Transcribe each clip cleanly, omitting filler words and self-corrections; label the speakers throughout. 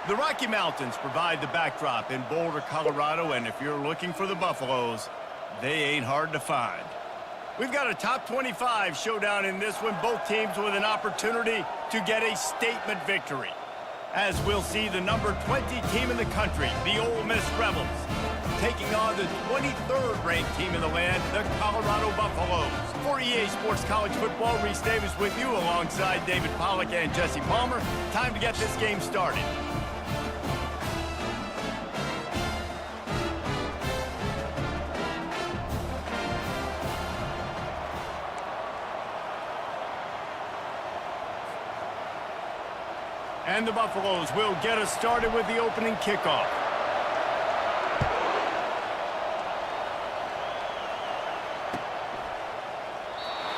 Speaker 1: The Rocky Mountains provide the backdrop in Boulder, Colorado, and if you're looking for the Buffaloes, they ain't hard to find. We've got a top 25 showdown in this one, both teams with an opportunity to get a statement victory. As we'll see the number 20 team in the country, the Ole Miss Rebels, taking on the 23rd ranked team in the land, the Colorado Buffaloes. For EA Sports College Football, Reese Davis with you alongside David Pollack and Jesse Palmer. Time to get this game started. And the Buffaloes will get us started with the opening kickoff.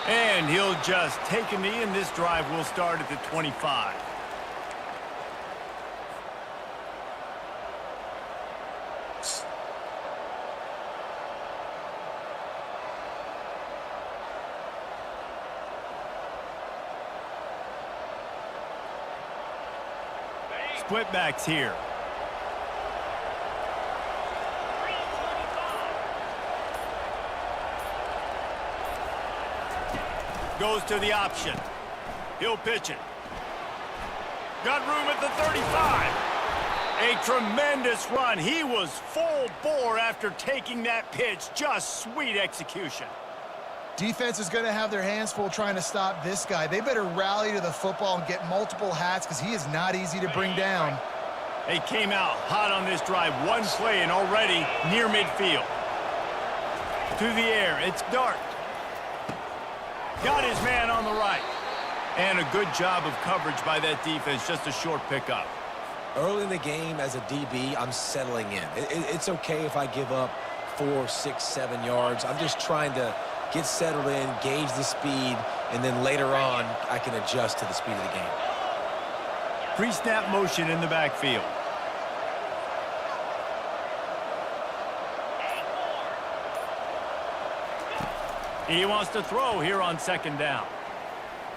Speaker 1: And he'll just take a knee, and this drive will start at the 25. Split backs here. Goes to the option. He'll pitch it. Got room at the 35. A tremendous run. He was full bore after taking that pitch. Just sweet execution.
Speaker 2: Defense is going to have their hands full trying to stop this guy. They better rally to the football and get multiple hats because he is not easy to bring down.
Speaker 1: They came out hot on this drive. One play and already near midfield. To the air. It's Dart. Got his man on the right. And a good job of coverage by that defense. Just a short pickup.
Speaker 3: Early in the game as a DB, I'm settling in. It's okay if I give up 4, 6, 7 yards. I'm just trying to get settled in, gauge the speed, and then later on, I can adjust to the speed of the game.
Speaker 1: Pre-snap motion in the backfield. He wants to throw here on second down.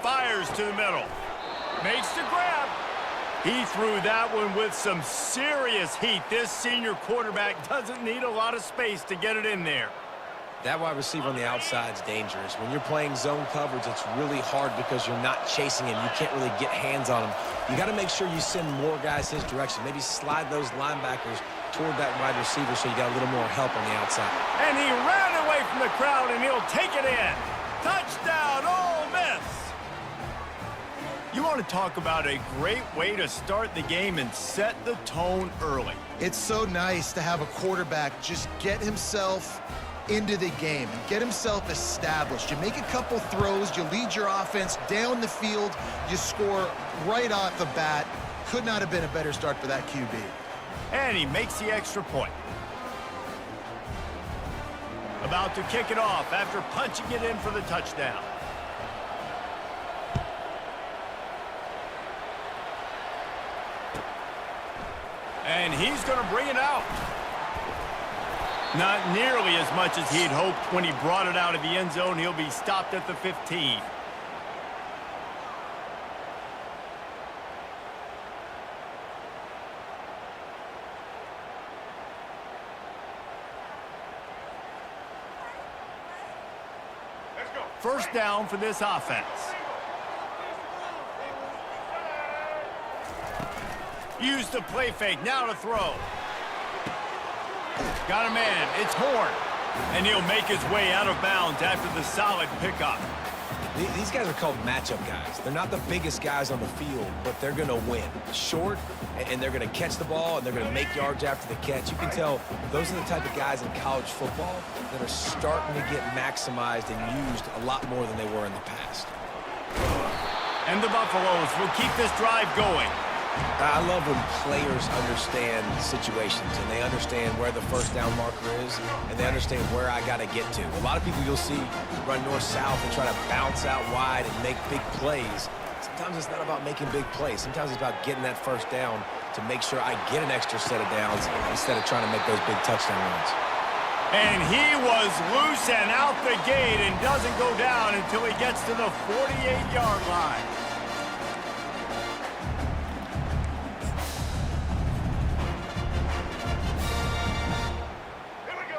Speaker 1: Fires to the middle. Makes the grab. He threw that one with some serious heat. This senior quarterback doesn't need a lot of space to get it in there.
Speaker 3: That wide receiver on the outside is dangerous. When you're playing zone coverage, it's really hard because you're not chasing him. You can't really get hands on him. You got to make sure you send more guys his direction. Maybe slide those linebackers toward that wide receiver so you got a little more help on the outside.
Speaker 1: And he ran away from the crowd, and he'll take it in. Touchdown, Ole Miss! You want to talk about a great way to start the game and set the tone early.
Speaker 2: It's so nice to have a quarterback just get himself into the game and get himself established. You make a couple throws, you lead your offense down the field, you score right off the bat. Could not have been a better start for that QB.
Speaker 1: And he makes the extra point. About to kick it off after punching it in for the touchdown. And he's going to bring it out. Not nearly as much as he'd hoped when he brought it out of the end zone. He'll be stopped at the 15. First down for this offense. Use the play fake, now to throw. Got a man, it's Horn. And he'll make his way out of bounds after the solid pickup.
Speaker 3: These guys are called matchup guys. They're not the biggest guys on the field, but they're going to win. Short, and they're going to catch the ball, and they're going to make yards after the catch. You can tell those are the type of guys in college football that are starting to get maximized and used a lot more than they were in the past.
Speaker 1: And the Buffaloes will keep this drive going.
Speaker 3: I love when players understand situations and they understand where the first down marker is and they understand where I got to get to. A lot of people you'll see run north-south and try to bounce out wide and make big plays. Sometimes it's not about making big plays. Sometimes it's about getting that first down to make sure I get an extra set of downs instead of trying to make those big touchdown runs.
Speaker 1: And he was loose and out the gate and doesn't go down until he gets to the 48-yard line.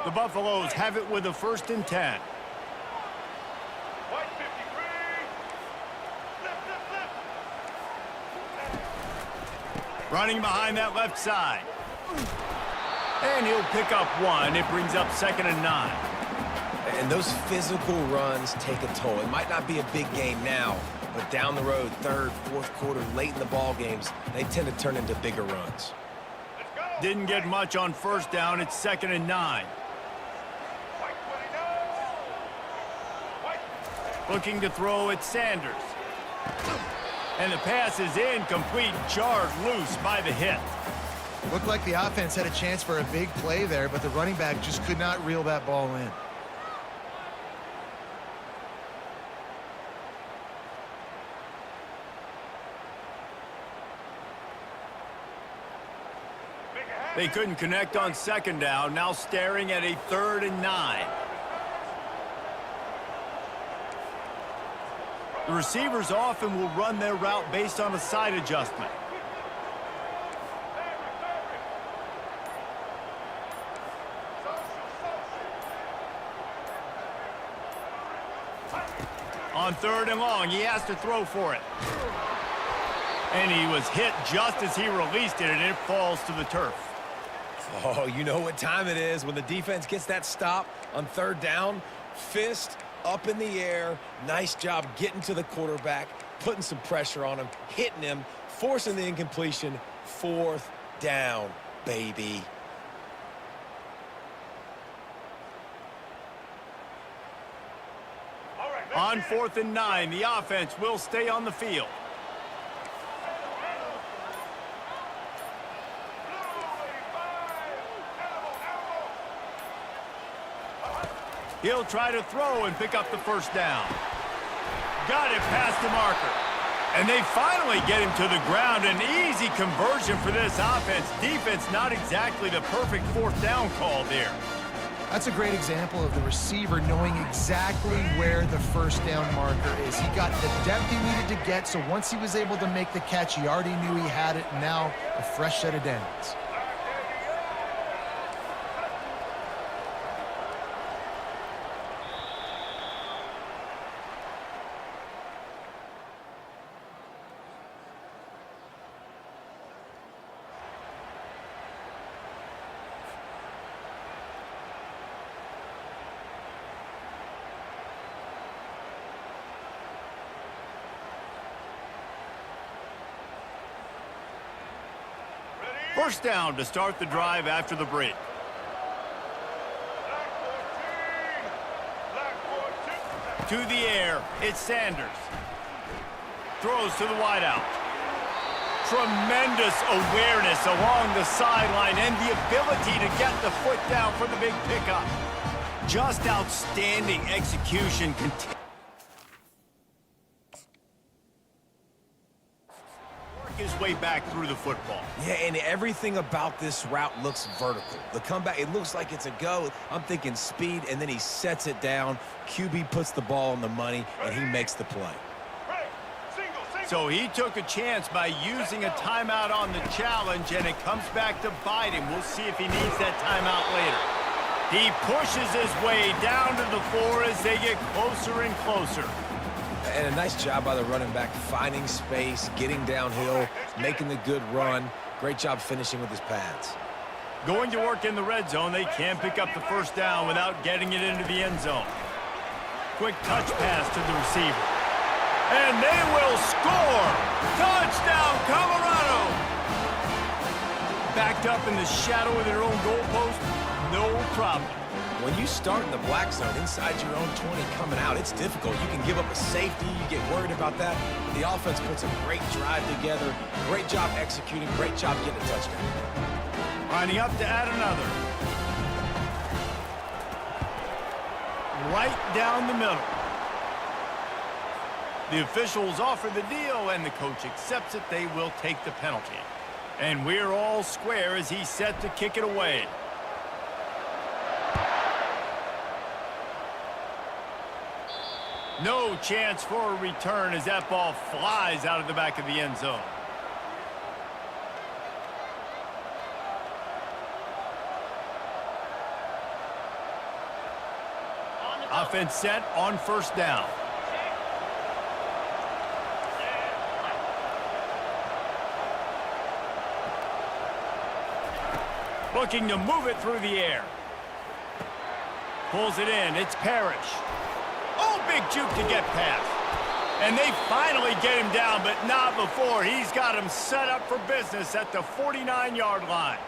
Speaker 1: The Buffaloes have it with a 1st and 10. Running behind that left side. And he'll pick up 1. It brings up 2nd and 9.
Speaker 3: And those physical runs take a toll. It might not be a big game now, but down the road, 3rd, 4th quarter, late in the ball games, they tend to turn into bigger runs.
Speaker 1: Didn't get much on 1st down. It's 2nd and 9. Looking to throw at Sanders. And the pass is incomplete, jarred loose by the hit.
Speaker 2: Looked like the offense had a chance for a big play there, but the running back just could not reel that ball in.
Speaker 1: They couldn't connect on 2nd down, now staring at a 3rd and 9. The receivers often will run their route based on a side adjustment. On 3rd and long, he has to throw for it. And he was hit just as he released it, and it falls to the turf.
Speaker 3: Oh, you know what time it is when the defense gets that stop on 3rd down. Fist up in the air. Nice job getting to the quarterback, putting some pressure on him, hitting him, forcing the incompletion. 4th down, baby.
Speaker 1: On 4th and 9, the offense will stay on the field. He'll try to throw and pick up the 1st down. Got it past the marker. And they finally get him to the ground. An easy conversion for this offense. Defense not exactly the perfect 4th down call there.
Speaker 2: That's a great example of the receiver knowing exactly where the 1st down marker is. He got the depth he needed to get, so once he was able to make the catch, he already knew he had it. Now a fresh set of downs.
Speaker 1: First down to start the drive after the break. To the air, it's Sanders. Throws to the wideout. Tremendous awareness along the sideline and the ability to get the foot down for the big pickup. Just outstanding execution. His way back through the football.
Speaker 3: Yeah, and everything about this route looks vertical. The comeback, it looks like it's a go. I'm thinking speed, and then he sets it down. QB puts the ball on the money, and he makes the play.
Speaker 1: So he took a chance by using a timeout on the challenge, and it comes back to bite him. We'll see if he needs that timeout later. He pushes his way down to the floor as they get closer and closer.
Speaker 3: And a nice job by the running back, finding space, getting downhill, making the good run. Great job finishing with his pads.
Speaker 1: Going to work in the red zone, they can't pick up the 1st down without getting it into the end zone. Quick touch pass to the receiver. And they will score! Touchdown, Colorado! Backed up in the shadow of their own goalpost, no problem.
Speaker 3: When you start in the black zone inside your own 20 coming out, it's difficult. You can give up a safety. You get worried about that. The offense puts a great drive together. Great job executing. Great job getting a touchdown.
Speaker 1: Lining up to add another. Right down the middle. The officials offer the deal, and the coach accepts it. They will take the penalty. And we're all square as he's set to kick it away. No chance for a return as that ball flies out of the back of the end zone. Offense set on first down. Looking to move it through the air. Pulls it in. It's Parrish. Oh, big juke to get past. And they finally get him down, but not before. He's got him set up for business at the 49-yard line.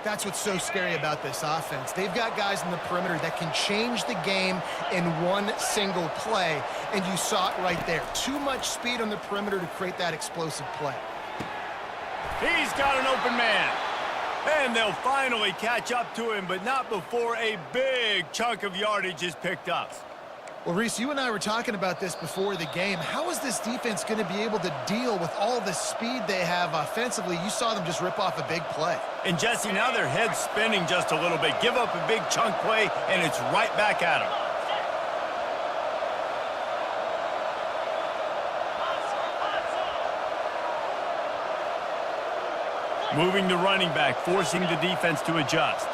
Speaker 2: That's what's so scary about this offense. They've got guys in the perimeter that can change the game in one single play, and you saw it right there. Too much speed on the perimeter to create that explosive play.
Speaker 1: He's got an open man. And they'll finally catch up to him, but not before a big chunk of yardage is picked up.
Speaker 2: Well, Reese, you and I were talking about this before the game. How is this defense going to be able to deal with all the speed they have offensively? You saw them just rip off a big play.
Speaker 1: And, Jesse, now their head's spinning just a little bit. Give up a big chunk play, and it's right back at them. Moving the running back, forcing the defense to adjust.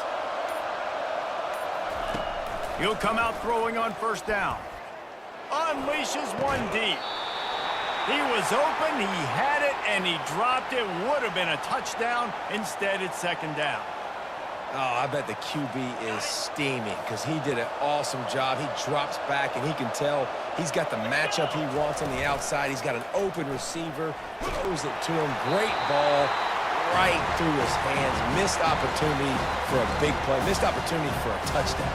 Speaker 1: He'll come out throwing on first down. Unleashes one deep. He was open, he had it, and he dropped it. Would have been a touchdown. Instead, it's second down.
Speaker 3: Oh, I bet the QB is steaming because he did an awesome job. He drops back, and he can tell he's got the matchup he wants on the outside. He's got an open receiver, throws it to him. Great ball. Right through his hands. Missed opportunity for a big play. Missed opportunity for a touchdown.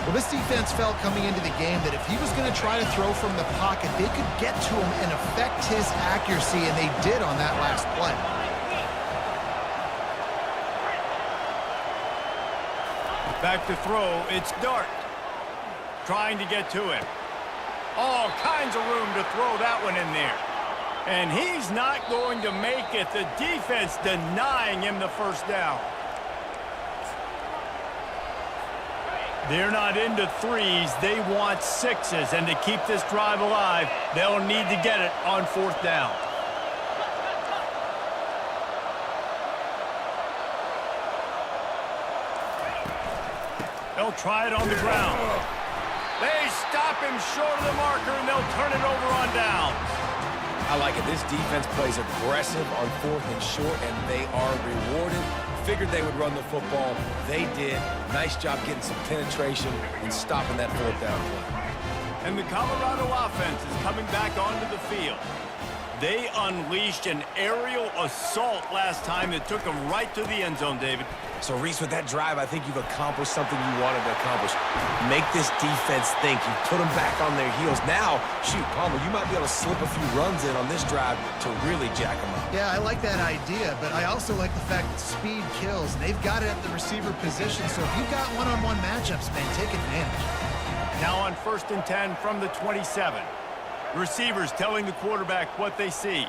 Speaker 2: Well, this defense felt coming into the game that if he was going to try to throw from the pocket, they could get to him and affect his accuracy, and they did on that last play.
Speaker 1: Back to throw. It's Dart. Trying to get to him. All kinds of room to throw that one in there. And he's not going to make it. The defense denying him the first down. They're not into threes. They want sixes. And to keep this drive alive, they'll need to get it on fourth down. They'll try it on the ground. They stop him short of the marker, and they'll turn it over on downs.
Speaker 3: I like it. This defense plays aggressive on fourth and short, and they are rewarded. Figured they would run the football. They did. Nice job getting some penetration and stopping that fourth down play.
Speaker 1: And the Colorado offense is coming back onto the field. They unleashed an aerial assault last time that took them right to the end zone, David.
Speaker 3: So, Reese, with that drive, I think you've accomplished something you wanted to accomplish. Make this defense think. You put them back on their heels. Now, shoot, Palmer, you might be able to slip a few runs in on this drive to really jack them up.
Speaker 2: Yeah, I like that idea, but I also like the fact that speed kills. They've got it at the receiver position, so if you've got one-on-one matchups, man, take advantage.
Speaker 1: Now on 1st and 10 from the 27. Receivers telling the quarterback what they see.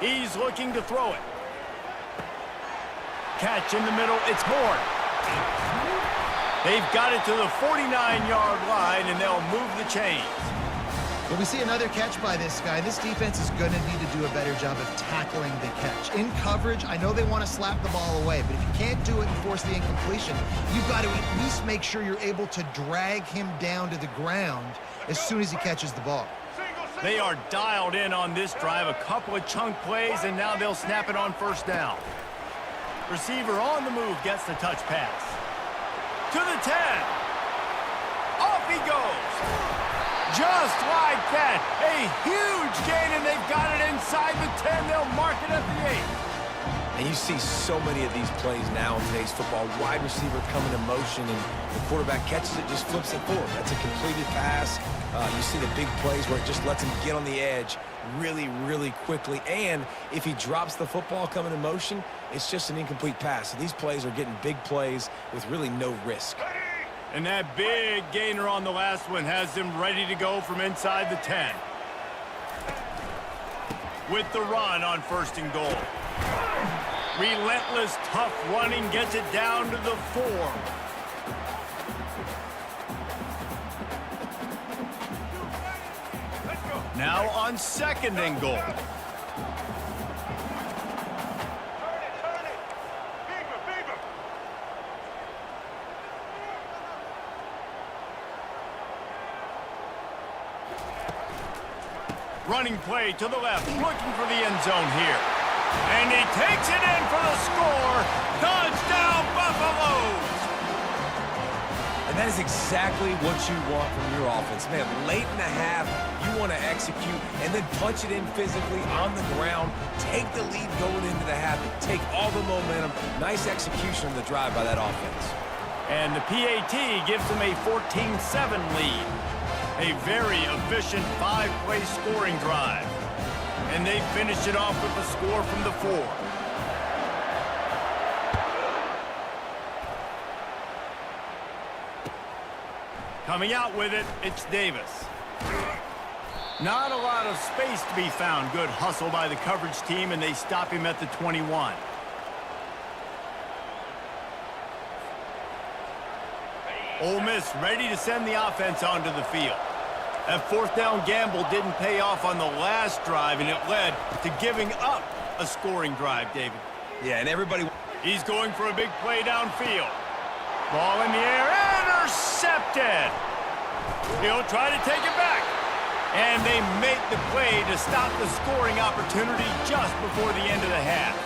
Speaker 1: He's looking to throw it. Catch in the middle, it's Horn. They've got it to the 49-yard line, and they'll move the chains.
Speaker 2: Well, we see another catch by this guy. This defense is going to need to do a better job of tackling the catch. In coverage, I know they want to slap the ball away, but if you can't do it and force the incompletion, you've got to at least make sure you're able to drag him down to the ground as soon as he catches the ball.
Speaker 1: They are dialed in on this drive. A couple of chunk plays, and now they'll snap it on first down. Receiver on the move gets the touch pass. To the 10. Off he goes. Just like that. A huge gain, and they've got it inside the 10. They'll mark it at the 8.
Speaker 3: And you see so many of these plays now in today's football. Wide receiver coming in motion, and the quarterback catches it, just flips it forward. That's a completed pass. You see the big plays where it just lets him get on the edge really, really quickly. And if he drops the football coming in motion, it's just an incomplete pass. So these plays are getting big plays with really no risk.
Speaker 1: And that big gainer on the last one has them ready to go from inside the 10. With the run on 1st and goal. Relentless, tough running gets it down to the 4. Now on 2nd and goal. Running play to the left, looking for the end zone here. And he takes it in for the score. Touchdown, Buffaloes!
Speaker 3: And that is exactly what you want from your offense. Man, late in the half, you want to execute and then punch it in physically on the ground, take the lead going into the half, take all the momentum. Nice execution on the drive by that offense.
Speaker 1: And the PAT gives them a 14-7 lead. A very efficient 5-play scoring drive. And they finished it off with a score from the 4. Coming out with it, it's Davis. Not a lot of space to be found. Good hustle by the coverage team, and they stop him at the 21. Ole Miss ready to send the offense onto the field. That fourth down gamble didn't pay off on the last drive, and it led to giving up a scoring drive, David.
Speaker 3: Yeah, and everybody...
Speaker 1: He's going for a big play downfield. Ball in the air, intercepted. He'll try to take it back. And they make the play to stop the scoring opportunity just before the end of the half.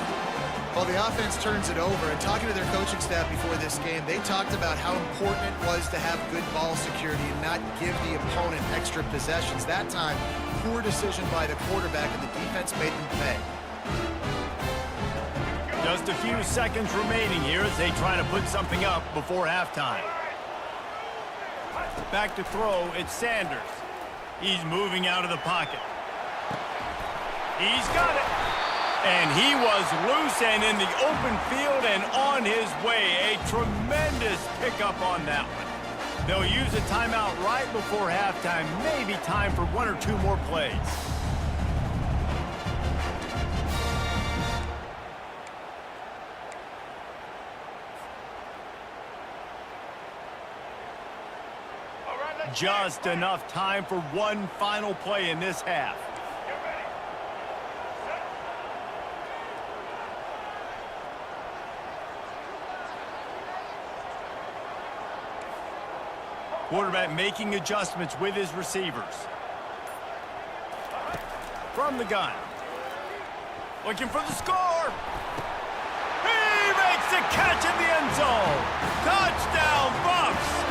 Speaker 2: Well, the offense turns it over, and talking to their coaching staff before this game, they talked about how important it was to have good ball security and not give the opponent extra possessions. That time, poor decision by the quarterback, and the defense made them pay.
Speaker 1: Just a few seconds remaining here as they try to put something up before halftime. Back to throw, it's Sanders. He's moving out of the pocket. He's got it. And he was loose and in the open field and on his way. A tremendous pickup on that one. They'll use a timeout right before halftime. Maybe time for 1 or 2 more plays. Just enough time for one final play in this half. Quarterback making adjustments with his receivers. From the gun. Looking for the score. He makes the catch in the end zone. Touchdown, Bucs!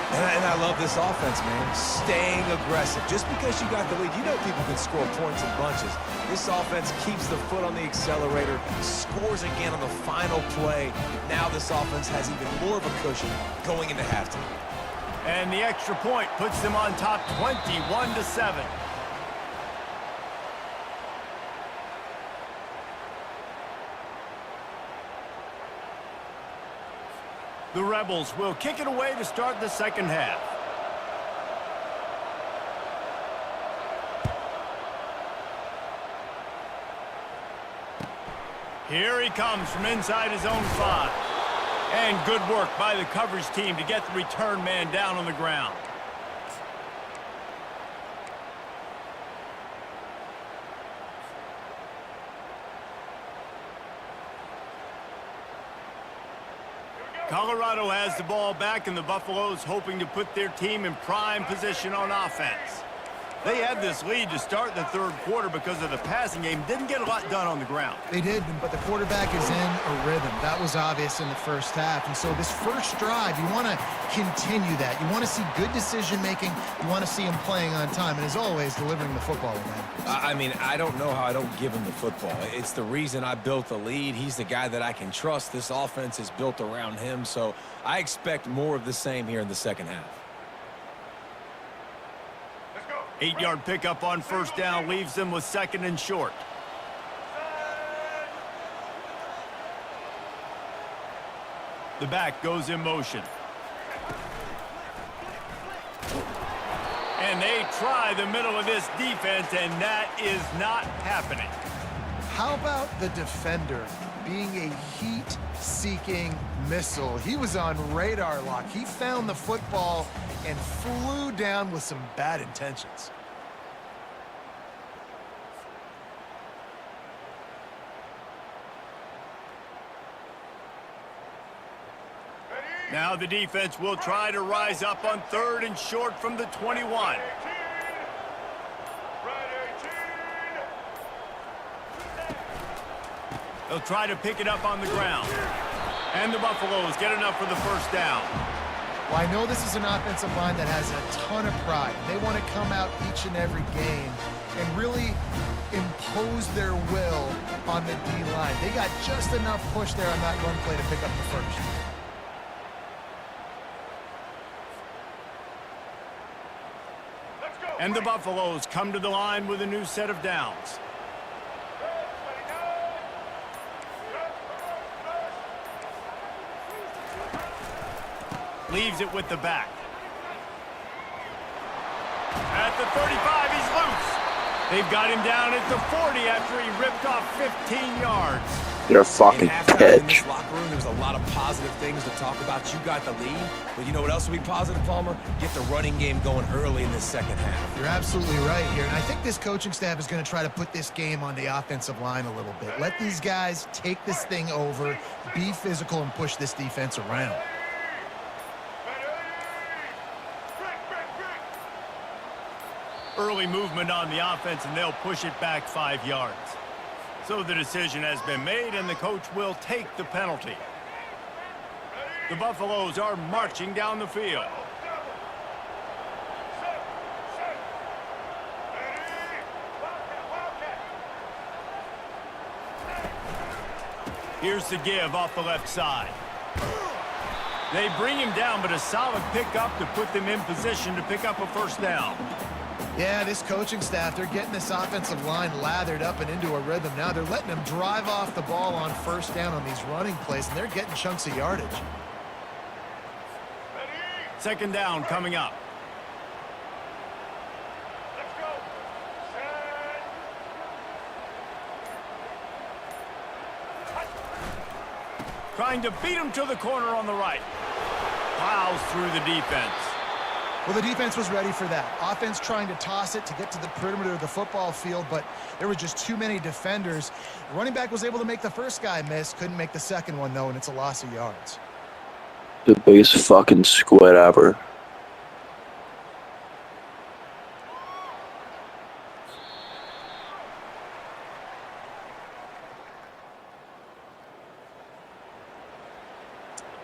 Speaker 3: And I love this offense, man. Staying aggressive. Just because you got the lead, you know people can score points in bunches. This offense keeps the foot on the accelerator, scores again on the final play. Now this offense has even more of a cushion going into halftime.
Speaker 1: And the extra point puts them on top 21-7. The Rebels will kick it away to start the second half. Here he comes from inside his own 5. And good work by the coverage team to get the return man down on the ground. Colorado has the ball back, and the Buffaloes hoping to put their team in prime position on offense. They had this lead to start the third quarter because of the passing game. Didn't get a lot done on the ground.
Speaker 2: They did, but the quarterback is in a rhythm. That was obvious in the first half. And so this first drive, you want to continue that. You want to see good decision-making. You want to see him playing on time. And as always, delivering the football, man.
Speaker 3: I mean, I don't know how I don't give him the football. It's the reason I built the lead. He's the guy that I can trust. This offense is built around him. So I expect more of the same here in the second half.
Speaker 1: 8-yard pickup on first down leaves them with second and short. The back goes in motion. And they try the middle of this defense, and that is not happening.
Speaker 2: How about the defender being a heat-seeking missile? He was on radar lock. He found the football and flew down with some bad intentions.
Speaker 1: Now the defense will try to rise up on third and short from the 21. They'll try to pick it up on the ground. And the Buffaloes get enough for the first down.
Speaker 2: Well, I know this is an offensive line that has a ton of pride. They want to come out each and every game and really impose their will on the D-line. They got just enough push there on that run play to pick up the first.
Speaker 1: And the Buffaloes come to the line with a new set of downs. Leaves it with the back. At the 35, he's loose. They've got him down at the 40 after he ripped off 15 yards.
Speaker 4: You're a fucking
Speaker 3: In
Speaker 4: bitch.
Speaker 3: this locker room, there was a lot of positive things to talk about. You got the lead, but you know what else will be positive, Palmer? Get the running game going early in the second half.
Speaker 2: You're absolutely right here. And I think this coaching staff is going to try to put this game on the offensive line a little bit. Let these guys take this thing over, be physical, and push this defense around.
Speaker 1: Early movement on the offense, and they'll push it back 5 yards. So the decision has been made, and the coach will take the penalty. The Buffaloes are marching down the field. Here's the give off the left side. They bring him down, but a solid pickup to put them in position to pick up a first down.
Speaker 2: Yeah, this coaching staff, they're getting this offensive line lathered up and into a rhythm now. They're letting them drive off the ball on first down on these running plays, and they're getting chunks of yardage.
Speaker 1: Second down coming up. Trying to beat him to the corner on the right. Plows through the defense.
Speaker 2: Well, the defense was ready for that. Offense trying to toss it to get to the perimeter of the football field, but there were just too many defenders. The running back was able to make the first guy miss, couldn't make the second one, though, and it's a loss of yards.
Speaker 4: The biggest fucking squid ever.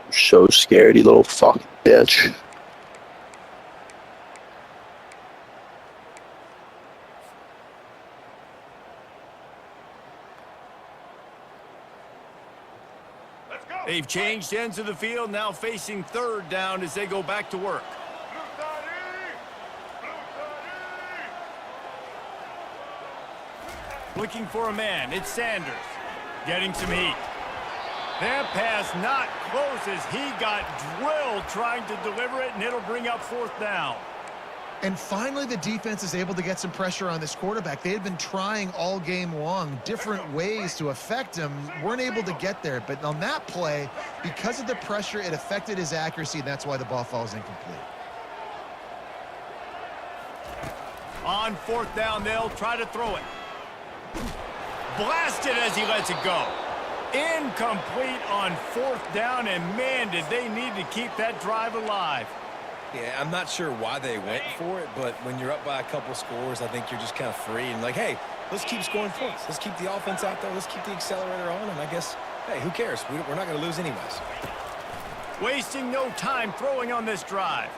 Speaker 4: You're so scared, you little fucking bitch.
Speaker 1: They've changed ends of the field, now facing third down as they go back to work. Looking for a man, it's Sanders. Getting some heat. That pass not close as he got drilled trying to deliver it, and it'll bring up fourth down.
Speaker 2: And finally, the defense is able to get some pressure on this quarterback. They had been trying all game long, different ways to affect him, weren't able to get there. But on that play, because of the pressure, it affected his accuracy, and that's why the ball falls incomplete.
Speaker 1: On fourth down, they'll try to throw it. Blasted as he lets it go. Incomplete on fourth down, and man, did they need to keep that drive alive.
Speaker 3: Yeah, I'm not sure why they went for it, but when you're up by a couple scores, I think you're just kind of free and like, hey, let's keep scoring points. Let's keep the offense out there. Let's keep the accelerator on, and I guess, hey, who cares? We're not going to lose anyways.
Speaker 1: Wasting no time throwing on this drive.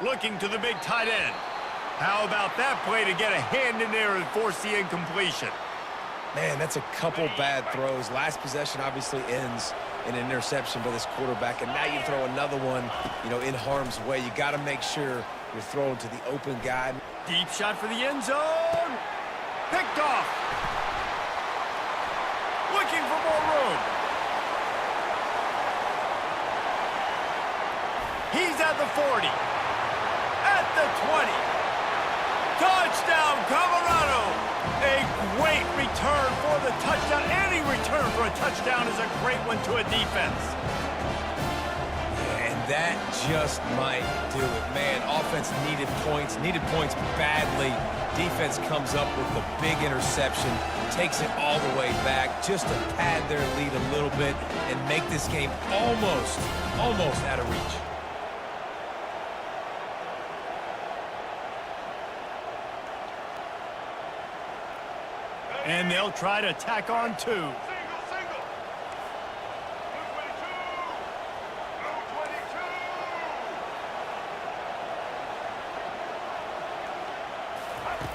Speaker 1: Looking to the big tight end. How about that play to get a hand in there and force the incompletion?
Speaker 3: Man, that's a couple bad throws. Last possession obviously ends in an interception by this quarterback, and now you throw another one, you know, in harm's way. You got to make sure you're throwing to the open guy.
Speaker 1: Deep shot for the end zone. Picked off. Looking for more room. He's at the 40. At the 20. Touchdown, Colorado. A great return for the touchdown. Any return for a touchdown is a great one to a defense.
Speaker 3: And that just might do it. Man, offense needed points badly. Defense comes up with the big interception, takes it all the way back just to pad their lead a little bit and make this game almost out of reach.
Speaker 1: And they'll try to tack on two.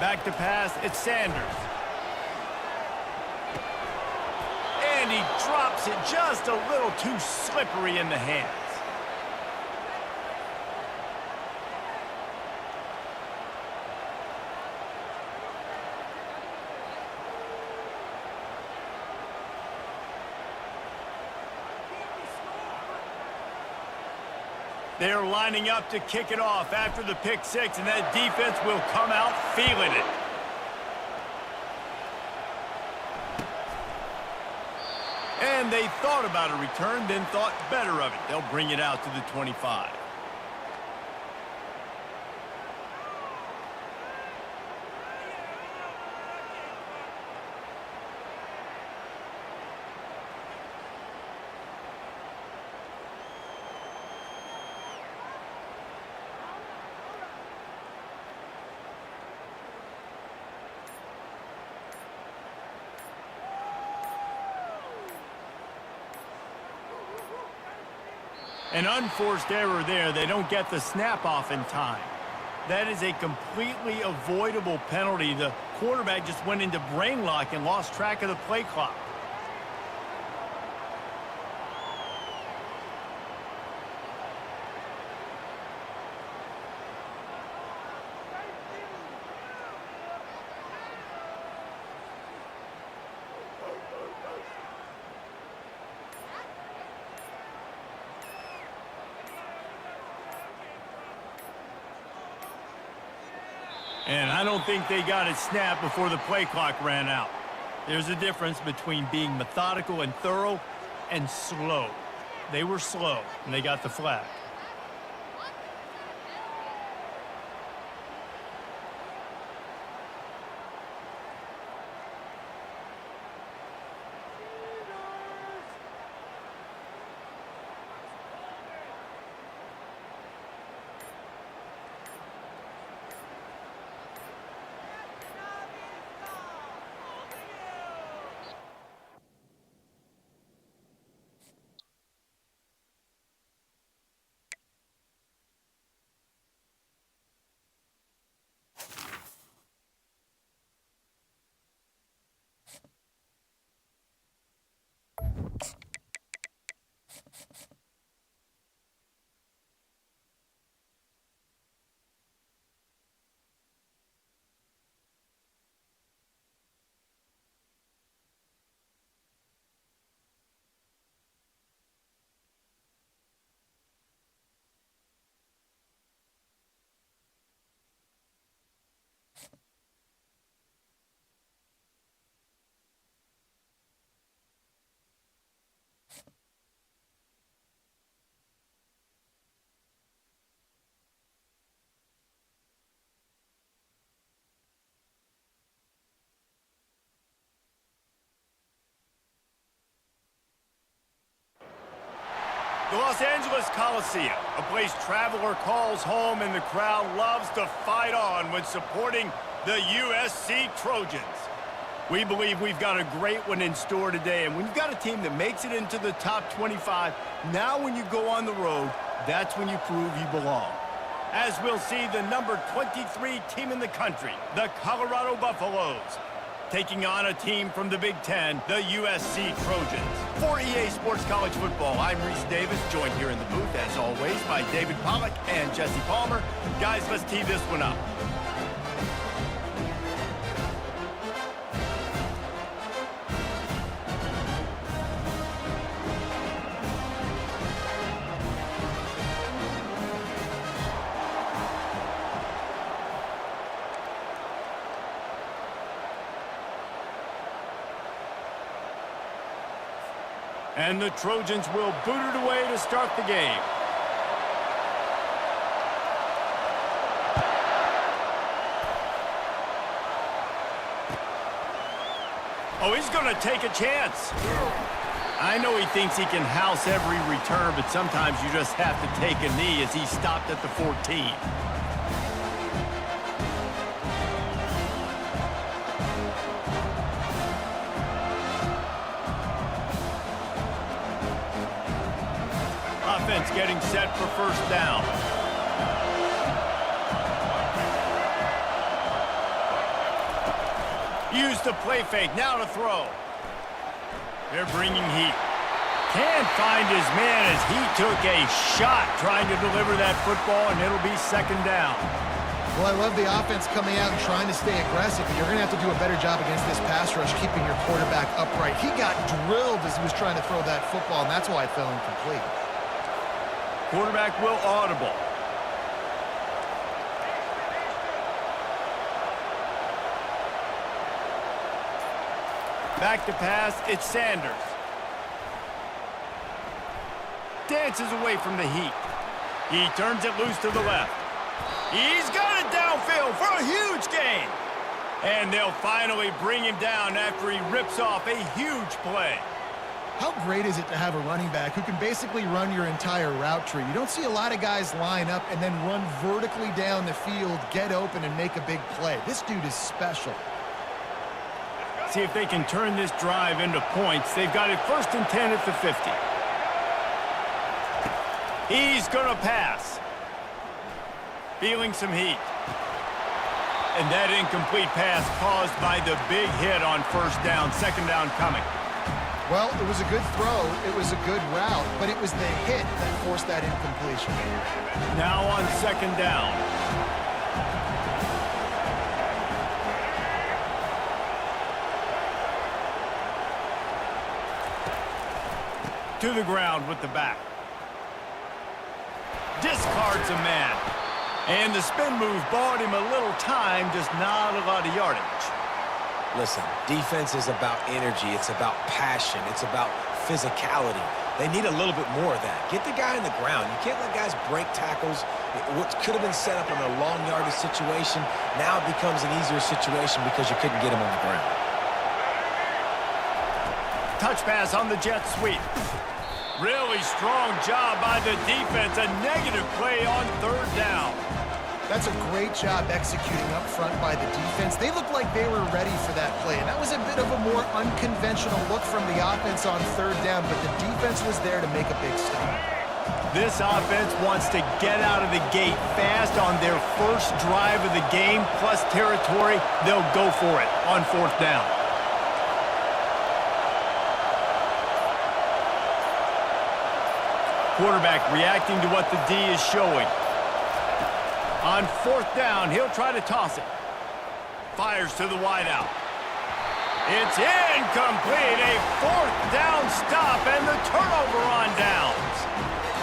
Speaker 1: Back to pass, it's Sanders. And he drops it just a little too slippery in the hands. They're lining up to kick it off after the pick six, and that defense will come out feeling it. And they thought about a return, then thought better of it. They'll bring it out to the 25. An unforced error there. They don't get the snap off in time. That is a completely avoidable penalty. The quarterback just went into brain lock and lost track of the play clock. And I don't think they got it snapped before the play clock ran out. There's a difference between being methodical and thorough and slow. They were slow, and they got the flag. The Los Angeles Coliseum, a place traveler calls home and the crowd loves to fight on when supporting the USC Trojans. We believe we've got a great one in store today, and when you've got a team that makes it into the top 25, now when you go on the road, that's when you prove you belong. As we'll see, the number 23 team in the country, the Colorado Buffaloes, taking on a team from the Big Ten, the USC Trojans. For EA Sports College Football, I'm Reese Davis, joined here in the booth, as always, by David Pollack and Jesse Palmer. Guys, let's tee this one up. And the Trojans will boot it away to start the game. Oh, he's going to take a chance. I know he thinks he can house every return, but sometimes you just have to take a knee as he stopped at the 14. Offense getting set for first down. Use the play fake, now to throw. They're bringing heat. Can't find his man as he took a shot trying to deliver that football, and it'll be second down.
Speaker 2: Well, I love the offense coming out and trying to stay aggressive, but you're going to have to do a better job against this pass rush, keeping your quarterback upright. He got drilled as he was trying to throw that football, and that's why it fell incomplete.
Speaker 1: Quarterback will audible. Back to pass, it's Sanders. Dances away from the heat. He turns it loose to the left. He's got it downfield for a huge gain. And they'll finally bring him down after he rips off a huge play.
Speaker 2: How great is it to have a running back who can basically run your entire route tree? You don't see a lot of guys line up and then run vertically down the field, get open, and make a big play. This dude is special.
Speaker 1: See if they can turn this drive into points. They've got it 1st and 10 at the 50. He's going to pass. Feeling some heat. And that incomplete pass caused by the big hit on 1st down, 2nd down coming.
Speaker 2: Well, it was a good throw, it was a good route, but it was the hit that forced that incompletion.
Speaker 1: Now on 2nd down. To the ground with the back. Discards a man. And the spin move bought him a little time, just not a lot of yardage.
Speaker 3: Listen, defense is about energy. It's about passion. It's about physicality. They need a little bit more of that. Get the guy in the ground. You can't let guys break tackles. What could have been set up in a long yardage situation, now it becomes an easier situation because you couldn't get him on the ground.
Speaker 1: Touch pass on the jet sweep. Really strong job by the defense. A negative play on 3rd down.
Speaker 2: That's a great job executing up front by the defense. They looked like they were ready for that play, and that was a bit of a more unconventional look from the offense on 3rd down, but the defense was there to make a big stop.
Speaker 1: This offense wants to get out of the gate fast on their first drive of the game, plus territory. They'll go for it on 4th down. Quarterback reacting to what the D is showing. On 4th down, he'll try to toss it. Fires to the wideout. It's incomplete. A 4th down stop and the turnover on downs.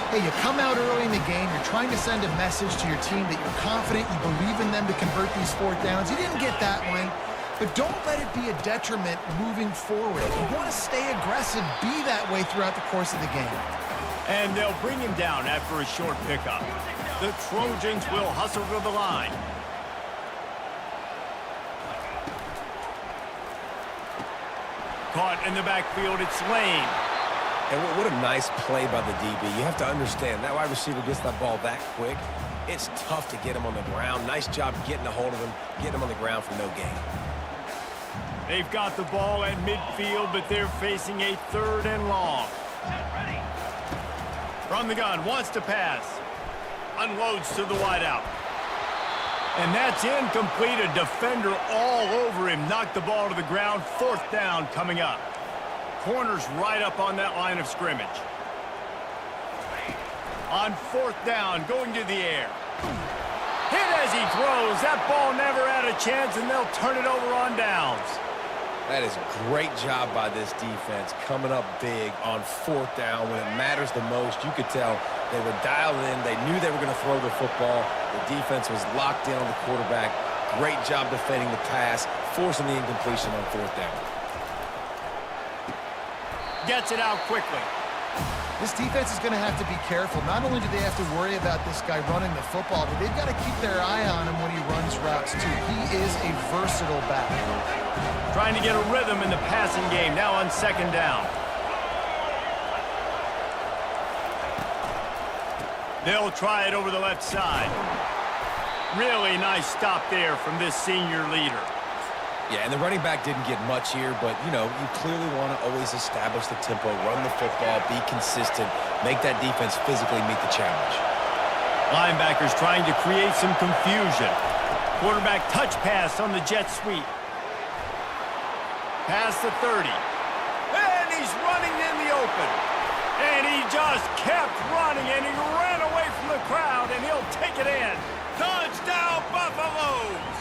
Speaker 2: Hey, you come out early in the game, you're trying to send a message to your team that you're confident, you believe in them to convert these 4th downs. You didn't get that one, but don't let it be a detriment moving forward. If you want to stay aggressive, be that way throughout the course of the game.
Speaker 1: And they'll bring him down after a short pickup. The Trojans will hustle to the line. Caught in the backfield, it's Lane.
Speaker 3: And what a nice play by the DB. You have to understand, that wide receiver gets that ball that quick. It's tough to get him on the ground. Nice job getting a hold of him, getting him on the ground for no gain.
Speaker 1: They've got the ball at midfield, but they're facing a 3rd and long. From the gun, wants to pass. Unloads to the wideout. And that's incomplete. A defender all over him. Knocked the ball to the ground. 4th down coming up. Corners right up on that line of scrimmage. On 4th down, going to the air. Hit as he throws. That ball never had a chance, and they'll turn it over on downs.
Speaker 3: That is a great job by this defense, coming up big on 4th down when it matters the most. You could tell they were dialed in. They knew they were going to throw the football. The defense was locked in on the quarterback. Great job defending the pass, forcing the incompletion on 4th down.
Speaker 1: Gets it out quickly.
Speaker 2: This defense is going to have to be careful. Not only do they have to worry about this guy running the football, but they've got to keep their eye on him when he runs routes, too. He is a versatile back.
Speaker 1: Trying to get a rhythm in the passing game, now on 2nd down. They'll try it over the left side. Really nice stop there from this senior leader.
Speaker 3: Yeah, and the running back didn't get much here, but, you know, you clearly want to always establish the tempo, run the football, be consistent, make that defense physically meet the challenge.
Speaker 1: Linebackers trying to create some confusion. Quarterback touch pass on the jet sweep. past the 30. And he's running in the open. And he just kept running, and he ran away from the crowd, and he'll take it in. Touchdown, Buffaloes!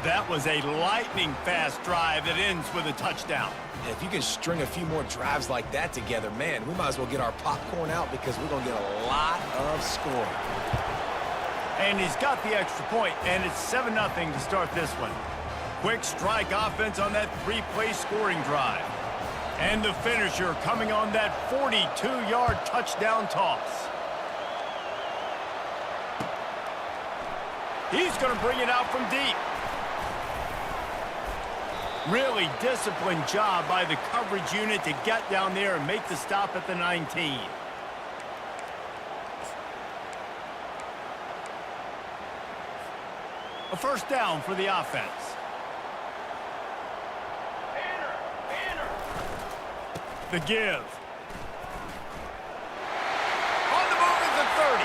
Speaker 1: That was a lightning-fast drive that ends with a touchdown.
Speaker 3: And if you can string a few more drives like that together, man, we might as well get our popcorn out because we're going to get a lot of scoring.
Speaker 1: And he's got the extra point, and it's 7-0 to start this one. Quick strike offense on that 3-play scoring drive. And the finisher coming on that 42-yard touchdown toss. He's going to bring it out from deep. Really disciplined job by the coverage unit to get down there and make the stop at the 19. A first down for the offense. The give. On the move at the 30.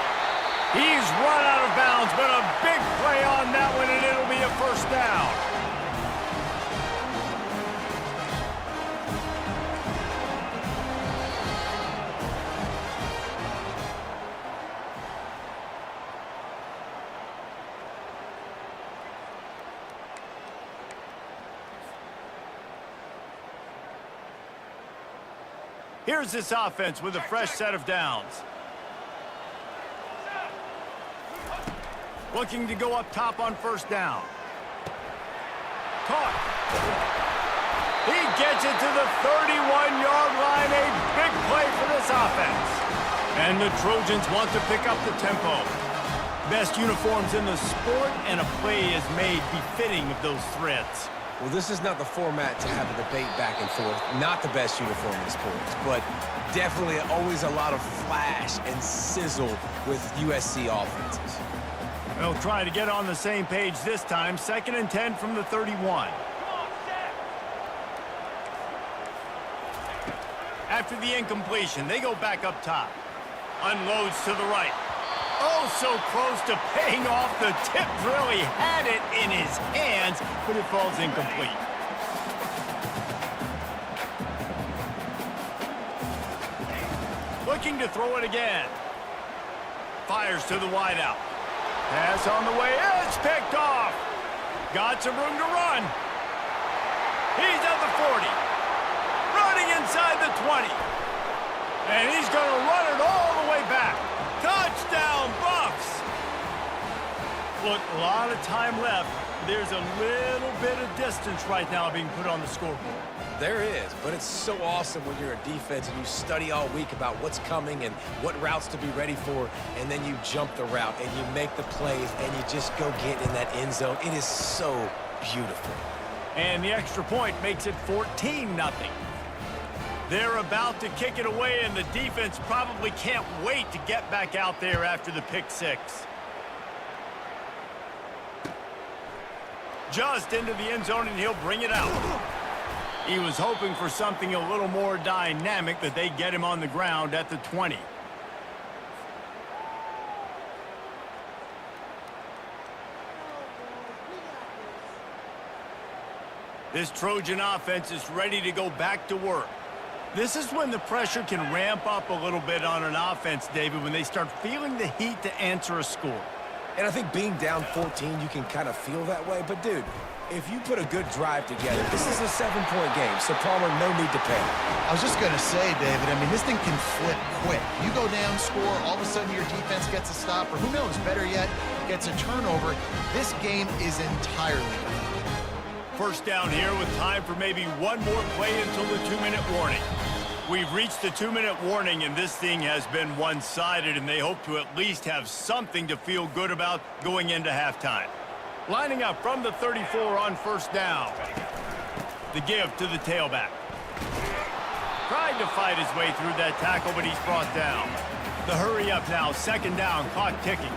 Speaker 1: He's run out of bounds, but a big play on that one, and it'll be a first down. Here's this offense with a fresh set of downs. Looking to go up top on first down. Caught. He gets it to the 31-yard line. A big play for this offense. And the Trojans want to pick up the tempo. Best uniforms in the sport, and a play is made befitting of those threats.
Speaker 3: Well, this is not the format to have a debate back and forth. Not the best uniform in sports, but definitely always a lot of flash and sizzle with USC offenses.
Speaker 1: They'll try to get on the same page this time. 2nd and 10 from the 31. After the incompletion, they go back up top. Unloads to the right. Oh, so close to paying off. The tip really had it in his hands, but it falls incomplete. Looking to throw it again. Fires to the wideout. Pass on the way. It's picked off. Got some room to run. He's at the 40. Running inside the 20. And he's going to run it all the way back. Touchdown, Buffs! Look, a lot of time left. There's a little bit of distance right now being put on the scoreboard.
Speaker 3: There is, but it's so awesome when you're a defense and you study all week about what's coming and what routes to be ready for, and then you jump the route and you make the plays and you just go get in that end zone. It is so beautiful.
Speaker 1: And the extra point makes it 14-0. They're about to kick it away, and the defense probably can't wait to get back out there after the pick six. Just into the end zone, and he'll bring it out. He was hoping for something a little more dynamic, but they get him on the ground at the 20. This Trojan offense is ready to go back to work. This is when the pressure can ramp up a little bit on an offense, David, when they start feeling the heat to answer a score.
Speaker 3: And I think being down 14, you can kind of feel that way. But, dude, if you put a good drive together, this is a 7-point game, so Palmer, no need to panic.
Speaker 2: I was just going to say, David, I mean, this thing can flip quick. You go down, score, all of a sudden your defense gets a stop, or who knows, better yet, gets a turnover. This game is entirely different.
Speaker 1: First down here with time for maybe one more play until the 2-minute warning. We've reached the 2-minute warning, and this thing has been one-sided, and they hope to at least have something to feel good about going into halftime. Lining up from the 34 on first down. The give to the tailback. Tried to fight his way through that tackle, but he's brought down. The hurry up now, 2nd down, clock ticking.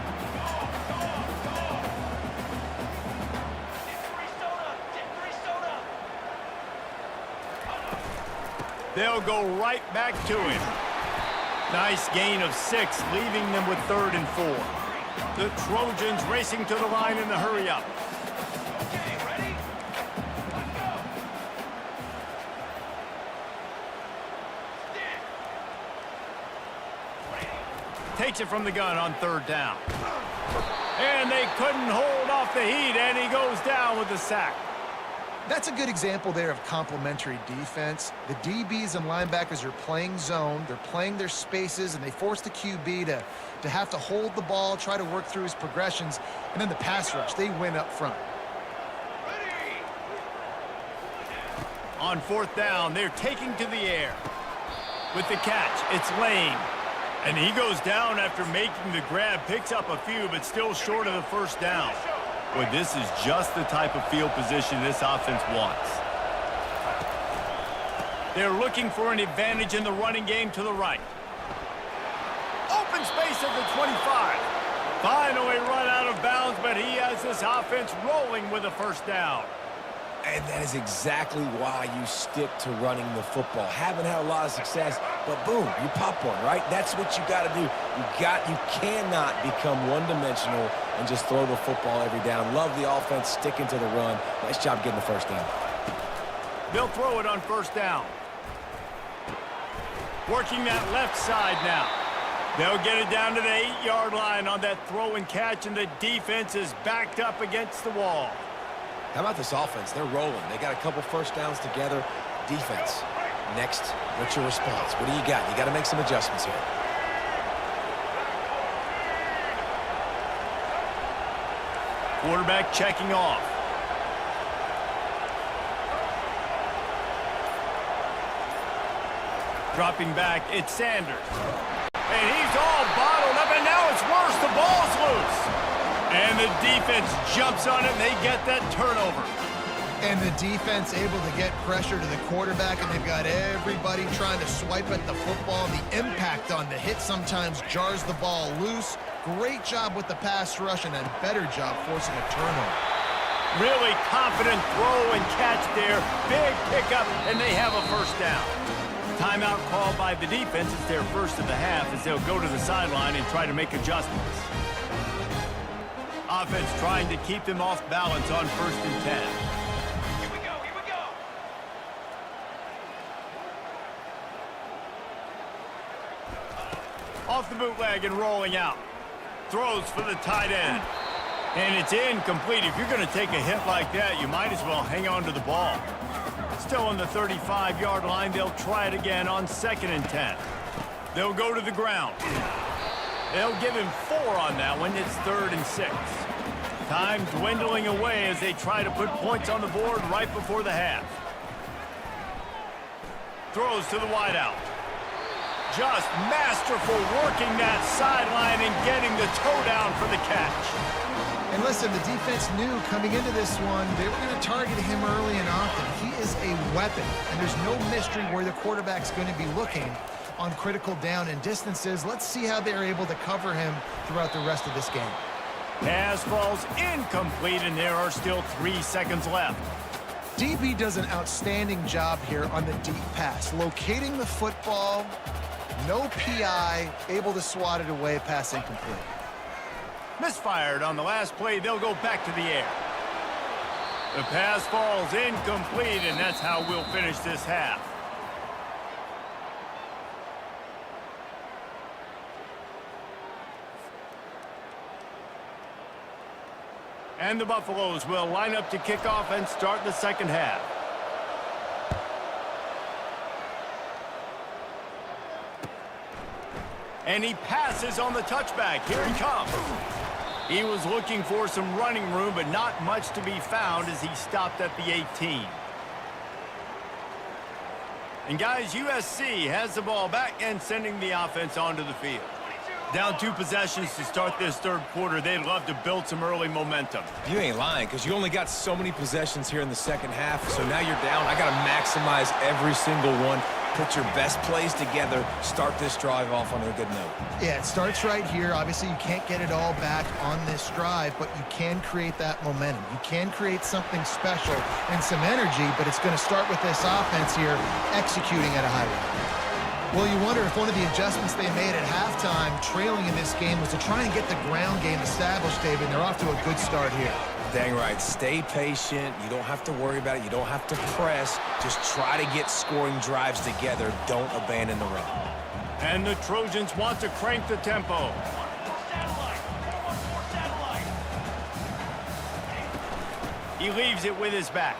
Speaker 1: They'll go right back to him. Nice gain of 6, leaving them with 3rd and 4. The Trojans racing to the line in the hurry up. takes it from the gun on 3rd down. And they couldn't hold off the heat, and he goes down with the sack.
Speaker 2: That's a good example there of complementary defense. The DBs and linebackers are playing zone, they're playing their spaces, and they force the QB to have to hold the ball, try to work through his progressions, and then the pass rush, they win up front.
Speaker 1: On 4th down, they're taking to the air. With the catch, it's Lane. And he goes down after making the grab, picks up a few, but still short of the 1st down. Boy, this is just the type of field position this offense wants. They're looking for an advantage in the running game to the right. Open space at the 25. Finally run out of bounds, but he has this offense rolling with a 1st down.
Speaker 3: And that is exactly why you stick to running the football. Haven't had a lot of success, but boom, you pop one, right? That's what you got to do. You cannot become one-dimensional and just throw the football every down. Love the offense sticking to the run. Nice job getting the 1st down.
Speaker 1: They'll throw it on 1st down. Working that left side now. They'll get it down to the 8-yard line on that throw and catch, and the defense is backed up against the wall.
Speaker 3: How about this offense? They're rolling. They got a couple 1st downs together. Defense. Next, what's your response? What do you got? You got to make some adjustments here.
Speaker 1: Quarterback checking off. Dropping back, it's Sanders. And he's all bottled up, and now it's worse. The ball's loose. And the defense jumps on it, and they get that turnover.
Speaker 2: And the defense able to get pressure to the quarterback, and they've got everybody trying to swipe at the football. The impact on the hit sometimes jars the ball loose. Great job with the pass rush, and a better job forcing a turnover.
Speaker 1: Really confident throw and catch there. Big pickup, and they have a 1st down. Timeout called by the defense. It's their 1st of the half as they'll go to the sideline and try to make adjustments. Offense trying to keep them off balance on 1st and 10.
Speaker 5: Here we go.
Speaker 1: Off the bootleg and rolling out. Throws for the tight end. And it's incomplete. If you're going to take a hit like that, you might as well hang on to the ball. Still on the 35-yard line, they'll try it again on 2nd and 10. They'll go to the ground. They'll give him 4 on that one. It's 3rd and 6. Time dwindling away as they try to put points on the board right before the half. Throws to the wideout. Just masterful working that sideline and getting the toe down for the catch.
Speaker 2: And listen, the defense knew coming into this one, they were going to target him early and often. He is a weapon, and there's no mystery where the quarterback's going to be looking on critical down and distances. Let's see how they're able to cover him throughout the rest of this game.
Speaker 1: Pass falls incomplete, and there are still 3 seconds left.
Speaker 2: DB does an outstanding job here on the deep pass, locating the football, no PI, able to swat it away, pass incomplete.
Speaker 1: Misfired on the last play. They'll go back to the air. The pass falls incomplete, and that's how we'll finish this half. And the Buffaloes will line up to kick off and start the 2nd half. And he passes on the touchback. Here he comes. He was looking for some running room, but not much to be found as he stopped at the 18. And guys, USC has the ball back and sending the offense onto the field. Down 2 possessions to start this 3rd quarter. They'd love to build some early momentum.
Speaker 3: You ain't lying, because you only got so many possessions here in the 2nd half, so now you're down. I got to maximize every single one. Put your best plays together. Start this drive off on a good note.
Speaker 2: Yeah, it starts right here. Obviously, you can't get it all back on this drive, but you can create that momentum. You can create something special and some energy, but it's going to start with this offense here executing at a high level. Well, you wonder if one of the adjustments they made at halftime, trailing in this game, was to try and get the ground game established, David, and they're off to a good start here.
Speaker 3: Dang right. Stay patient. You don't have to worry about it. You don't have to press. Just try to get scoring drives together. Don't abandon the run.
Speaker 1: And the Trojans want to crank the tempo. He leaves it with his back.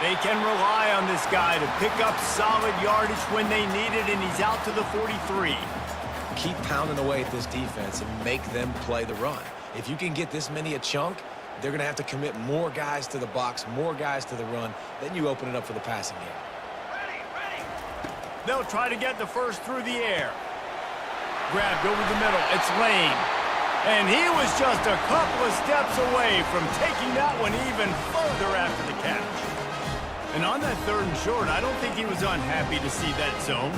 Speaker 1: They can rely on this guy to pick up solid yardage when they need it, and he's out to the 43.
Speaker 3: Keep pounding away at this defense and make them play the run. If you can get this many a chunk, they're going to have to commit more guys to the box, more guys to the run. Then you open it up for the passing game.
Speaker 1: They'll try to get the first through the air. Grabbed over the middle. It's Lane. And he was just a couple of steps away from taking that one even further after the catch. And on that 3rd and short, I don't think he was unhappy to see that zone.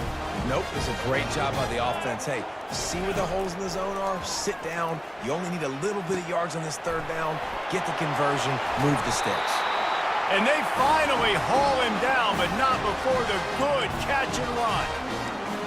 Speaker 3: Nope, it's a great job by the offense. Hey, see where the holes in the zone are? Sit down. You only need a little bit of yards on this 3rd down. Get the conversion. Move the sticks.
Speaker 1: And they finally haul him down, but not before the good catch and run.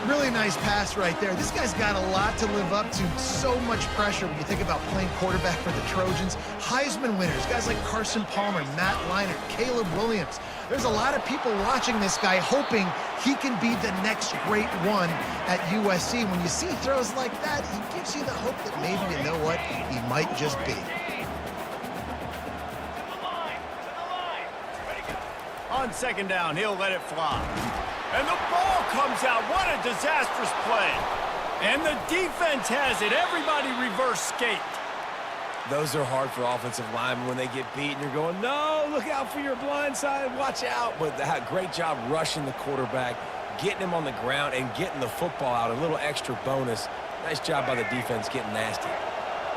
Speaker 2: Really nice pass right there. This guy's got a lot to live up to. So much pressure when you think about playing quarterback for the Trojans. Heisman winners, guys like Carson Palmer, Matt Leinart, Caleb Williams. There's a lot of people watching this guy hoping he can be the next great one at USC. When you see throws like that, he gives you the hope that maybe, you know what, he might just be.
Speaker 1: On 2nd down, he'll let it fly. And the ball comes out. What a disastrous play. And the defense has it. Everybody reverse skate.
Speaker 3: Those are hard for offensive linemen when they get beat and you're going, no, look out for your blind side, watch out. But that great job rushing the quarterback, getting him on the ground and getting the football out, a little extra bonus. Nice job by the defense getting nasty.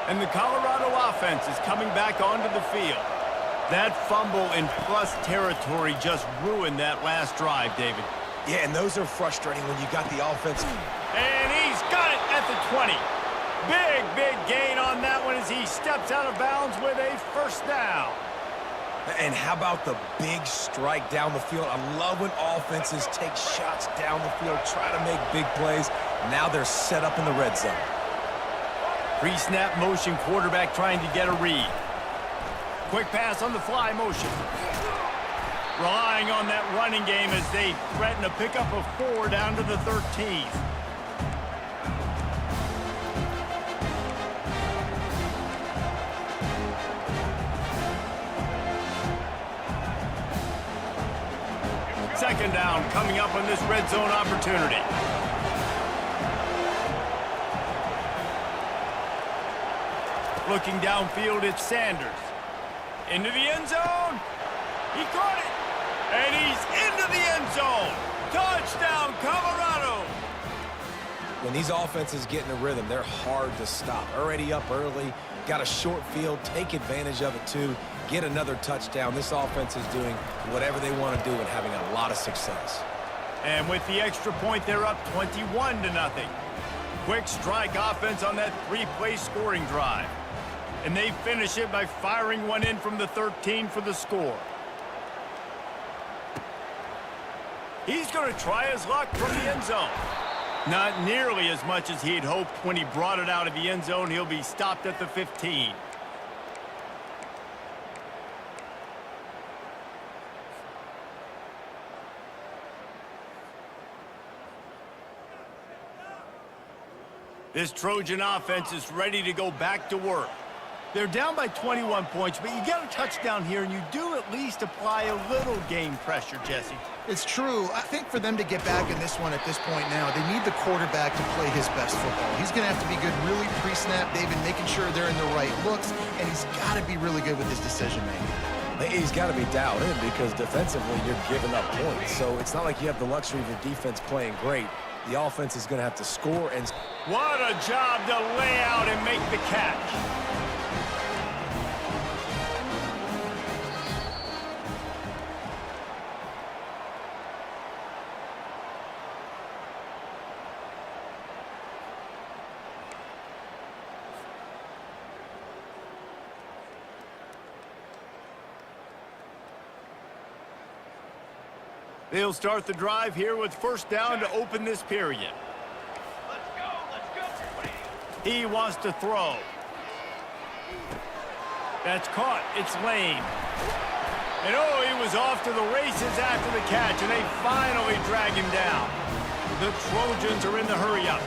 Speaker 1: And the Colorado offense is coming back onto the field. That fumble in plus territory just ruined that last drive, David.
Speaker 3: Yeah, and those are frustrating when you got the offense.
Speaker 1: And he's got it at the 20. Big gain on that one as he steps out of bounds with a 1st down.
Speaker 3: And how about the big strike down the field? I love when offenses take shots down the field, try to make big plays. Now they're set up in the red zone.
Speaker 1: Pre-snap motion, quarterback trying to get a read. Quick pass on the fly motion. Relying on that running game as they threaten a pickup of 4 down to the 13. Second down coming up on this red zone opportunity. Looking downfield, it's Sanders. Into the end zone. He caught it. And he's into the end zone. Touchdown, Colorado.
Speaker 3: When these offenses get in a rhythm, they're hard to stop. Already up early, got a short field, take advantage of it too, get another touchdown. This offense is doing whatever they want to do and having a lot of success.
Speaker 1: And with the extra point, they're up 21-0. Quick strike offense on that 3-play scoring drive. And they finish it by firing one in from the 13 for the score. He's going to try his luck from the end zone. Not nearly as much as he'd hoped when he brought it out of the end zone. He'll be stopped at the 15. This Trojan offense is ready to go back to work. They're down by 21 points, but you get a touchdown here, and you do at least apply a little game pressure, Jesse.
Speaker 2: It's true. I think for them to get back in this one at this point now, they need the quarterback to play his best football. He's going to have to be good really pre-snap, David, making sure they're in the right looks, and he's got to be really good with his decision-making.
Speaker 3: He's got to be dialed in because defensively you're giving up points. So it's not like you have the luxury of your defense playing great. The offense is going to have to score. And
Speaker 1: what a job to lay out and make the catch. They'll start the drive here with first down to open this period.
Speaker 5: Let's go, everybody.
Speaker 1: He wants to throw. That's caught. It's Lane. And oh, he was off to the races after the catch, and they finally drag him down. The Trojans are in the hurry-up.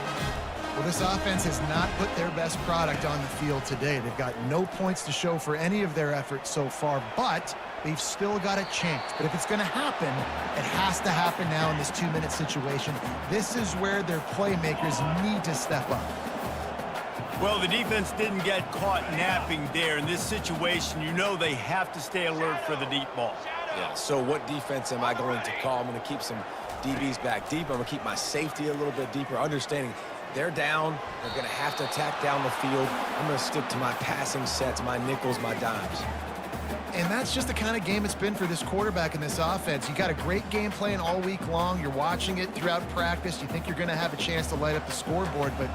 Speaker 2: Well, this offense has not put their best product on the field today. They've got no points to show for any of their efforts so far, but they've still got a chance. But if it's going to happen, it has to happen now in this 2-minute situation. This is where their playmakers need to step up.
Speaker 1: Well, the defense didn't get caught napping there. In this situation, you know they have to stay alert for the deep ball.
Speaker 3: Yeah, so what defense am I going to call? I'm going to keep some DBs back deep. I'm going to keep my safety a little bit deeper, understanding they're down. They're going to have to attack down the field. I'm going to stick to my passing sets, my nickels, my dimes.
Speaker 2: And that's just the kind of game it's been for this quarterback in this offense. You got a great game plan all week long. You're watching it throughout practice. You think you're going to have a chance to light up the scoreboard, but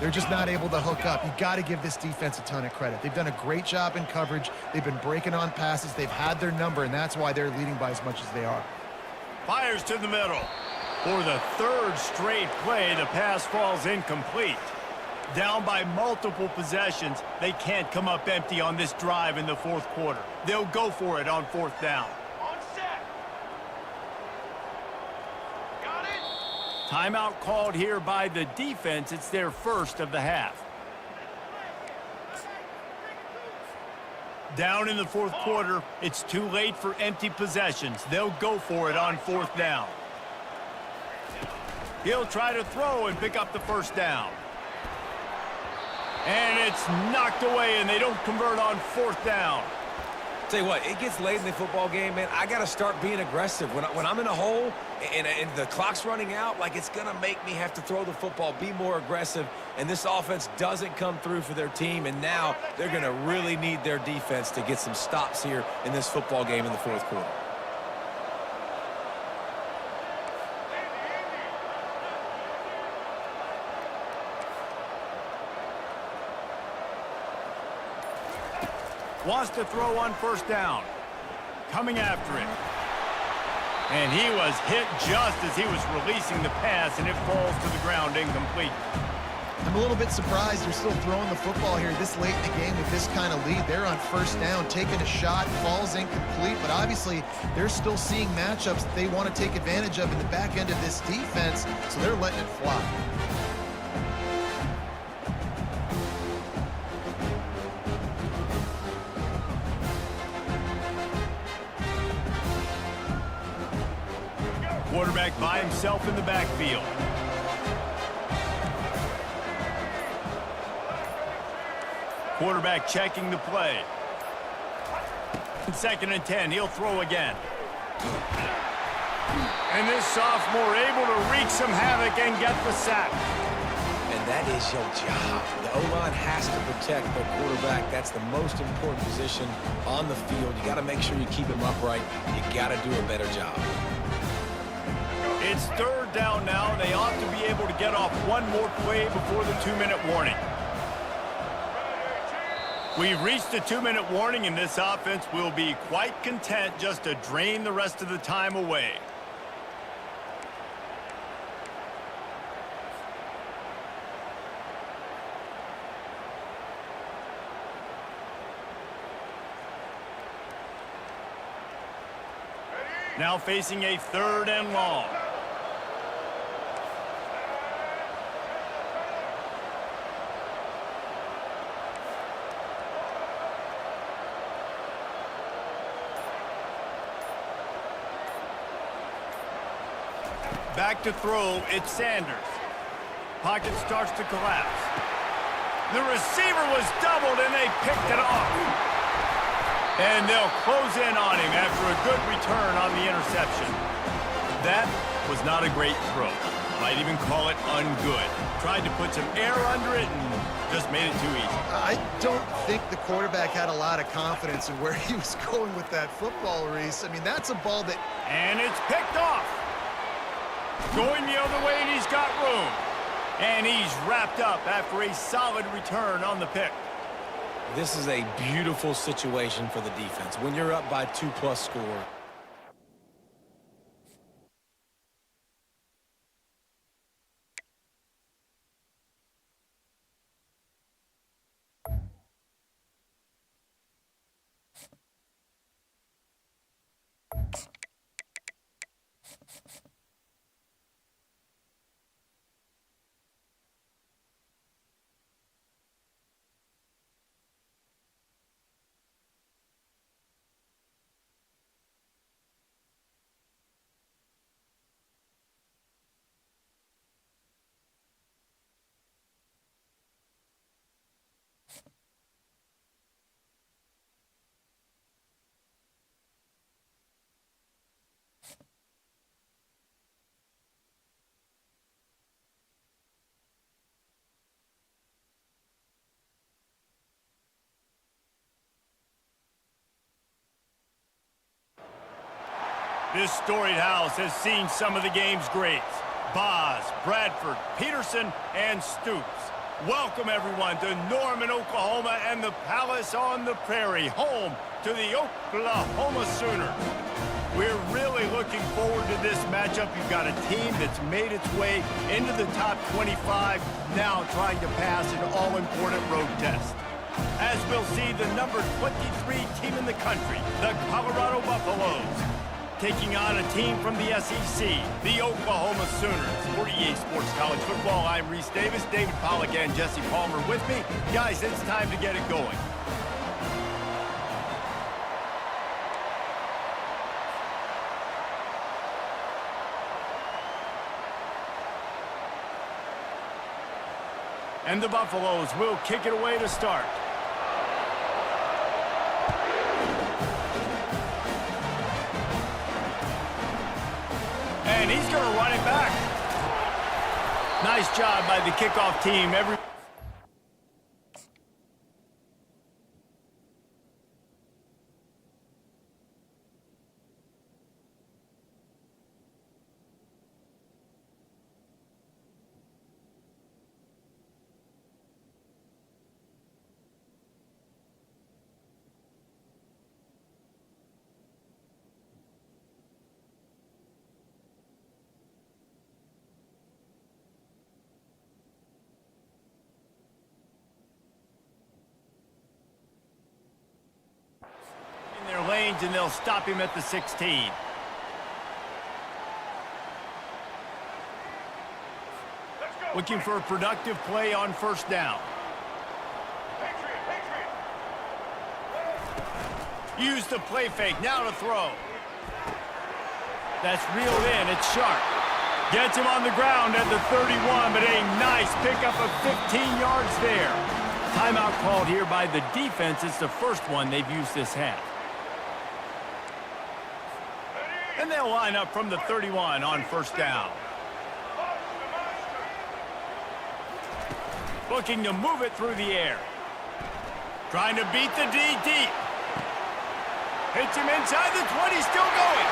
Speaker 2: they're just not able to hook up. You got to give this defense a ton of credit. They've done a great job in coverage. They've been breaking on passes. They've had their number, and that's why they're leading by as much as they are.
Speaker 1: Fires to the middle. For the third straight play, the pass falls incomplete. Down by multiple possessions, they can't come up empty on this drive in the fourth quarter. They'll go for it on fourth down.
Speaker 5: On set. Got it.
Speaker 1: Timeout called here by the defense. It's their first of the half. Down in the fourth quarter, it's too late for empty possessions. They'll go for it on fourth down. He'll try to throw and pick up the first down. And it's knocked away, and they don't convert on fourth down.
Speaker 3: Tell you what, it gets late in the football game, man. I got to start being aggressive. When I'm in a hole and the clock's running out, like, it's going to make me have to throw the football, be more aggressive, and this offense doesn't come through for their team, and now they're going to really need their defense to get some stops here in this football game in the fourth quarter.
Speaker 1: Wants to throw on first down. Coming after it. And he was hit just as he was releasing the pass, and it falls to the ground incomplete.
Speaker 2: I'm a little bit surprised they're still throwing the football here this late in the game with this kind of lead. They're on first down, taking a shot, falls incomplete, but obviously they're still seeing matchups that they want to take advantage of in the back end of this defense, so they're letting it fly.
Speaker 1: Quarterback by himself in the backfield. Quarterback checking the play. 2nd and 10, he'll throw again. And this sophomore able to wreak some havoc and get the sack.
Speaker 3: And that is your job. The O-line has to protect their quarterback. That's the most important position on the field. You got to make sure you keep him upright. You got to do a better job.
Speaker 1: It's third down now. They ought to be able to get off one more play before the 2-minute warning. We've reached the 2-minute warning, and this offense will be quite content just to drain the rest of the time away. Now facing a 3rd and long. Back to throw, it's Sanders. Pocket starts to collapse. The receiver was doubled, and they picked it off. And they'll close in on him after a good return on the interception. That was not a great throw. Might even call it ungood. Tried to put some air under it and just made it too easy.
Speaker 2: I don't think the quarterback had a lot of confidence in where he was going with that football, Reese. I mean, that's a ball that...
Speaker 1: And it's picked off. Going the other way, and he's got room. And he's wrapped up after a solid return on the pick.
Speaker 3: This is a beautiful situation for the defense. When you're up by 2+ score,
Speaker 1: This storied house has seen some of the game's greats. Boz, Bradford, Peterson, and Stoops. Welcome, everyone, to Norman, Oklahoma, and the Palace on the Prairie, home to the Oklahoma Sooners. We're really looking forward to this matchup. You've got a team that's made its way into the top 25, now trying to pass an all-important road test. As we'll see, the number 23 team in the country, the Colorado Buffaloes, taking on a team from the SEC, the Oklahoma Sooners. 48 Sports College Football, I'm Reese Davis, David Pollack and Jesse Palmer with me. Guys, it's time to get it going. And the Buffaloes will kick it away to start. And he's going to run it back. Nice job by the kickoff team. Their lanes, and they'll stop him at the 16. Looking for a productive play on first down. Use the play fake, now to throw. That's reeled in, it's sharp. Gets him on the ground at the 31, but a nice pickup of 15 yards there. Timeout called here by the defense. It's the first one they've used this half. And they'll line up from the 31 on first down. Looking to move it through the air. Trying to beat the D deep. Hits him inside the 20, still going.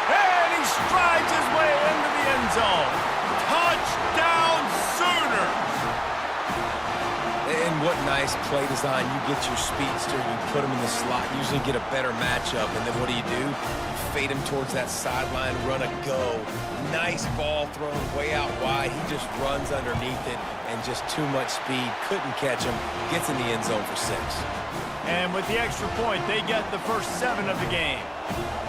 Speaker 1: And he strides his way into the end zone. Touchdown Sooners!
Speaker 3: And what nice play design. You get your speedster, you put him in the slot, usually get a better matchup, and then what do? You fade him towards that sideline, run a go. Nice ball thrown way out wide. He just runs underneath it, and just too much speed. Couldn't catch him. Gets in the end zone for 6.
Speaker 1: And with the extra point, they get the first 7 of the game.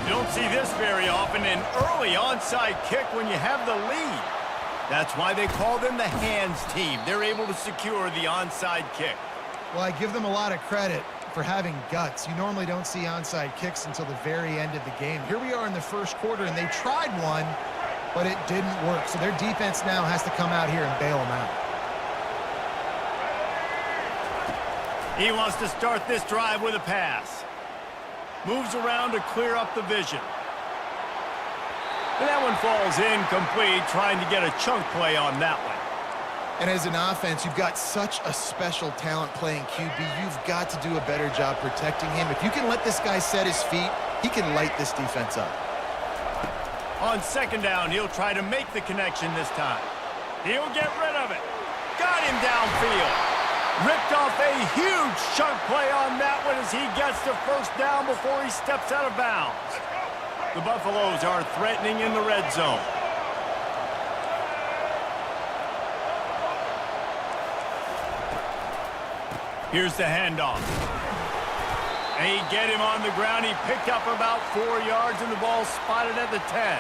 Speaker 1: You don't see this very often, an early onside kick when you have the lead. That's why they call them the hands team. They're able to secure the onside kick.
Speaker 2: Well, I give them a lot of credit for having guts. You normally don't see onside kicks until the very end of the game. Here we are in the first quarter, and they tried one, but it didn't work. So their defense now has to come out here and bail them out.
Speaker 1: He wants to start this drive with a pass. Moves around to clear up the vision. And that one falls incomplete, trying to get a chunk play on that one.
Speaker 2: And as an offense, you've got such a special talent playing QB. You've got to do a better job protecting him. If you can let this guy set his feet, he can light this defense up.
Speaker 1: On second down, he'll try to make the connection this time. He'll get rid of it. Got him downfield. Ripped off a huge chunk play on that one as he gets to first down before he steps out of bounds. The Buffaloes are threatening in the red zone. Here's the handoff. They get him on the ground. He picked up about 4 yards, and the ball spotted at the 10.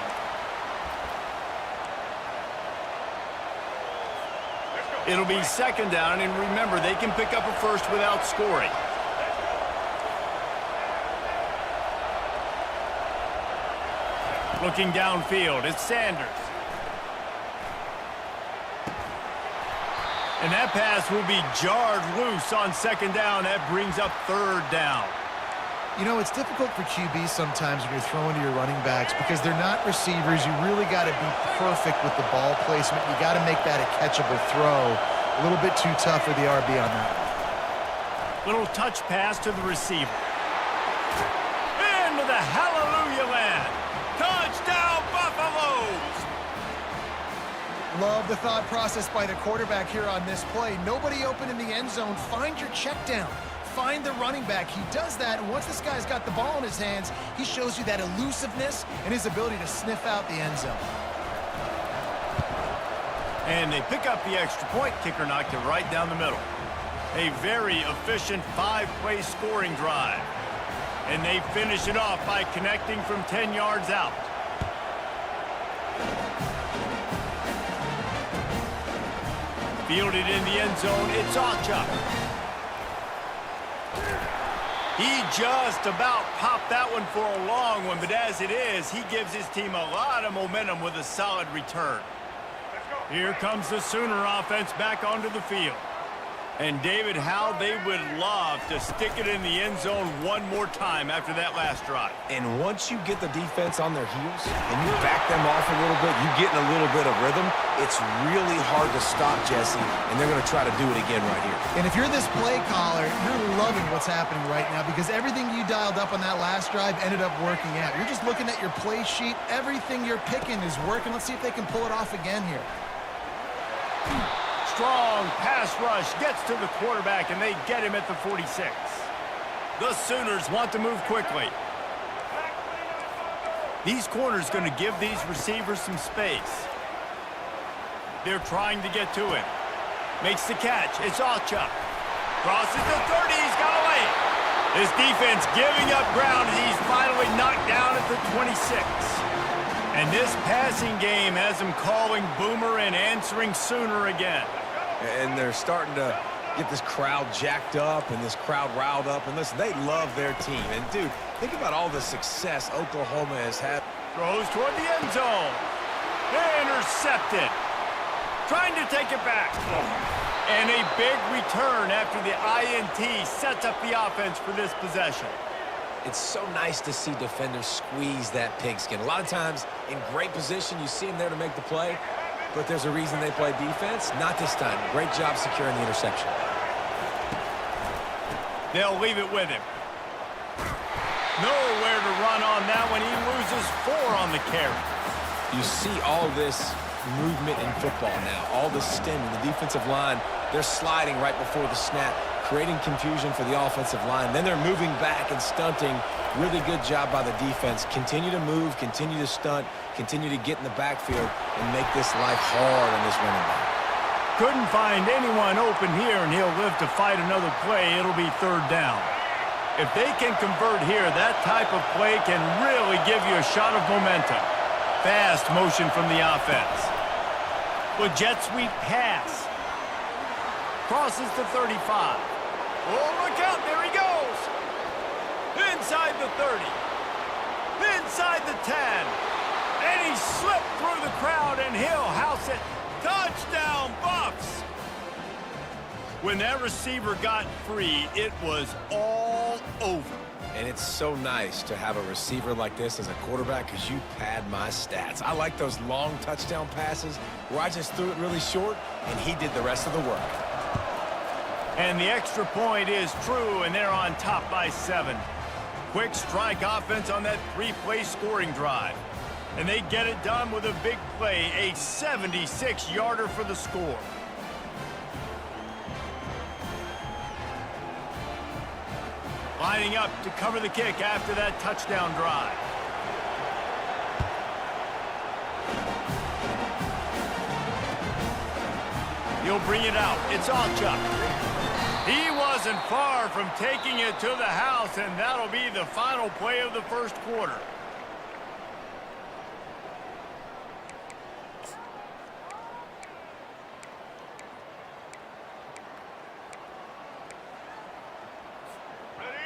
Speaker 1: It'll be second down, and remember, they can pick up a first without scoring. Looking downfield, it's Sanders. And that pass will be jarred loose on second down. That brings up third down.
Speaker 2: You know, it's difficult for QBs sometimes when you're throwing to your running backs because they're not receivers. You really got to be perfect with the ball placement. You got to make that a catchable throw. A little bit too tough for the RB on that one.
Speaker 1: Little touch pass to the receiver. Into the hallelujah land. Touchdown, Buffaloes!
Speaker 2: Love the thought process by the quarterback here on this play. Nobody open in the end zone. Find your check down. Find the running back. He does that, and once this guy's got the ball in his hands, he shows you that elusiveness and his ability to sniff out the end zone.
Speaker 1: And they pick up the extra point. Kicker knocked it right down the middle. A very efficient 5-play scoring drive. And they finish it off by connecting from 10 yards out. Fielded in the end zone, it's Ocha. He just about popped that one for a long one, but as it is, he gives his team a lot of momentum with a solid return. Here comes the Sooner offense back onto the field. And David, how they would love to stick it in the end zone one more time after that last drive.
Speaker 3: And once you get the defense on their heels and you back them off a little bit, you get in a little bit of rhythm, it's really hard to stop, Jesse, and they're going to try to do it again right here.
Speaker 2: And if you're this play caller, you're loving what's happening right now because everything you dialed up on that last drive ended up working out. You're just looking at your play sheet. Everything you're picking is working. Let's see if they can pull it off again here.
Speaker 1: Strong pass rush gets to the quarterback, and they get him at the 46. The Sooners want to move quickly. These corners going to give these receivers some space. They're trying to get to him. Makes the catch. It's Ocha. Crosses the 30. He's got away. This defense giving up ground as he's finally knocked down at the 26. And this passing game has him calling Boomer and answering Sooner again.
Speaker 3: And they're starting to get this crowd jacked up and this crowd riled up. And listen, they love their team. And, dude, think about all the success Oklahoma has had.
Speaker 1: Throws toward the end zone. Intercepted. Trying to take it back. And a big return after the INT sets up the offense for this possession.
Speaker 3: It's so nice to see defenders squeeze that pigskin. A lot of times in great position, you see them there to make the play, but there's a reason they play defense. Not this time. Great job securing the interception.
Speaker 1: They'll leave it with him. Nowhere to run on that one. He loses 4 on the carry.
Speaker 3: You see all this movement in football now. All the stemming. The defensive line, they're sliding right before the snap, creating confusion for the offensive line. Then they're moving back and stunting. Really good job by the defense. Continue to move, continue to stunt, continue to get in the backfield and make this life hard on this running back.
Speaker 1: Couldn't find anyone open here, and he'll live to fight another play. It'll be third down. If they can convert here, that type of play can really give you a shot of momentum. Fast motion from the offense. With jet sweep pass. Crosses the 35. Oh, look out, there he goes. Inside the 30. Inside the 10. And he slipped through the crowd, and he'll house it. Touchdown, Buffs! When that receiver got free, it was all over.
Speaker 3: And it's so nice to have a receiver like this as a quarterback because you pad my stats. I like those long touchdown passes where I just threw it really short, and he did the rest of the work.
Speaker 1: And the extra point is true, and they're on top by 7. Quick strike offense on that 3-play scoring drive. And they get it done with a big play, a 76-yarder for the score. Lining up to cover the kick after that touchdown drive. He'll bring it out. It's Alchuk. He wasn't far from taking it to the house, and that'll be the final play of the first quarter.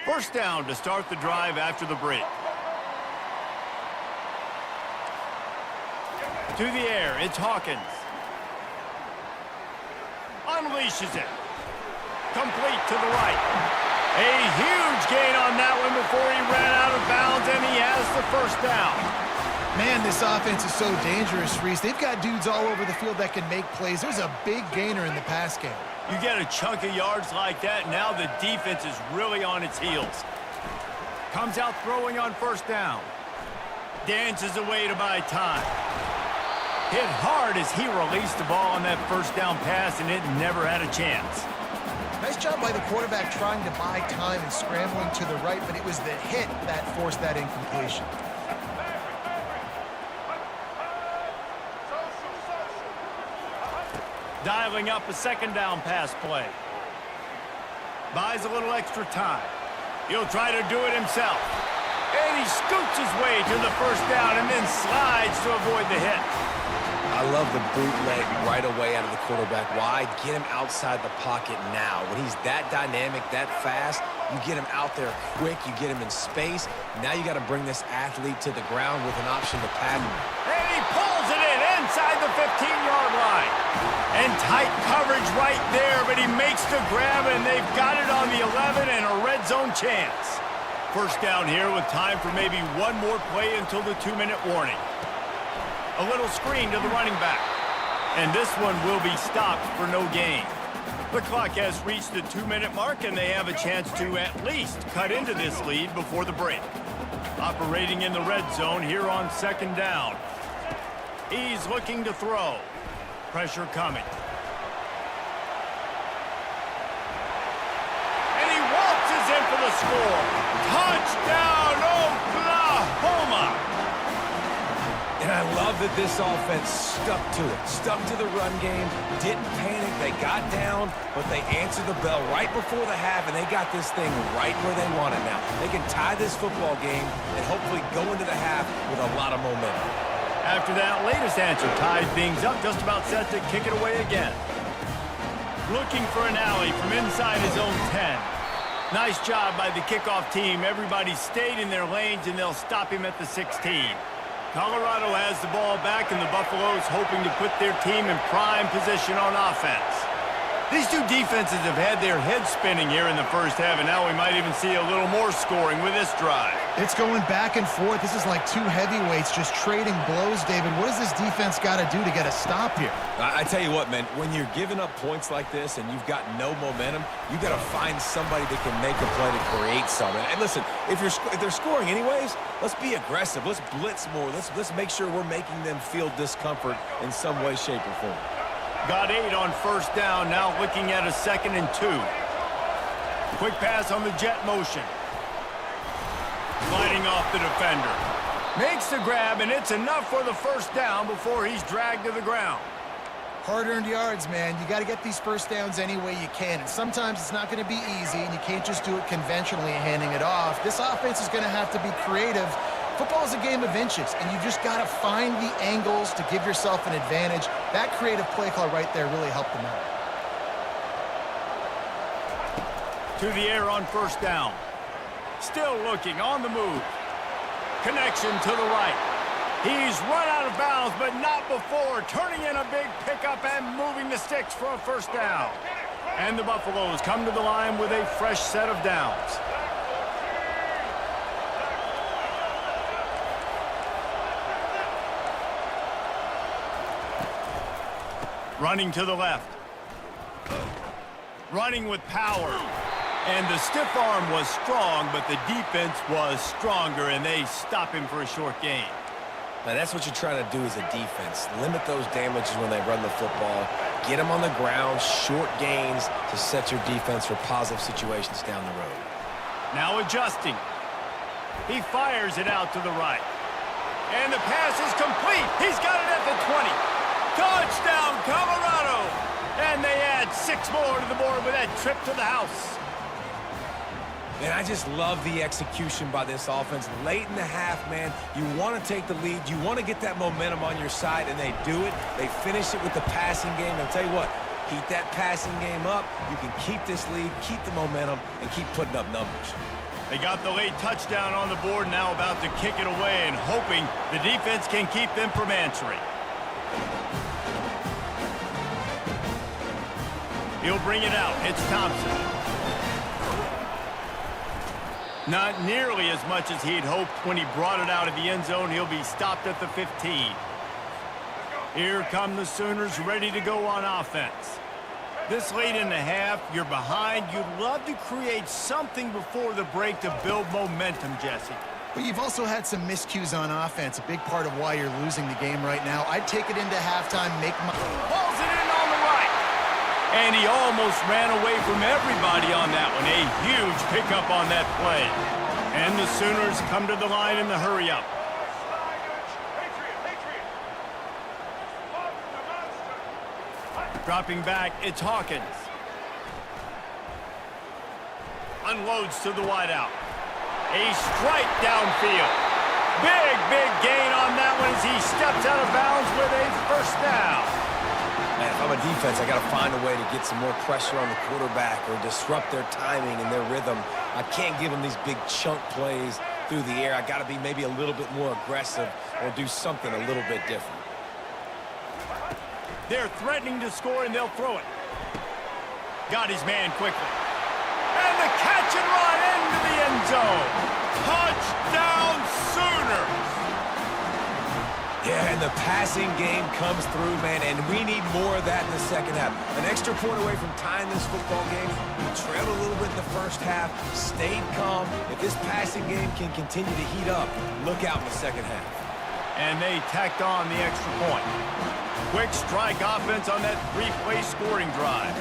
Speaker 1: First down to start the drive after the break. To the air, it's Hawkins. Unleashes it. Complete to the right. A huge gain on that one before he ran out of bounds, and he has the first down.
Speaker 2: Man, this offense is so dangerous, Reese. They've got dudes all over the field that can make plays. There's a big gainer in the pass game.
Speaker 1: You get a chunk of yards like that, now the defense is really on its heels. Comes out throwing on first down. Dances away to buy time. Hit hard as he released the ball on that first down pass, and it never had a chance.
Speaker 2: Nice job by the quarterback trying to buy time and scrambling to the right, but it was the hit that forced that incompletion.
Speaker 1: Dialing up a second down pass play. Buys a little extra time. He'll try to do it himself. And he scoots his way to the first down and then slides to avoid the hit.
Speaker 3: I love the bootleg right away out of the quarterback. Why? Get him outside the pocket now. When he's that dynamic, that fast, you get him out there quick, you get him in space. Now you got to bring this athlete to the ground with an option to pattern.
Speaker 1: And he pulls it in inside the 15-yard line. And tight coverage right there, but he makes the grab, and they've got it on the 11 and a red zone chance. First down here with time for maybe one more play until the 2-minute warning. A little screen to the running back. And this one will be stopped for no gain. The clock has reached the 2-minute mark, and they have a chance to at least cut into this lead before the break. Operating in the red zone here on second down. He's looking to throw. Pressure coming. And he waltzes in for the score. Touchdown, Oklahoma!
Speaker 3: And I love that this offense stuck to it. Stuck to the run game, didn't panic. They got down, but they answered the bell right before the half, and they got this thing right where they want it now. They can tie this football game and hopefully go into the half with a lot of momentum.
Speaker 1: After that latest answer tied things up, just about set to kick it away again. Looking for an alley from inside his own 10. Nice job by the kickoff team. Everybody stayed in their lanes, and they'll stop him at the 16. Colorado has the ball back, and the Buffaloes hoping to put their team in prime position on offense. These two defenses have had their heads spinning here in the first half, and now we might even see a little more scoring with this drive.
Speaker 2: It's going back and forth. This is like two heavyweights just trading blows, David. What does this defense got to do to get a stop here?
Speaker 3: I tell you what, man, when you're giving up points like this and you've got no momentum, you got to find somebody that can make a play to create something. And listen, if they're scoring anyways, let's be aggressive. Let's blitz more. Let's make sure we're making them feel discomfort in some way, shape, or form.
Speaker 1: Got 8 on first down, now looking at a 2nd and 2. Quick pass on the jet motion. Sliding off the defender. Makes the grab, and it's enough for the first down before he's dragged to the ground.
Speaker 2: Hard-earned yards, man. You got to get these first downs any way you can. And sometimes it's not going to be easy, and you can't just do it conventionally handing it off. This offense is going to have to be creative. Football is a game of inches, and you just got to find the angles to give yourself an advantage. That creative play call right there really helped them out.
Speaker 1: To the air on first down. Still looking, on the move. Connection to the right. He's run out of bounds, but not before. Turning in a big pickup and moving the sticks for a first down. And the Buffaloes come to the line with a fresh set of downs. Running to the left. Running with power. And the stiff arm was strong, but the defense was stronger, and they stop him for a short gain.
Speaker 3: Now, that's what you're trying to do as a defense. Limit those damages when they run the football. Get them on the ground, short gains to set your defense for positive situations down the road.
Speaker 1: Now adjusting. He fires it out to the right. And the pass is complete. He's got it at the 20. Touchdown, Colorado! And they add 6 more to the board with that trip to the house.
Speaker 3: And I just love the execution by this offense. Late in the half, man, you want to take the lead. You want to get that momentum on your side, and they do it. They finish it with the passing game. And I'll tell you what, keep that passing game up. You can keep this lead, keep the momentum, and keep putting up numbers.
Speaker 1: They got the late touchdown on the board, now about to kick it away and hoping the defense can keep them from answering. He'll bring it out. It's Thompson. Not nearly as much as he'd hoped when he brought it out of the end zone. He'll be stopped at the 15. Here come the Sooners ready to go on offense. This late in the half, you're behind. You'd love to create something before the break to build momentum, Jesse.
Speaker 2: But you've also had some miscues on offense, a big part of why you're losing the game right now. I'd take it into halftime, make my...
Speaker 1: Pulls it in on the right. And he almost ran away from everybody on that one. A huge pickup on that play. And the Sooners come to the line in the hurry-up. Dropping back, it's Hawkins. Unloads to the wideout. A strike downfield. Big gain on that one as he steps out of bounds with a first down.
Speaker 3: Man, if I'm a defense, I got to find a way to get some more pressure on the quarterback or disrupt their timing and their rhythm. I can't give them these big chunk plays through the air. I got to be maybe a little bit more aggressive or do something a little bit different.
Speaker 1: They're threatening to score, and they'll throw it. Got his man quickly. And the catch and run into the end zone. Touchdown, Sooners!
Speaker 3: Yeah, and the passing game comes through, man, and we need more of that in the second half. An extra point away from tying this football game. We trailed a little bit in the first half, stayed calm. If this passing game can continue to heat up, look out in the second half.
Speaker 1: And they tacked on the extra point. Quick strike offense on that 3-play scoring drive.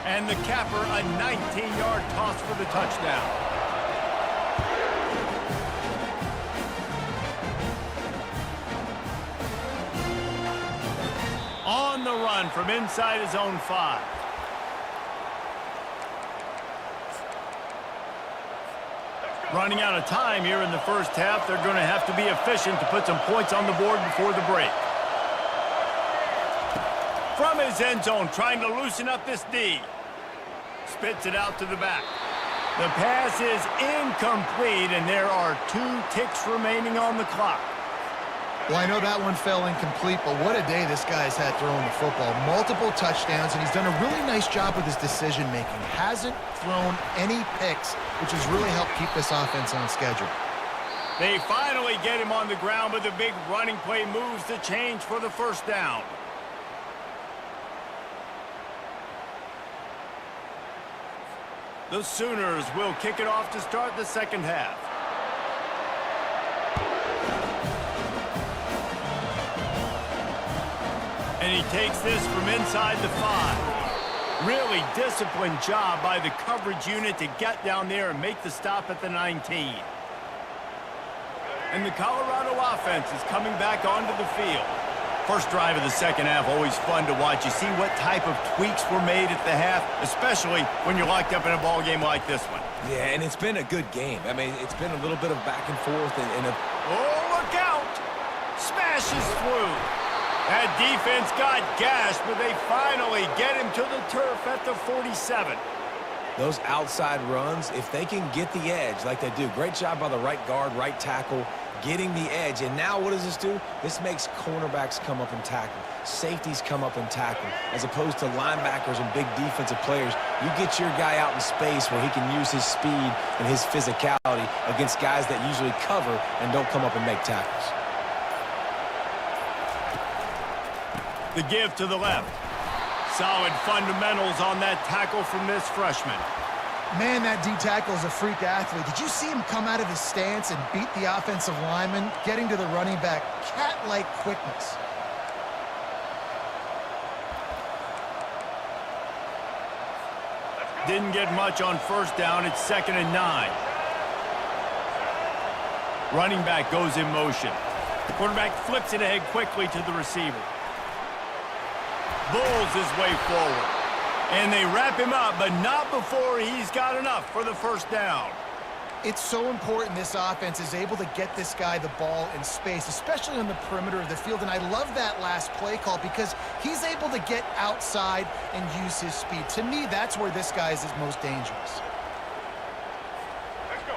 Speaker 1: And the capper, a 19-yard toss for the touchdown. On the run from inside his own 5. Running out of time here in the first half. They're going to have to be efficient to put some points on the board before the break. From his end zone, trying to loosen up this D. Spits it out to the back. The pass is incomplete, and there are 2 ticks remaining on the clock.
Speaker 2: Well, I know that one fell incomplete, but what a day this guy's had throwing the football. Multiple touchdowns, and he's done a really nice job with his decision-making. Hasn't thrown any picks, which has really helped keep this offense on schedule.
Speaker 1: They finally get him on the ground, but the big running play moves the change for the first down. The Sooners will kick it off to start the second half. And he takes this from inside the 5. Really disciplined job by the coverage unit to get down there and make the stop at the 19. And the Colorado offense is coming back onto the field. First drive of the second half, always fun to watch. You see what type of tweaks were made at the half, especially when you're locked up in a ball game like this one.
Speaker 3: Yeah, and it's been a good game. I mean, it's been a little bit of back and forth.
Speaker 1: Oh, look out! Smashes through. That defense got gashed, but they finally get him to the turf at the 47.
Speaker 3: Those outside runs, if they can get the edge like they do, great job by the right guard, right tackle, getting the edge. And now what does this do? This makes cornerbacks come up and tackle. Safeties come up and tackle. As opposed to linebackers and big defensive players, you get your guy out in space where he can use his speed and his physicality against guys that usually cover and don't come up and make tackles.
Speaker 1: The give to the left. Solid fundamentals on that tackle from this freshman.
Speaker 2: Man, that D-tackle is a freak athlete. Did you see him come out of his stance and beat the offensive lineman, getting to the running back? Cat-like quickness.
Speaker 1: Didn't get much on first down. It's 2nd and 9. Running back goes in motion. The quarterback flips it ahead quickly to the receiver. Bulls his way forward. And they wrap him up, but not before he's got enough for the first down.
Speaker 2: It's so important this offense is able to get this guy the ball in space, especially on the perimeter of the field. And I love that last play call because he's able to get outside and use his speed. To me, that's where this guy is his most dangerous.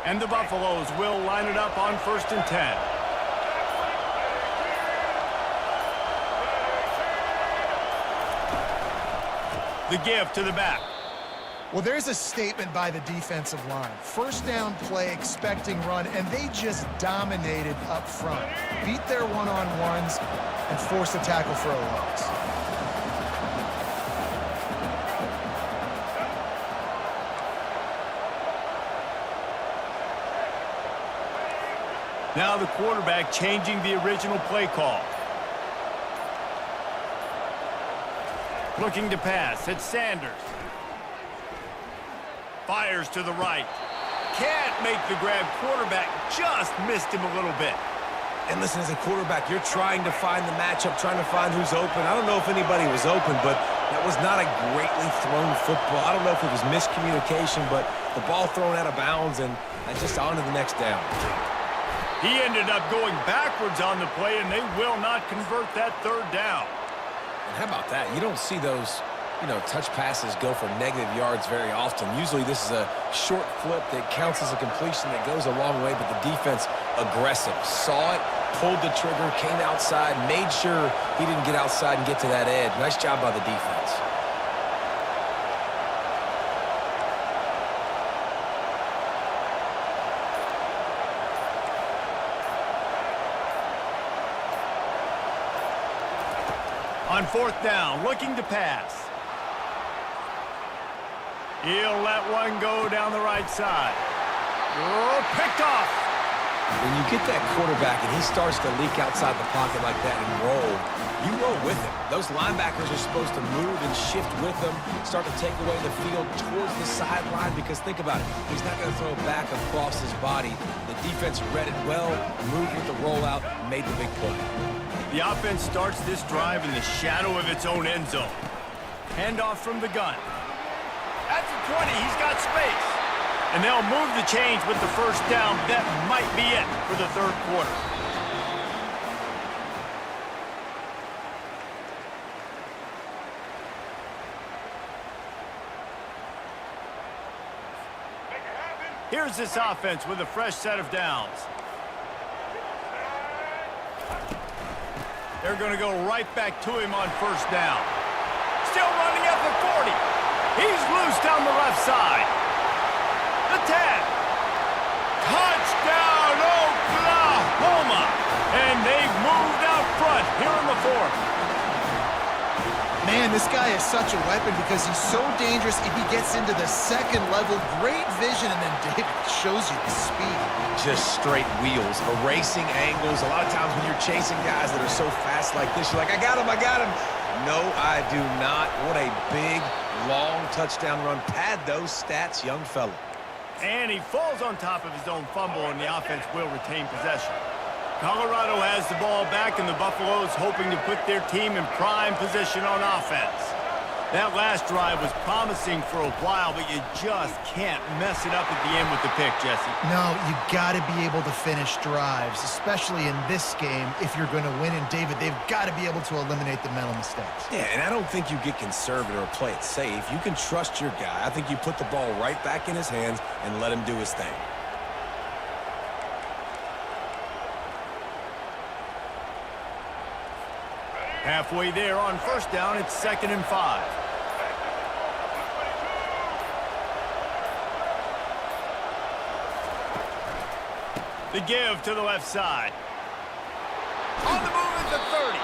Speaker 1: And the Buffaloes will line it up on 1st and 10. The give to the back.
Speaker 2: Well, there's a statement by the defensive line. First down play, expecting run, and they just dominated up front. Beat their one-on-ones and forced a tackle for a loss.
Speaker 1: Now the quarterback changing the original play call. Looking to pass, it's Sanders. Fires to the right. Can't make the grab. Quarterback just missed him a little bit.
Speaker 3: And listen, as a quarterback, you're trying to find the matchup, trying to find who's open. I don't know if anybody was open, but that was not a greatly thrown football. I don't know if it was miscommunication, but the ball thrown out of bounds and just on to the next down.
Speaker 1: He ended up going backwards on the play, and they will not convert that 3rd down.
Speaker 3: And how about that? You don't see those, touch passes go for negative yards very often. Usually this is a short flip that counts as a completion that goes a long way, but the defense aggressive. Saw it, pulled the trigger, came outside, made sure he didn't get outside and get to that edge. Nice job by the defense.
Speaker 1: On 4th down, looking to pass. He'll let one go down the right side. Oh, picked off.
Speaker 3: When you get that quarterback and he starts to leak outside the pocket like that and roll, you roll with him. Those linebackers are supposed to move and shift with him, start to take away the field towards the sideline because think about it, he's not going to throw back across his body. The defense read it well, moved with the rollout, made the big play.
Speaker 1: The offense starts this drive in the shadow of its own end zone. Handoff from the gun. At the 20, he's got space. And they'll move the chains with the first down. That might be it for the 3rd quarter. Here's this offense with a fresh set of downs. They're going to go right back to him on 1st down. Still running at the 40. He's loose down the left side. The 10. Touchdown, Oklahoma. And they've moved out front here in the 4th.
Speaker 2: Man, this guy is such a weapon because he's so dangerous if he gets into the 2nd level. Great vision, and then David shows you the speed.
Speaker 3: Just straight wheels, erasing angles. A lot of times when you're chasing guys that are so fast like this, you're like, I got him. No, I do not. What a big, long touchdown run. Pad those stats, young fella.
Speaker 1: And he falls on top of his own fumble, and the offense will retain possession. Colorado has the ball back, and the Buffaloes hoping to put their team in prime position on offense. That last drive was promising for a while, but you just can't mess it up at the end with the pick, Jesse.
Speaker 2: No, you got to be able to finish drives, especially in this game if you're going to win. And, David, they've got to be able to eliminate the mental mistakes.
Speaker 3: Yeah, and I don't think you get conservative or play it safe. You can trust your guy. I think you put the ball right back in his hands and let him do his thing.
Speaker 1: Halfway there on 1st down, it's 2nd and 5. The give to the left side. On the move at the 30.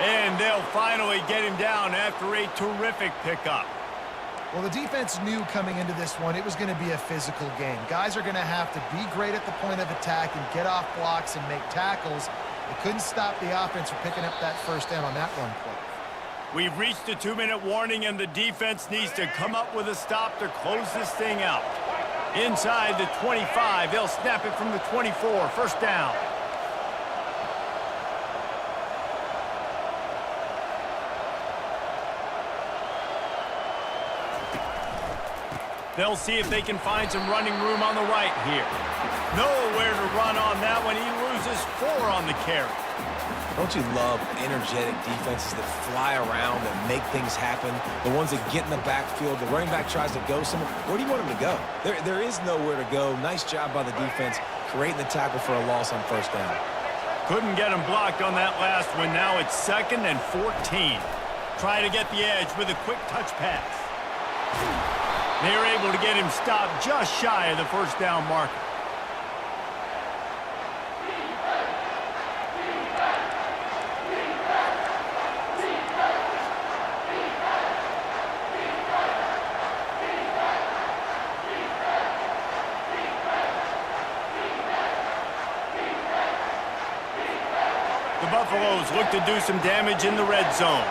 Speaker 1: And they'll finally get him down after a terrific pickup.
Speaker 2: Well, the defense knew coming into this one it was going to be a physical game. Guys are going to have to be great at the point of attack and get off blocks and make tackles. They couldn't stop the offense from picking up that 1st down on that run play.
Speaker 1: We've reached the 2-minute warning, and the defense needs to come up with a stop to close this thing out. Inside the 25, they'll snap it from the 24, 1st down. They'll see if they can find some running room on the right here. Nowhere to run on that one. He loses 4 on the carry.
Speaker 3: Don't you love energetic defenses that fly around and make things happen? The ones that get in the backfield, the running back tries to go somewhere. Where do you want him to go? There is nowhere to go. Nice job by the defense creating the tackle for a loss on first down.
Speaker 1: Couldn't get him blocked on that last one. Now it's 2nd and 14. Try to get the edge with a quick touch pass. They're able to get him stopped just shy of the first down marker. The Buffaloes look to do some damage in the red zone.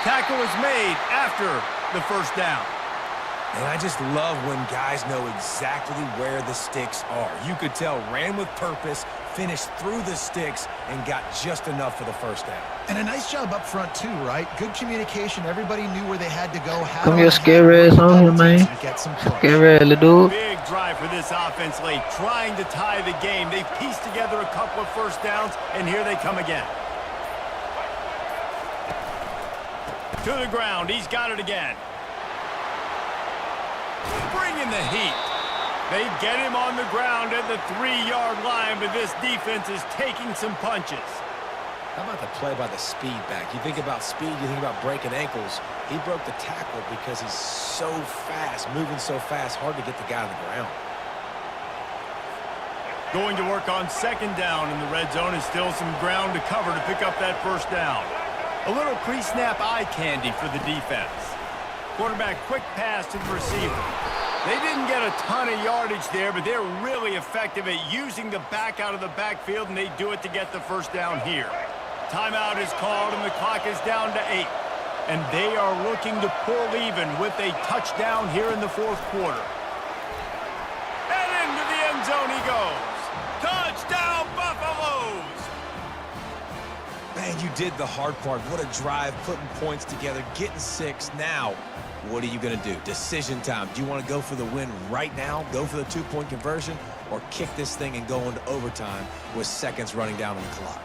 Speaker 1: Tackle is made after the first down.
Speaker 3: And I just love when guys know exactly where the sticks are. You could tell ran with purpose, finished through the sticks, and got just enough for the first down.
Speaker 2: And a nice job up front, too, right? Good communication. Everybody knew where they had to go.
Speaker 4: Come here, scary ass on here, man.
Speaker 2: Get some push.
Speaker 4: Scary little dude.
Speaker 1: Big drive for this offense late, trying to tie the game. They've pieced together a couple of first downs, and here they come again. To the ground. He's got it again. Bringing the heat. They get him on the ground at the 3-yard line, but this defense is taking some punches.
Speaker 3: How about the play by the speed back? You think about speed, you think about breaking ankles. He broke the tackle because he's so fast, moving so fast, hard to get the guy on the ground.
Speaker 1: Going to work on 2nd down in the red zone, and still some ground to cover to pick up that first down. A little pre-snap eye candy for the defense. Quarterback quick pass to the receiver. They didn't get a ton of yardage there, but they're really effective at using the back out of the backfield, and they do it to get the first down here. Timeout is called, and the clock is down to 8. And they are looking to pull even with a touchdown here in the 4th quarter. And into the end zone he goes. Touchdown, Buffaloes!
Speaker 3: Man, you did the hard part. What a drive, putting points together, getting 6. Now, what are you going to do? Decision time. Do you want to go for the win right now, go for the 2-point conversion, or kick this thing and go into overtime with seconds running down on the clock?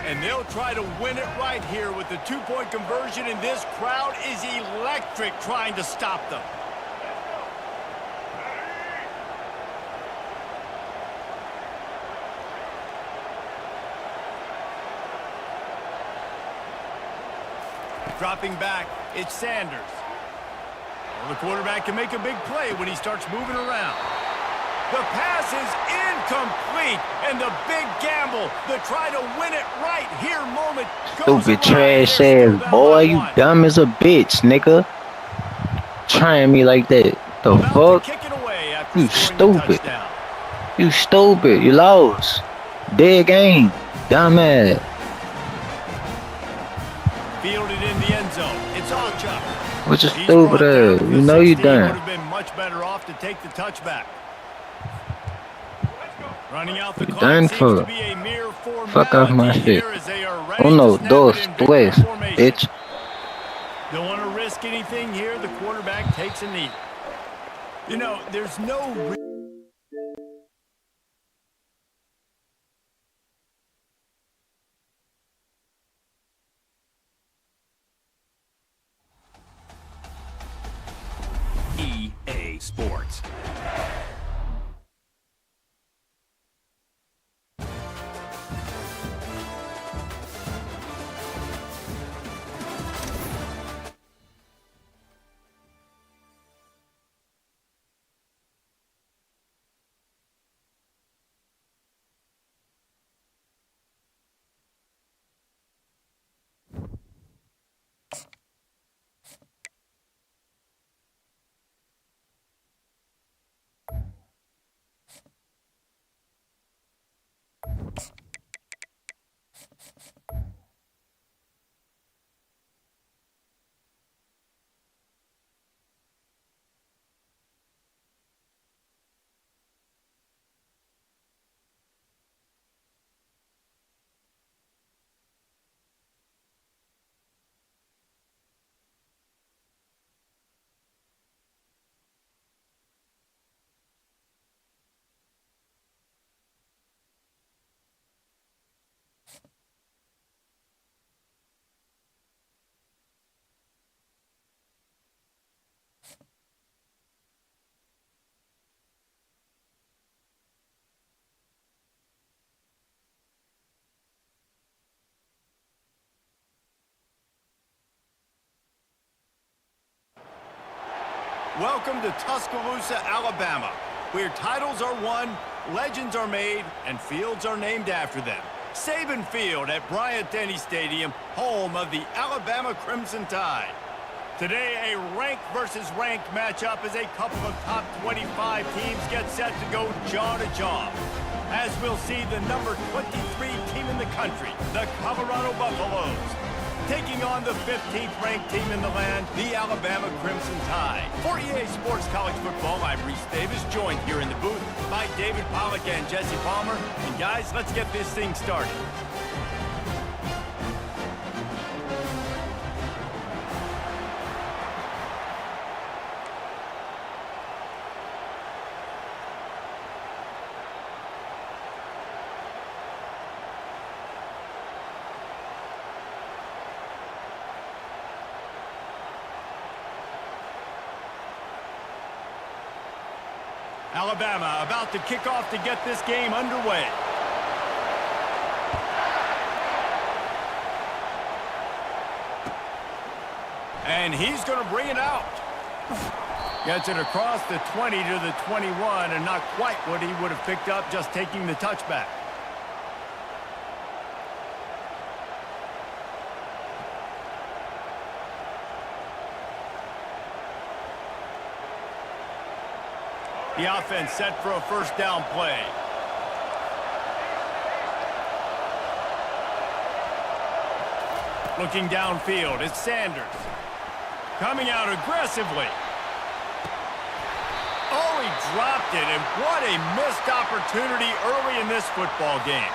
Speaker 1: And they'll try to win it right here with the 2-point conversion, and this crowd is electric trying to stop them. Dropping back, it's Sanders. Well, the quarterback can make a big play when he starts moving around. The pass is incomplete, and the big gamble, the try to win it right here moment.
Speaker 4: Stupid trash ass boy, you dumb as a bitch, nigga. Trying me like that. The fuck? You stupid. You stupid. You lost. Dead game. Dumbass.
Speaker 1: Fielded in the end zone. It's all Chuck.
Speaker 4: What's your stupid ass? You know you done.
Speaker 1: Would have been much better off to take the touchback. Running out the clock
Speaker 4: done
Speaker 1: seems
Speaker 4: for.
Speaker 1: to be a mere
Speaker 4: Fuck off my
Speaker 1: formality
Speaker 4: shit.
Speaker 1: here as they are ready
Speaker 4: Uno,
Speaker 1: to snap
Speaker 4: dos,
Speaker 1: it in big
Speaker 4: tres,
Speaker 1: formation.
Speaker 4: bitch.
Speaker 1: Don't want to risk anything here. The quarterback takes a knee. You know, there's no EA Sports. Welcome to Tuscaloosa, Alabama, where titles are won, legends are made, and fields are named after them. Saban Field at Bryant-Denny Stadium, home of the Alabama Crimson Tide. Today, a ranked versus ranked matchup as a couple of top 25 teams get set to go jaw to jaw. As we'll see the number 23 team in the country, the Colorado Buffaloes, taking on the 15th ranked team in the land, the Alabama Crimson Tide. For EA Sports College Football, I'm Reese Davis, joined here in the booth by David Pollack and Jesse Palmer. And guys, let's get this thing started. Alabama about to kick off to get this game underway. And he's going to bring it out. Gets it across the 20 to the 21, and not quite what he would have picked up just taking the touchback. The offense set for a first down play. Looking downfield, it's Sanders. Coming out aggressively. Oh, he dropped it, and what a missed opportunity early in this football game.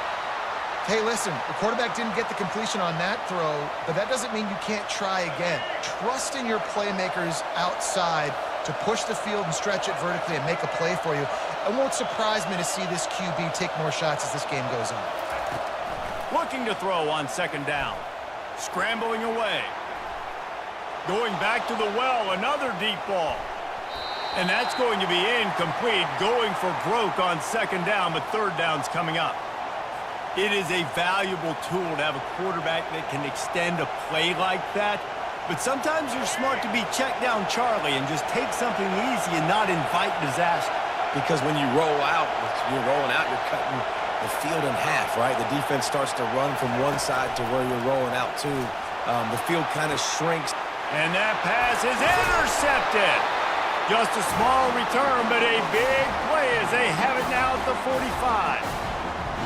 Speaker 2: Hey, listen, the quarterback didn't get the completion on that throw, but that doesn't mean you can't try again. Trust in your playmakers outside to push the field and stretch it vertically and make a play for you. It won't surprise me to see this QB take more shots as this game goes on.
Speaker 1: Looking to throw on second down. Scrambling away. Going back to the well, another deep ball. And that's going to be incomplete, going for broke on second down, but third down's coming up. It is a valuable tool to have a quarterback that can extend a play like that. But sometimes you're smart to be check down Charlie and just take something easy and not invite disaster.
Speaker 3: Because when you roll out, you're cutting the field in half, right? The defense starts to run from one side to where you're rolling out to. The field kind of shrinks.
Speaker 1: And that pass is intercepted. Just a small return, but a big play as they have it now at the 45.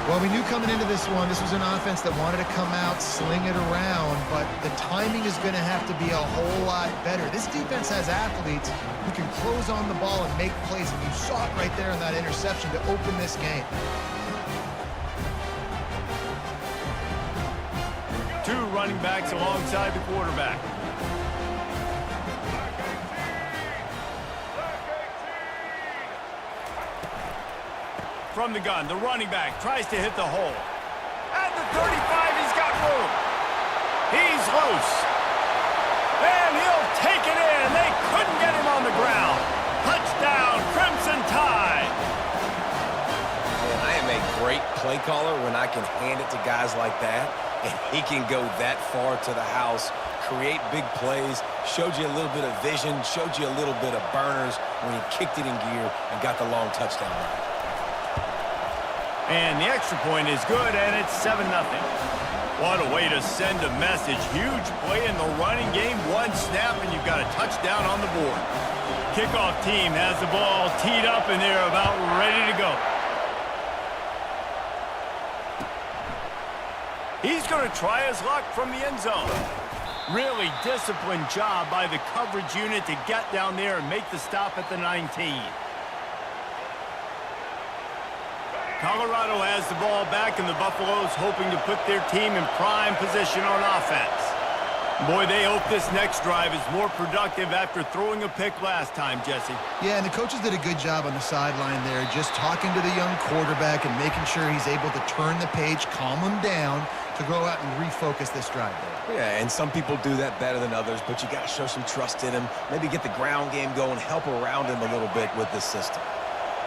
Speaker 2: Well, we knew coming into this one, this was an offense that wanted to come out, sling it around, but the timing is going to have to be a whole lot better. This defense has athletes who can close on the ball and make plays, and you saw it right there in that interception to open this game.
Speaker 1: Two running backs alongside the quarterback. From the gun, the running back tries to hit the hole. At the 35, he's got room. He's loose. And he'll take it in. They couldn't get him on the ground. Touchdown, Crimson Tide.
Speaker 3: Man, I am a great play caller when I can hand it to guys like that, and he can go that far to the house, create big plays, showed you a little bit of vision, showed you a little bit of burners when he kicked it in gear and got the long touchdown run.
Speaker 1: And the extra point is good, and it's 7-0. What a way to send a message. Huge play in the running game. One snap, and you've got a touchdown on the board. Kickoff team has the ball teed up, and they're about ready to go. He's going to try his luck from the end zone. Really disciplined job by the coverage unit to get down there and make the stop at the 19. Colorado has the ball back, and the Buffaloes hoping to put their team in prime position on offense. Boy, they hope this next drive is more productive after throwing a pick last time, Jesse.
Speaker 2: Yeah, and the coaches did a good job on the sideline there, just talking to the young quarterback and making sure he's able to turn the page, calm him down, to go out and refocus this drive there.
Speaker 3: Yeah, and some people do that better than others, but you got to show some trust in him, maybe get the ground game going, help around him a little bit with this system.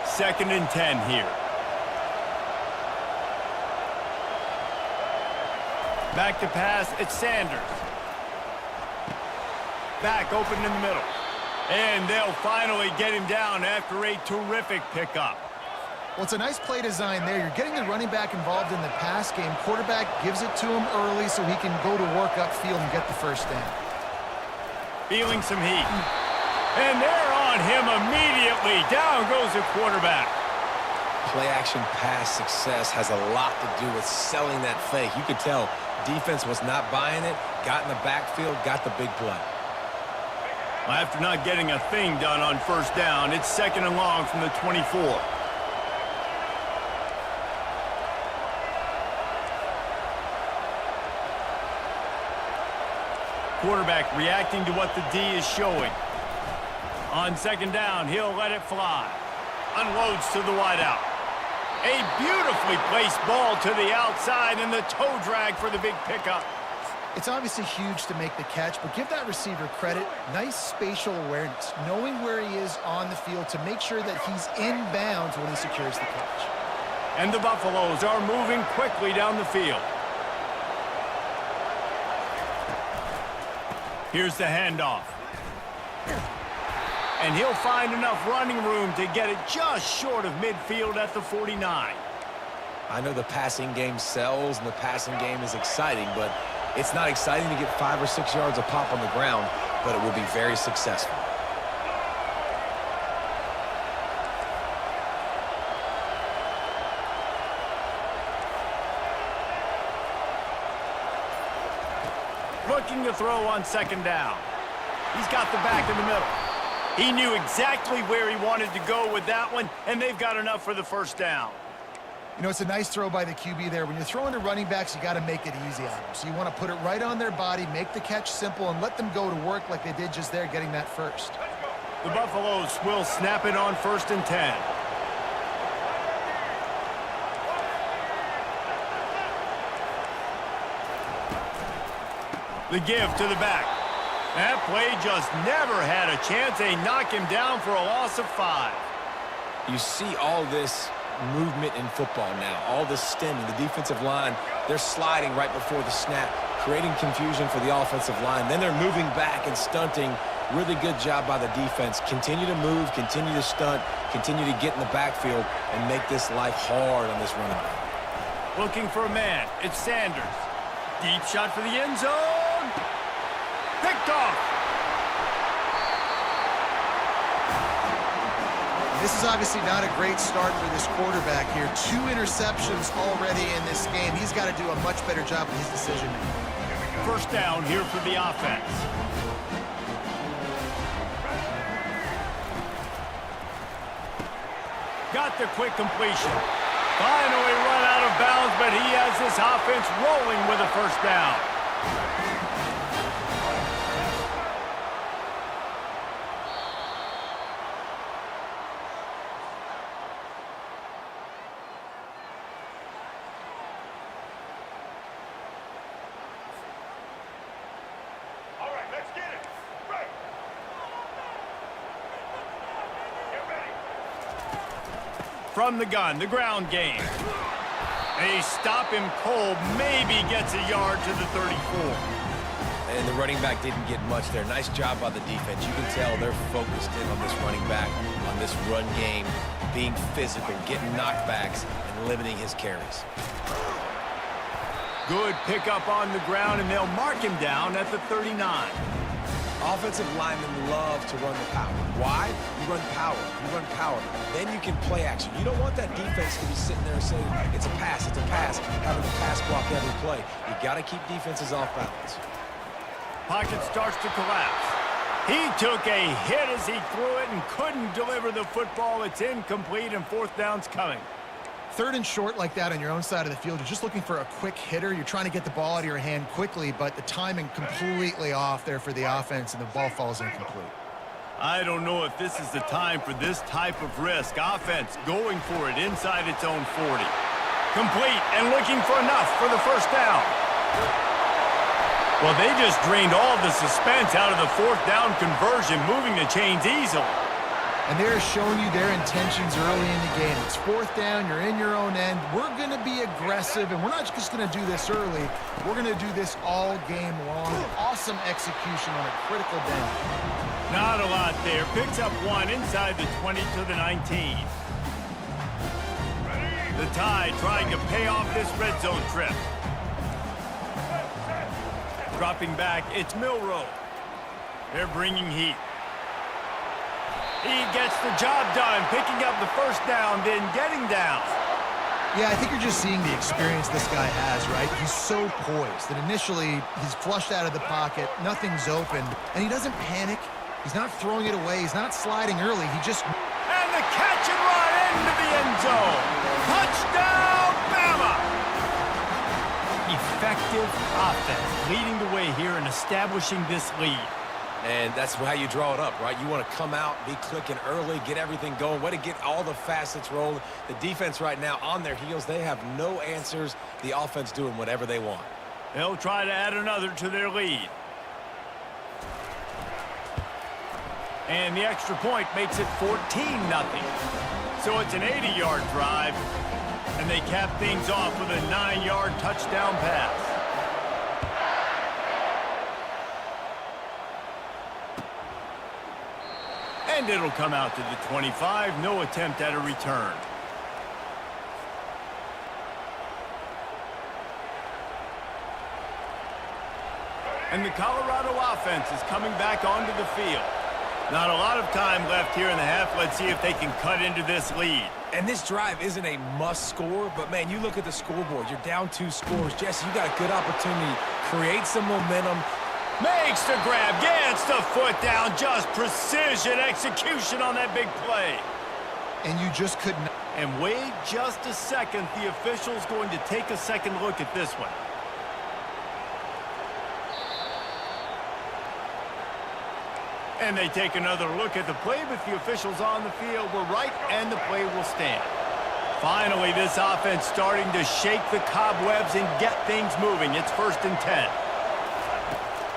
Speaker 1: 2nd and 10 here. Back to pass, it's Sanders. Back open in the middle. And they'll finally get him down after a terrific pickup.
Speaker 2: Well, it's a nice play design there. You're getting the running back involved in the pass game. Quarterback gives it to him early so he can go to work upfield and get the first down.
Speaker 1: Feeling some heat. And they're on him immediately. Down goes the quarterback.
Speaker 3: Play-action pass success has a lot to do with selling that fake. You could tell defense was not buying it, got in the backfield, got the big play.
Speaker 1: Well, after not getting a thing done on first down, it's 2nd and long from the 24. Quarterback reacting to what the D is showing. On 2nd down, he'll let it fly. Unloads to the wideout. A beautifully placed ball to the outside and the toe drag for the big pickup.
Speaker 2: It's obviously huge to make the catch, but give that receiver credit. Nice spatial awareness, knowing where he is on the field to make sure that he's in bounds when he secures the catch.
Speaker 1: And the Buffaloes are moving quickly down the field. Here's the handoff. And he'll find enough running room to get it just short of midfield at the 49.
Speaker 3: I know the passing game sells and the passing game is exciting, but it's not exciting to get 5 or 6 yards a pop on the ground, but it will be very successful.
Speaker 1: Looking to throw on 2nd down. He's got the back in the middle. He knew exactly where he wanted to go with that one, and they've got enough for the first down.
Speaker 2: You know, it's a nice throw by the QB there. When you're throwing to running backs, you got to make it easy on them. So you want to put it right on their body, make the catch simple, and let them go to work like they did just there, getting that first.
Speaker 1: The Buffaloes will snap it on 1st and 10. The give to the back. That play just never had a chance. They knock him down for a loss of 5.
Speaker 3: You see all this movement in football now, all this stemming. The defensive line, they're sliding right before the snap, creating confusion for the offensive line. Then they're moving back and stunting. Really good job by the defense. Continue to move, continue to stunt, continue to get in the backfield, and make this life hard on this running back.
Speaker 1: Looking for a man. It's Sanders. Deep shot for the end zone. Picked off.
Speaker 2: This is obviously not a great start for this quarterback here. 2 interceptions already in this game. He's got to do a much better job with his decision-making.
Speaker 1: First down here for the offense. Got the quick completion. Finally run out of bounds, but he has this offense rolling with a first down. From the gun, the ground game. They stop him cold, maybe gets a yard to the 34.
Speaker 3: And the running back didn't get much there. Nice job by the defense. You can tell they're focused in on this running back, on this run game, being physical, getting knockbacks, and limiting his carries.
Speaker 1: Good pickup on the ground, and they'll mark him down at the 39.
Speaker 3: Offensive linemen love to run the power. Why? You run power. You run power. Then you can play action. You don't want that defense to be sitting there saying, it's a pass, having to pass block every play. You got to keep defenses off balance.
Speaker 1: Pocket starts to collapse. He took a hit as he threw it and couldn't deliver the football. It's incomplete, and 4th down's coming.
Speaker 2: 3rd and short like that on your own side of the field, you're just looking for a quick hitter. You're trying to get the ball out of your hand quickly, but the timing completely off there for the offense, and the ball falls incomplete.
Speaker 1: I don't know if this is the time for this type of risk. Offense going for it inside its own 40. Complete and looking for enough for the first down. Well, they just drained all the suspense out of the 4th down conversion, moving the chains easily.
Speaker 2: And they're showing you their intentions early in the game. It's 4th down, you're in your own end. We're going to be aggressive, and we're not just going to do this early. We're going to do this all game long. Awesome execution on a critical down.
Speaker 1: Not a lot there. Picks up one inside the 20 to the 19. The Tide trying to pay off this red zone trip. Dropping back, it's Milrow. They're bringing heat. He gets the job done, picking up the first down, then getting down.
Speaker 2: Yeah, I think you're just seeing the experience this guy has, right? He's so poised that initially he's flushed out of the pocket, nothing's open, and he doesn't panic. He's not throwing it away. He's not sliding early. He just...
Speaker 1: And the catch and run into the end zone. Touchdown, Bama! Effective offense, leading the way here and establishing this lead.
Speaker 3: And that's how you draw it up, right? You want to come out, be clicking early, get everything going, way to get all the facets rolling. The defense right now on their heels, they have no answers. The offense doing whatever they want.
Speaker 1: They'll try to add another to their lead. And the extra point makes it 14-0. So it's an 80-yard drive, and they cap things off with a 9-yard touchdown pass. And it'll come out to the 25. No attempt at a return. And the Colorado offense is coming back onto the field. Not a lot of time left here in the half. Let's see if they can cut into this lead.
Speaker 3: And this drive isn't a must score, but man, you look at the scoreboard. You're down 2 scores. Jesse, you got a good opportunity. Create some momentum.
Speaker 1: Makes the grab, gets the foot down, just precision execution on that big play.
Speaker 2: And you just couldn't...
Speaker 1: And wait just a second, the official's going to take a second look at this one. And they take another look at the play, but the officials on the field were right, and the play will stand. Finally, this offense starting to shake the cobwebs and get things moving. It's 1st and 10.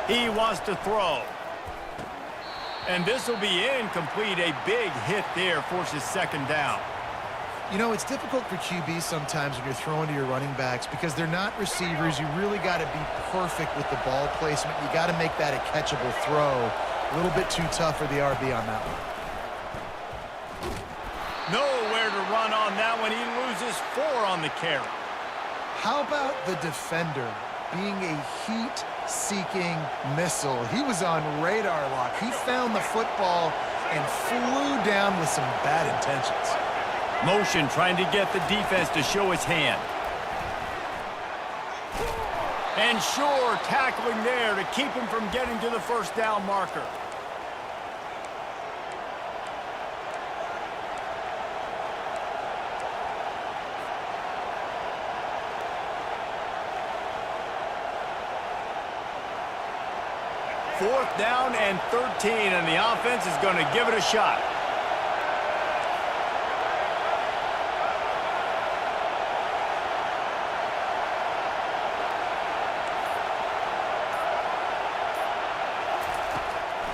Speaker 1: He wants to throw. And this will be incomplete. A big hit there forces 2nd down.
Speaker 2: You know, it's difficult for QBs sometimes when you're throwing to your running backs because they're not receivers. You really got to be perfect with the ball placement. You got to make that a catchable throw. A little bit too tough for the RB on that one.
Speaker 1: Nowhere to run on that one. He loses 4 on the carry.
Speaker 2: How about the defender being a heat-seeking missile? He was on radar lock. He found the football and flew down with some bad intentions.
Speaker 1: Motion trying to get the defense to show his hand. And sure, tackling there to keep him from getting to the 1st down marker. Fourth down and 13, and the offense is going to give it a shot.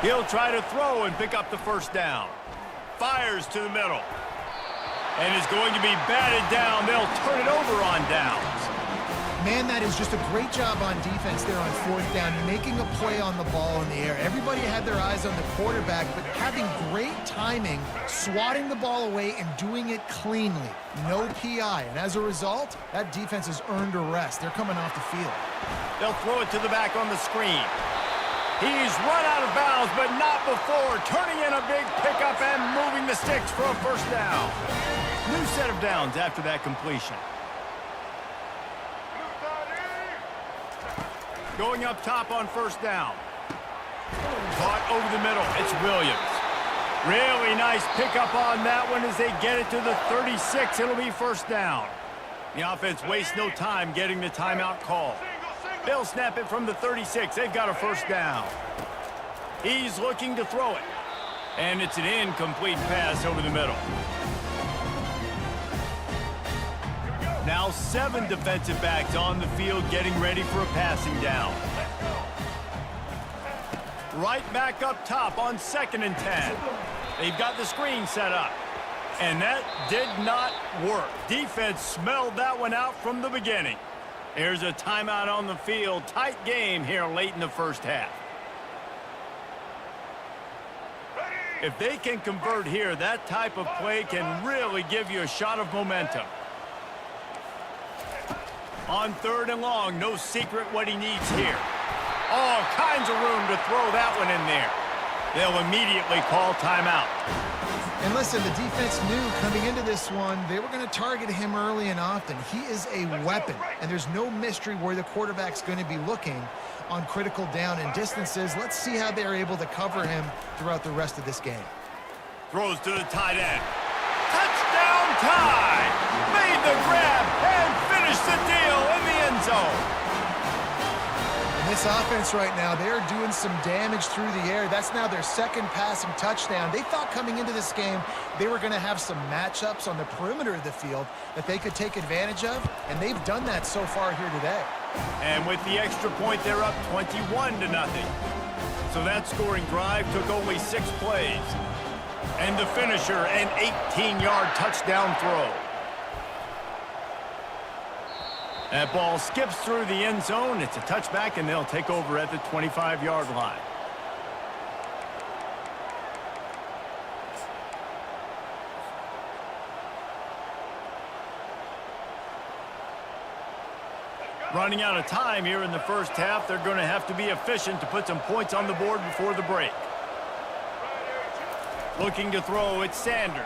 Speaker 1: He'll try to throw and pick up the 1st down. Fires to the middle. And is going to be batted down. They'll turn it over on downs.
Speaker 2: Man, that is just a great job on defense there on 4th down, making a play on the ball in the air. Everybody had their eyes on the quarterback, but having great timing, swatting the ball away and doing it cleanly. No PI, and as a result, that defense has earned a rest. They're coming off the field.
Speaker 1: They'll throw it to the back on the screen. He's run out of bounds, but not before. Turning in a big pickup and moving the sticks for a 1st down. New set of downs after that completion. Going up top on 1st down. Caught over the middle. It's Williams. Really nice pickup on that one as they get it to the 36. It'll be 1st down. The offense wastes no time getting the timeout call. They'll snap it from the 36. They've got a 1st down. He's looking to throw it. And it's an incomplete pass over the middle. Now 7 defensive backs on the field getting ready for a passing down. Right back up top on 2nd and 10. They've got the screen set up. And that did not work. Defense smelled that one out from the beginning. There's a timeout on the field. Tight game here late in the 1st half. If they can convert here, that type of play can really give you a shot of momentum. On 3rd and long, no secret what he needs here. All kinds of room to throw that one in there. They'll immediately call timeout.
Speaker 2: And listen, the defense knew coming into this one, they were going to target him early and often. He is a weapon, and there's no mystery where the quarterback's going to be looking on critical down and distances. Let's see how they're able to cover him throughout the rest of this game.
Speaker 1: Throws to the tight end. Touchdown tie! Made the grab and finished the deal in the end zone.
Speaker 2: This offense right now, they're doing some damage through the air. That's now their 2nd passing touchdown. They thought coming into this game they were going to have some matchups on the perimeter of the field that they could take advantage of, and they've done that so far here today.
Speaker 1: And with the extra point, they're up 21-0. So that scoring drive took only 6 plays. And the finisher, an 18-yard touchdown throw. That ball skips through the end zone. It's a touchback, and they'll take over at the 25-yard line. Running out of time here in the first half. They're going to have to be efficient to put some points on the board before the break. Looking to throw, it's Sanders.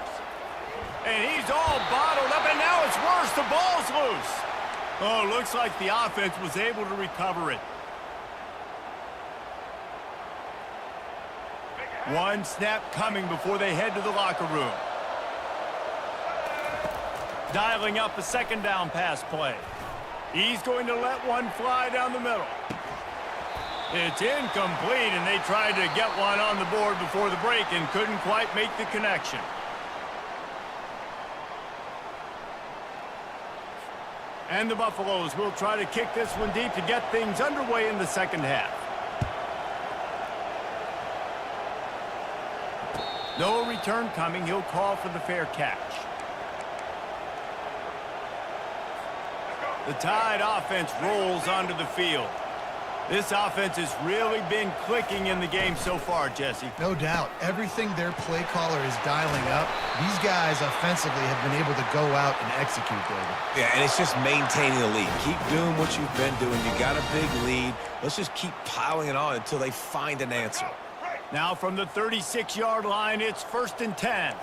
Speaker 1: And he's all bottled up, and now it's worse. The ball's loose. Oh, looks like the offense was able to recover it. One snap coming before they head to the locker room. Dialing up a 2nd down pass play. He's going to let one fly down the middle. It's incomplete, and they tried to get one on the board before the break and couldn't quite make the connection. And the Buffaloes will try to kick this one deep to get things underway in the 2nd half. No return coming. He'll call for the fair catch. The Tide offense rolls onto the field. This offense has really been clicking in the game so far, Jesse.
Speaker 2: No doubt. Everything their play caller is dialing up, these guys offensively have been able to go out and execute, David.
Speaker 3: Yeah, and it's just maintaining the lead. Keep doing what you've been doing. You got a big lead. Let's just keep piling it on until they find an answer.
Speaker 1: Now from the 36-yard line, it's 1st and 10.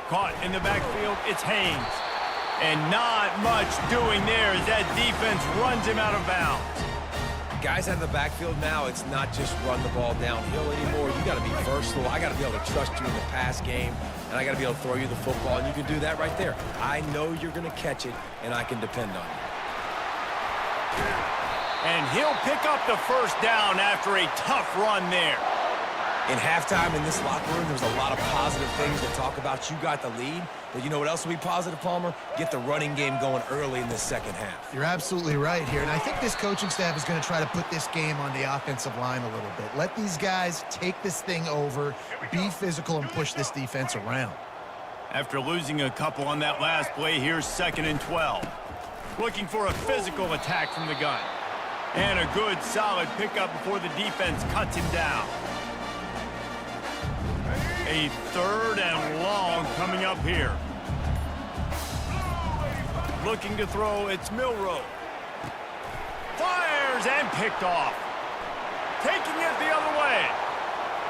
Speaker 1: Caught in the backfield, it's Haynes. And not much doing there as that defense runs him out of bounds.
Speaker 3: Guys out of the backfield now, it's not just run the ball downhill anymore. You got to be versatile. I got to be able to trust you in the pass game, and I got to be able to throw you the football, and you can do that right there. I know you're going to catch it, and I can depend on you.
Speaker 1: And he'll pick up the 1st down after a tough run there.
Speaker 3: In halftime in this locker room, there's a lot of positive things to talk about. You got the lead, but you know what else will be positive, Palmer? Get the running game going early in this 2nd half.
Speaker 2: You're absolutely right here, and I think this coaching staff is going to try to put this game on the offensive line a little bit. Let these guys take this thing over, be physical, and push this defense around.
Speaker 1: After losing a couple on that last play, here's 2nd and 12. Looking for a physical attack from the gun. And a good, solid pickup before the defense cuts him down. A 3rd and long coming up here. Looking to throw, it's Milroe. Fires and picked off. Taking it the other way.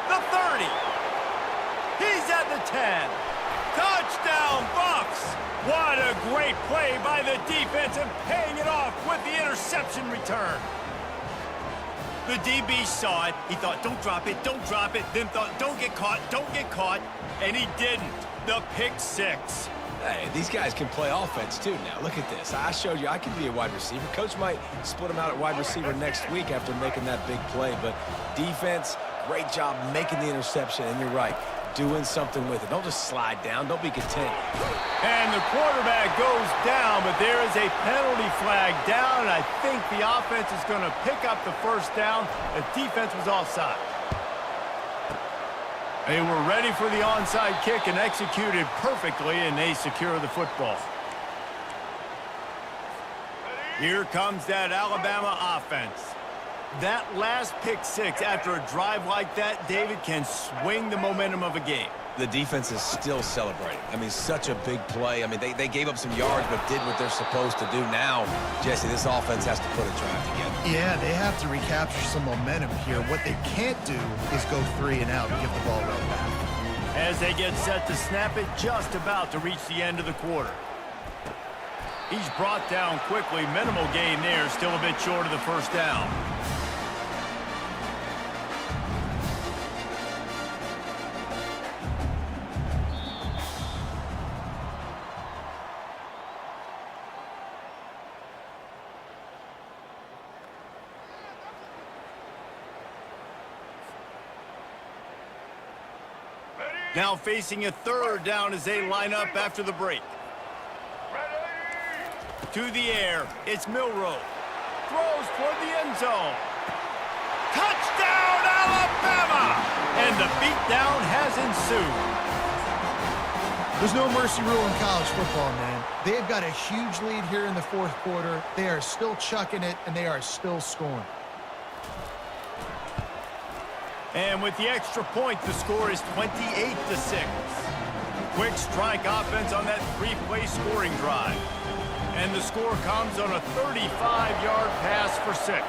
Speaker 1: The 30. He's at the 10. Touchdown, Bucks! What a great play by the defense and paying it off with the interception return. The DB saw it. He thought, don't drop it, then thought, don't get caught, and he didn't. The pick 6.
Speaker 3: Hey, these guys can play offense too now. Look at this. I showed you I can be a wide receiver. Coach might split him out at wide receiver next week after making that big play, but defense, great job making the interception, and you're right, doing something with it. Don't just slide down. Don't be content.
Speaker 1: And the quarterback goes down, but there is a penalty flag down, and I think the offense is going to pick up the 1st down. The defense was offside. They were ready for the onside kick and executed perfectly, and they secure the football. Here comes that Alabama offense. That last pick six after a drive like that, David, can swing the momentum of a game.
Speaker 3: The defense is still celebrating. I mean, such a big play. I mean, they gave up some yards but did what they're supposed to do. Now, Jesse, this offense has to put a drive together.
Speaker 2: Yeah, they have to recapture some momentum here. What they can't do is go 3 and out and give the ball right back.
Speaker 1: As they get set to snap it, just about to reach the end of the quarter. He's brought down quickly. Minimal gain there, still a bit short of the first down. Now facing a third down as they line up after the break. To the air, it's Milroe. Throws toward the end zone. Touchdown, Alabama! And the beatdown has ensued.
Speaker 2: There's no mercy rule in college football, man. They've got a huge lead here in the fourth quarter. They are still chucking it, and they are still scoring.
Speaker 1: And with the extra point, the score is 28-6. Quick strike offense on that 3-play scoring drive. And the score comes on a 35-yard pass for 6.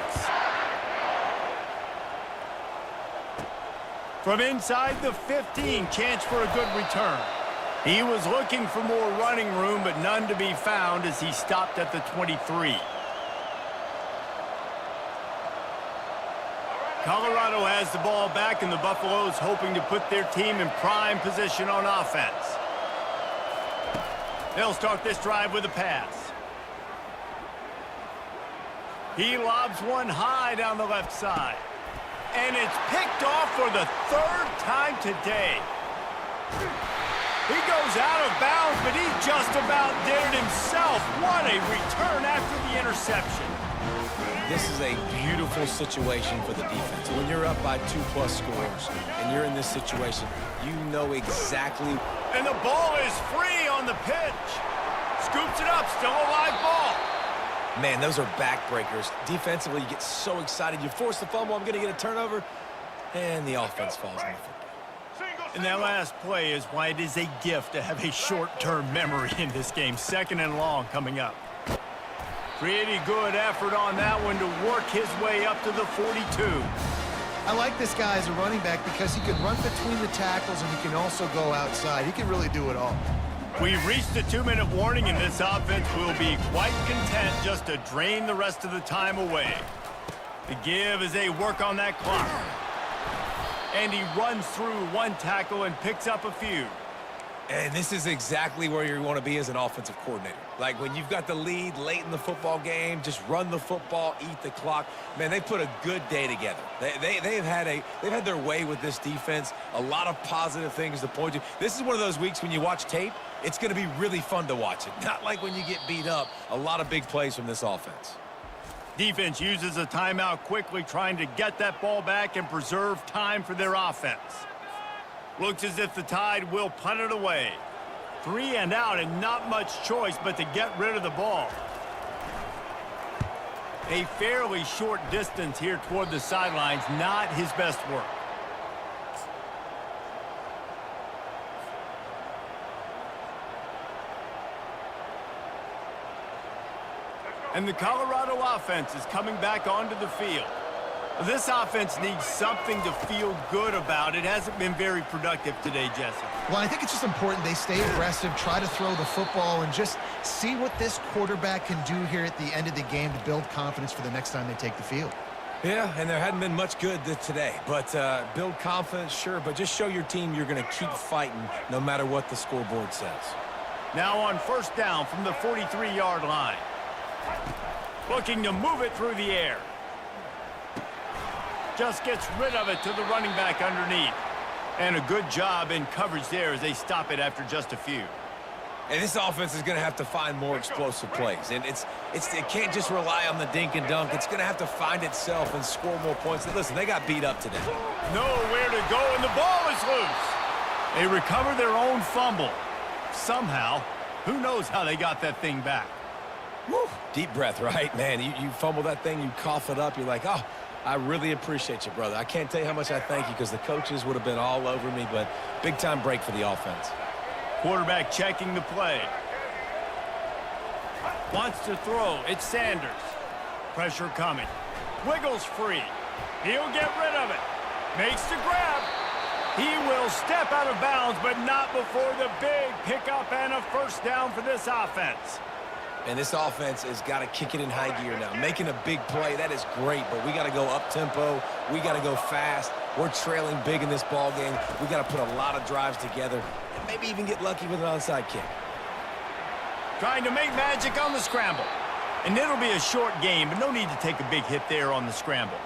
Speaker 1: From inside the 15, chance for a good return. He was looking for more running room, but none to be found as he stopped at the 23. Colorado has the ball back, and the Buffaloes hoping to put their team in prime position on offense. They'll start this drive with a pass. He lobs one high down the left side. And it's picked off for the third time today. He goes out of bounds, but he just about did it himself. What a return after the interception.
Speaker 3: This is a beautiful situation for the defense. When you're up by 2+ scores and you're in this situation, you know exactly.
Speaker 1: And the ball is free on the pitch. Scoops it up, still a live ball.
Speaker 3: Man, those are backbreakers. Defensively, you get so excited. You force the fumble, I'm going to get a turnover, and the offense falls on the football.
Speaker 1: And that last play is why it is a gift to have a short-term memory in this game. 2nd and long coming up. Pretty good effort on that one to work his way up to the 42.
Speaker 2: I like this guy as a running back because he can run between the tackles and he can also go outside. He can really do it all.
Speaker 1: We've reached the 2-minute warning, and this offense will be quite content just to drain the rest of the time away. The give as they work on that clock. And he runs through one tackle and picks up a few.
Speaker 3: And this is exactly where you want to be as an offensive coordinator. Like when you've got the lead late in the football game, just run the football, eat the clock. Man, they put a good day together. They've had their way with this defense. A lot of positive things to point to. This is one of those weeks when you watch tape, it's going to be really fun to watch it. Not like when you get beat up. A lot of big plays from this offense.
Speaker 1: Defense uses a timeout quickly, trying to get that ball back and preserve time for their offense. Looks as if the Tide will punt it away. 3 and out, and not much choice but to get rid of the ball. A fairly short distance here toward the sidelines, not his best work. And the Colorado offense is coming back onto the field. This offense needs something to feel good about. It hasn't been very productive today, Jesse.
Speaker 2: Well, I think it's just important they stay aggressive, try to throw the football, and just see what this quarterback can do here at the end of the game to build confidence for the next time they take the field.
Speaker 3: Yeah, and there hadn't been much good today. But build confidence, sure, but just show your team you're going to keep fighting no matter what the scoreboard says.
Speaker 1: Now on 1st down from the 43-yard line. Looking to move it through the air. Just gets rid of it to the running back underneath. And a good job in coverage there as they stop it after just a few.
Speaker 3: And this offense is going to have to find more explosive plays. And it can't just rely on the dink and dunk. It's going to have to find itself and score more points. And listen, they got beat up today.
Speaker 1: Nowhere to go, and the ball is loose. They recover their own fumble. Somehow, who knows how they got that thing back.
Speaker 3: Woo. Deep breath, right? Man, you fumble that thing, you cough it up, you're like, oh, I really appreciate you, brother. I can't tell you how much I thank you because the coaches would have been all over me, but big-time break for the offense.
Speaker 1: Quarterback checking the play. Wants to throw. It's Sanders. Pressure coming. Wiggles free. He'll get rid of it. Makes the grab. He will step out of bounds, but not before the big pickup and a first down for this offense.
Speaker 3: And this offense has got to kick it in high gear now. Making a big play, that is great, but we got to go up-tempo. We got to go fast. We're trailing big in this ball game. We got to put a lot of drives together and maybe even get lucky with an onside kick.
Speaker 1: Trying to make magic on the scramble. And it'll be a short game, but no need to take a big hit there on the scramble.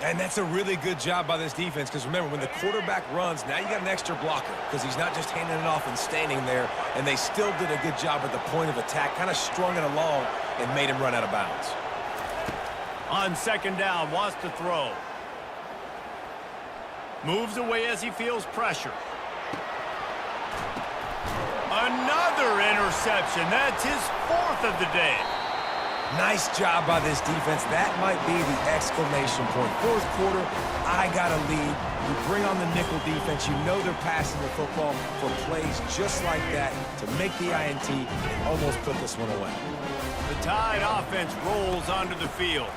Speaker 3: And that's a really good job by this defense because, remember, when the quarterback runs, now you got an extra blocker because he's not just handing it off and standing there, and they still did a good job at the point of attack, kind of strung it along and made him run out of bounds.
Speaker 1: On second down, wants to throw. Moves away as he feels pressure. Another interception. That's his fourth of the day.
Speaker 3: Nice job by this defense. That might be the exclamation point. Fourth quarter, I got a lead. You bring on the nickel defense. You know they're passing the football for plays just like that to make the INT and almost put this one away.
Speaker 1: The Tide offense rolls onto the field.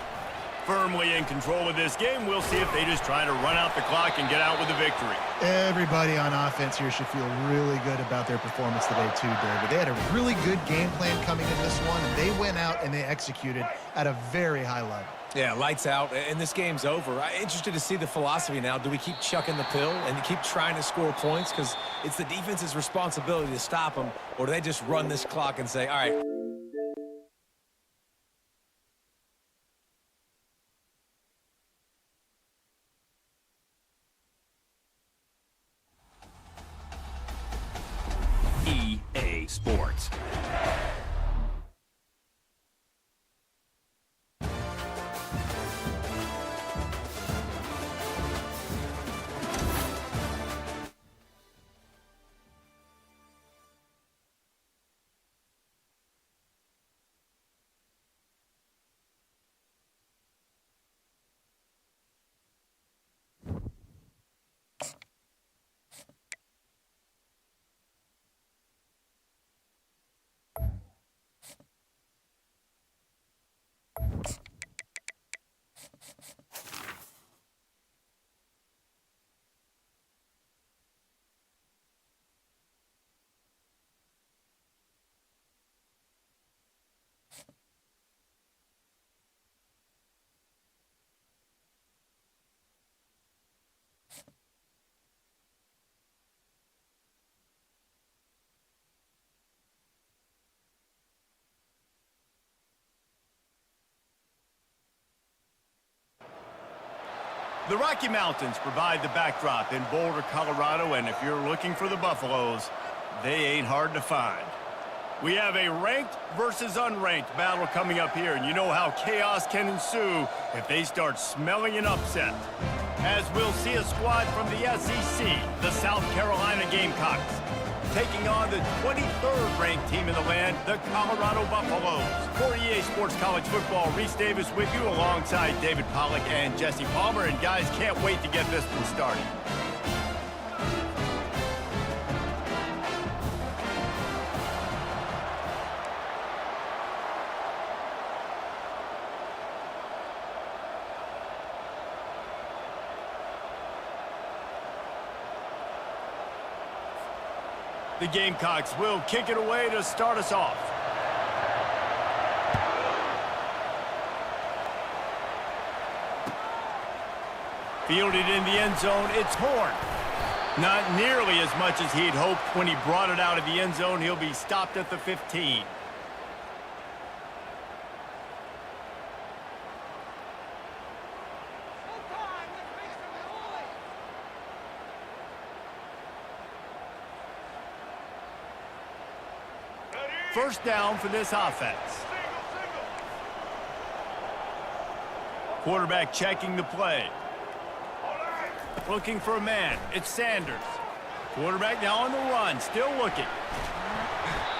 Speaker 1: Firmly in control of this game. We'll see if they just try to run out the clock and get out with a victory.
Speaker 2: Everybody on offense here should feel really good about their performance today too, David. They had a really good game plan coming in this one, and they went out and they executed at a very high level.
Speaker 3: Yeah, lights out, and this game's over. I'm interested to see the philosophy now. Do we keep chucking the pill and keep trying to score points because it's the defense's responsibility to stop them, or do they just run this clock and say, all right,
Speaker 6: EA Sports.
Speaker 1: The Rocky Mountains provide the backdrop in Boulder, Colorado, and if you're looking for the Buffaloes, they ain't hard to find. We have a ranked versus unranked battle coming up here, and you know how chaos can ensue if they start smelling an upset. As we'll see a squad from the SEC, the South Carolina Gamecocks, taking on the 23rd ranked team in the land, the Colorado Buffaloes. For EA Sports College Football, Reese Davis with you alongside David Pollack and Jesse Palmer. And guys, can't wait to get this one started. The Gamecocks will kick it away to start us off. Fielded in the end zone, it's Horn. Not nearly as much as he'd hoped when he brought it out of the end zone. He'll be stopped at the 15. First down for this offense. Quarterback checking the play. Looking for a man. It's Sanders. Quarterback now on the run, still looking.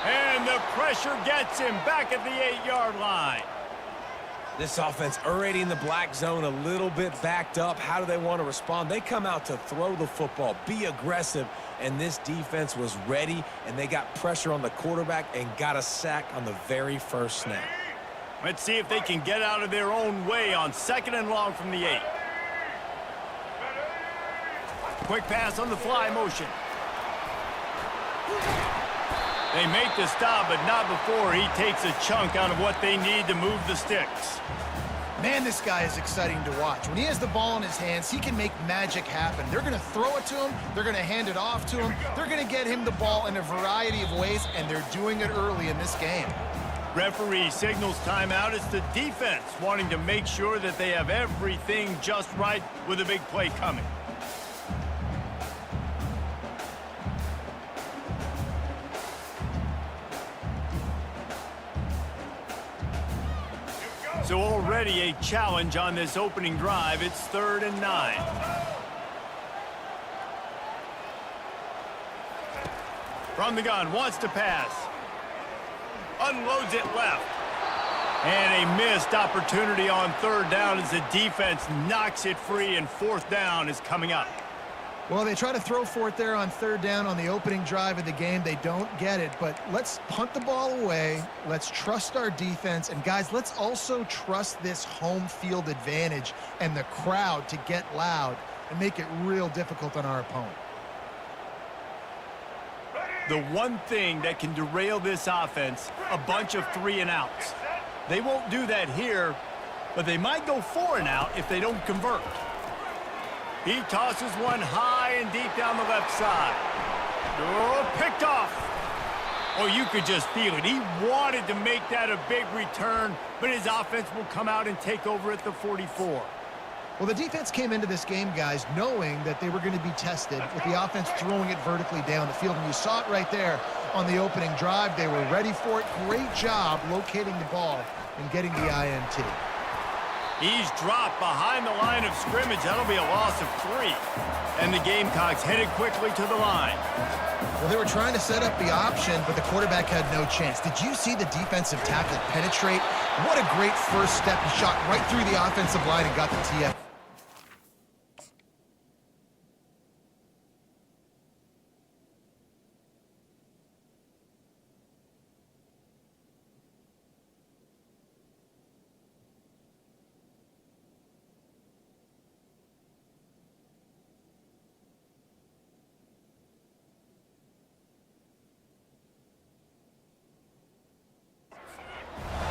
Speaker 1: And the pressure gets him back at the 8-yard line.
Speaker 3: This offense already in the black zone, a little bit backed up. How do they want to respond? They come out to throw the football, be aggressive, and this defense was ready, and they got pressure on the quarterback and got a sack on the very first snap.
Speaker 1: Let's see if they can get out of their own way on 2nd and long from the 8. Quick pass on the fly motion. They make the stop, but not before he takes a chunk out of what they need to move the sticks.
Speaker 2: Man, this guy is exciting to watch. When he has the ball in his hands, he can make magic happen. They're going to throw it to him. They're going to hand it off to him. They're going to get him the ball in a variety of ways, and they're doing it early in this game.
Speaker 1: Referee signals timeout. It's the defense wanting to make sure that they have everything just right with a big play coming. So already a challenge on this opening drive. It's 3rd and 9. From the gun, wants to pass. Unloads it left. And a missed opportunity on 3rd down as the defense knocks it free, and 4th down is coming up.
Speaker 2: Well, they try to throw for it there on 3rd down on the opening drive of the game. They don't get it, but let's punt the ball away. Let's trust our defense. And, guys, let's also trust this home field advantage and the crowd to get loud and make it real difficult on our opponent.
Speaker 1: The one thing that can derail this offense, a bunch of 3-and-outs. They won't do that here, but they might go 4-and-out if they don't convert. He tosses one high and deep down the left side. Oh, picked off. Oh, you could just feel it. He wanted to make that a big return, but his offense will come out and take over at the 44.
Speaker 2: Well, the defense came into this game, guys, knowing that they were going to be tested with the offense throwing it vertically down the field. And you saw it right there on the opening drive. They were ready for it. Great job locating the ball and getting the INT.
Speaker 1: He's dropped behind the line of scrimmage. That'll be a loss of 3. And the Gamecocks headed quickly to the line.
Speaker 2: Well, they were trying to set up the option, but the quarterback had no chance. Did you see the defensive tackle penetrate? What a great first step. He shot right through the offensive line and got the TF.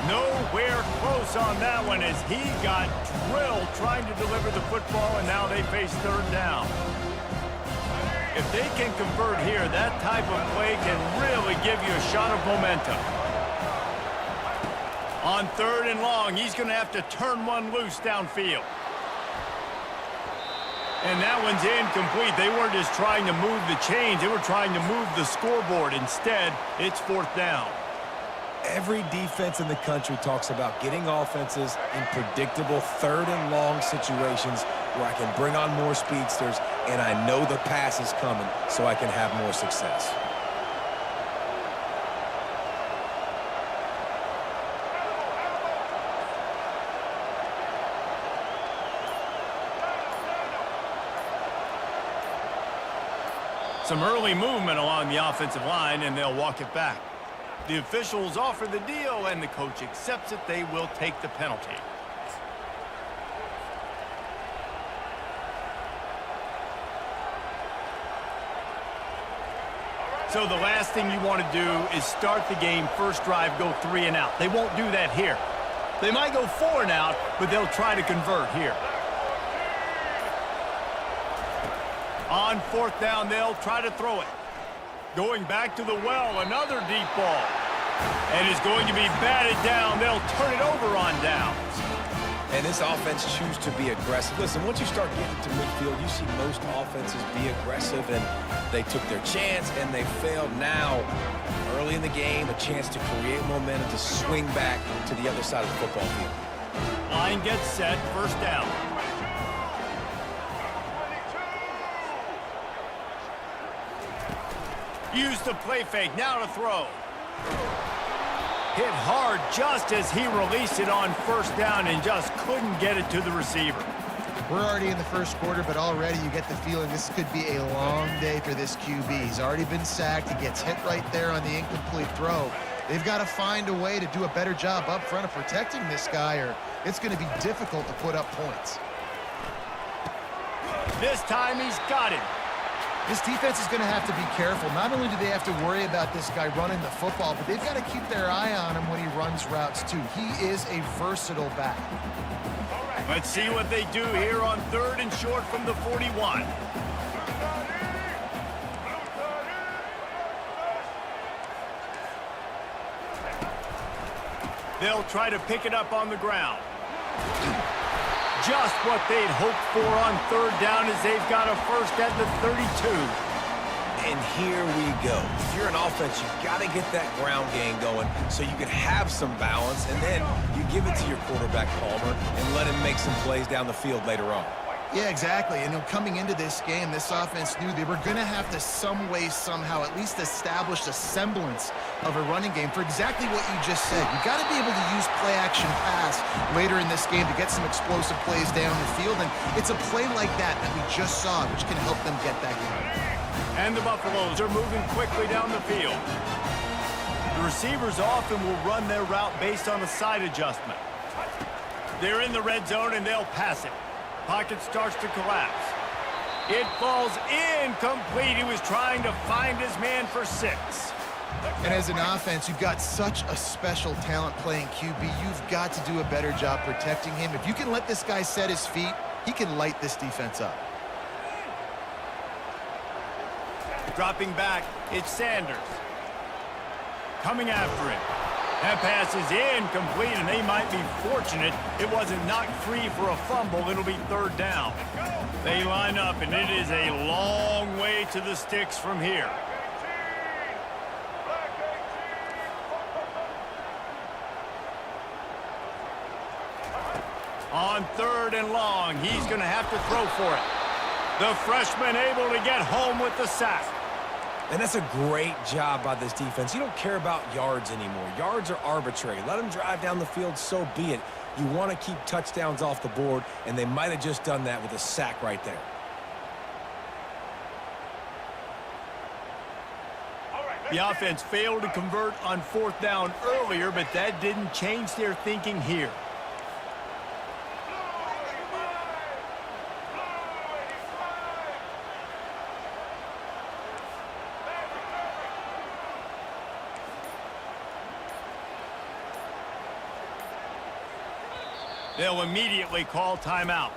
Speaker 1: Nowhere close on that one as he got drilled trying to deliver the football, and now they face 3rd down. If they can convert here, that type of play can really give you a shot of momentum. On 3rd and long, he's going to have to turn one loose downfield. And that one's incomplete. They weren't just trying to move the chains. They were trying to move the scoreboard. Instead, it's 4th down.
Speaker 3: Every defense in the country talks about getting offenses in predictable 3rd and long situations where I can bring on more speedsters and I know the pass is coming so I can have more success.
Speaker 1: Some early movement along the offensive line, and they'll walk it back. The officials offer the deal, and the coach accepts it. They will take the penalty. So the last thing you want to do is start the game, first drive, go 3-and-out. They won't do that here. They might go 4-and-out, but they'll try to convert here. On 4th down, they'll try to throw it. Going back to the well, another deep ball. And it's going to be batted down. They'll turn it over on downs.
Speaker 3: And this offense chooses to be aggressive. Listen, once you start getting to midfield, you see most offenses be aggressive, and they took their chance, and they failed. Now, early in the game, a chance to create momentum, to swing back to the other side of the football field.
Speaker 1: Line gets set, 1st down. Use the play fake, now to throw. Hit hard just as he released it on first down and just couldn't get it to the receiver.
Speaker 2: We're already in the first quarter, but already you get the feeling this could be a long day for this QB. He's already been sacked. He gets hit right there on the incomplete throw. They've got to find a way to do a better job up front of protecting this guy, or it's going to be difficult to put up points.
Speaker 1: This time he's got him.
Speaker 2: This defense is going to have to be careful. Not only do they have to worry about this guy running the football, but they've got to keep their eye on him when he runs routes too. He is a versatile back.
Speaker 1: Let's see what they do here on 3rd and short from the 41. They'll try to pick it up on the ground. Just what they'd hoped for on 3rd down as they've got a first at the 32.
Speaker 3: And here we go. If you're an offense, you've got to get that ground game going so you can have some balance, and then you give it to your quarterback, Palmer, and let him make some plays down the field later on.
Speaker 2: Yeah, exactly. And coming into this game, this offense knew they were going to have to some way, somehow, at least establish a semblance of a running game for exactly what you just said. You've got to be able to use play-action pass later in this game to get some explosive plays down the field, and it's a play like that that we just saw, which can help them get that going.
Speaker 1: And the Buffaloes are moving quickly down the field. The receivers often will run their route based on a side adjustment. They're in the red zone, and they'll pass it. Pocket starts to collapse. It falls incomplete. He was trying to find his man for 6.
Speaker 2: And as an offense, you've got such a special talent playing QB. You've got to do a better job protecting him. If you can let this guy set his feet, he can light this defense up.
Speaker 1: Dropping back, it's Sanders. Coming after him. That pass is incomplete, and they might be fortunate it wasn't knocked free for a fumble. It'll be 3rd down. They line up, and it is a long way to the sticks from here. On 3rd and long, he's going to have to throw for it. The freshman able to get home with the sack.
Speaker 3: And that's a great job by this defense. You don't care about yards anymore. Yards are arbitrary. Let them drive down the field, so be it. You want to keep touchdowns off the board, and they might have just done that with a sack right there.
Speaker 1: The offense failed to convert on 4th down earlier, but that didn't change their thinking here. They'll immediately call timeout.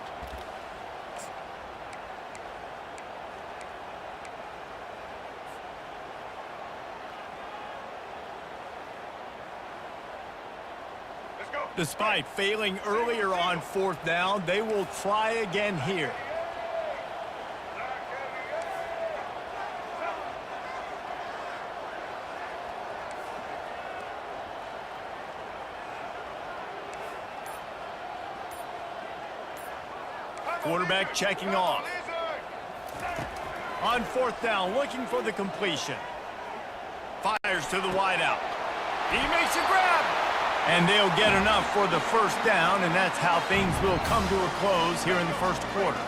Speaker 5: Let's go.
Speaker 1: Despite failing earlier on 4th down, they will try again here. Quarterback checking off. On 4th down, looking for the completion. Fires to the wideout. He makes a grab. And they'll get enough for the first down, and that's how things will come to a close here in the first quarter.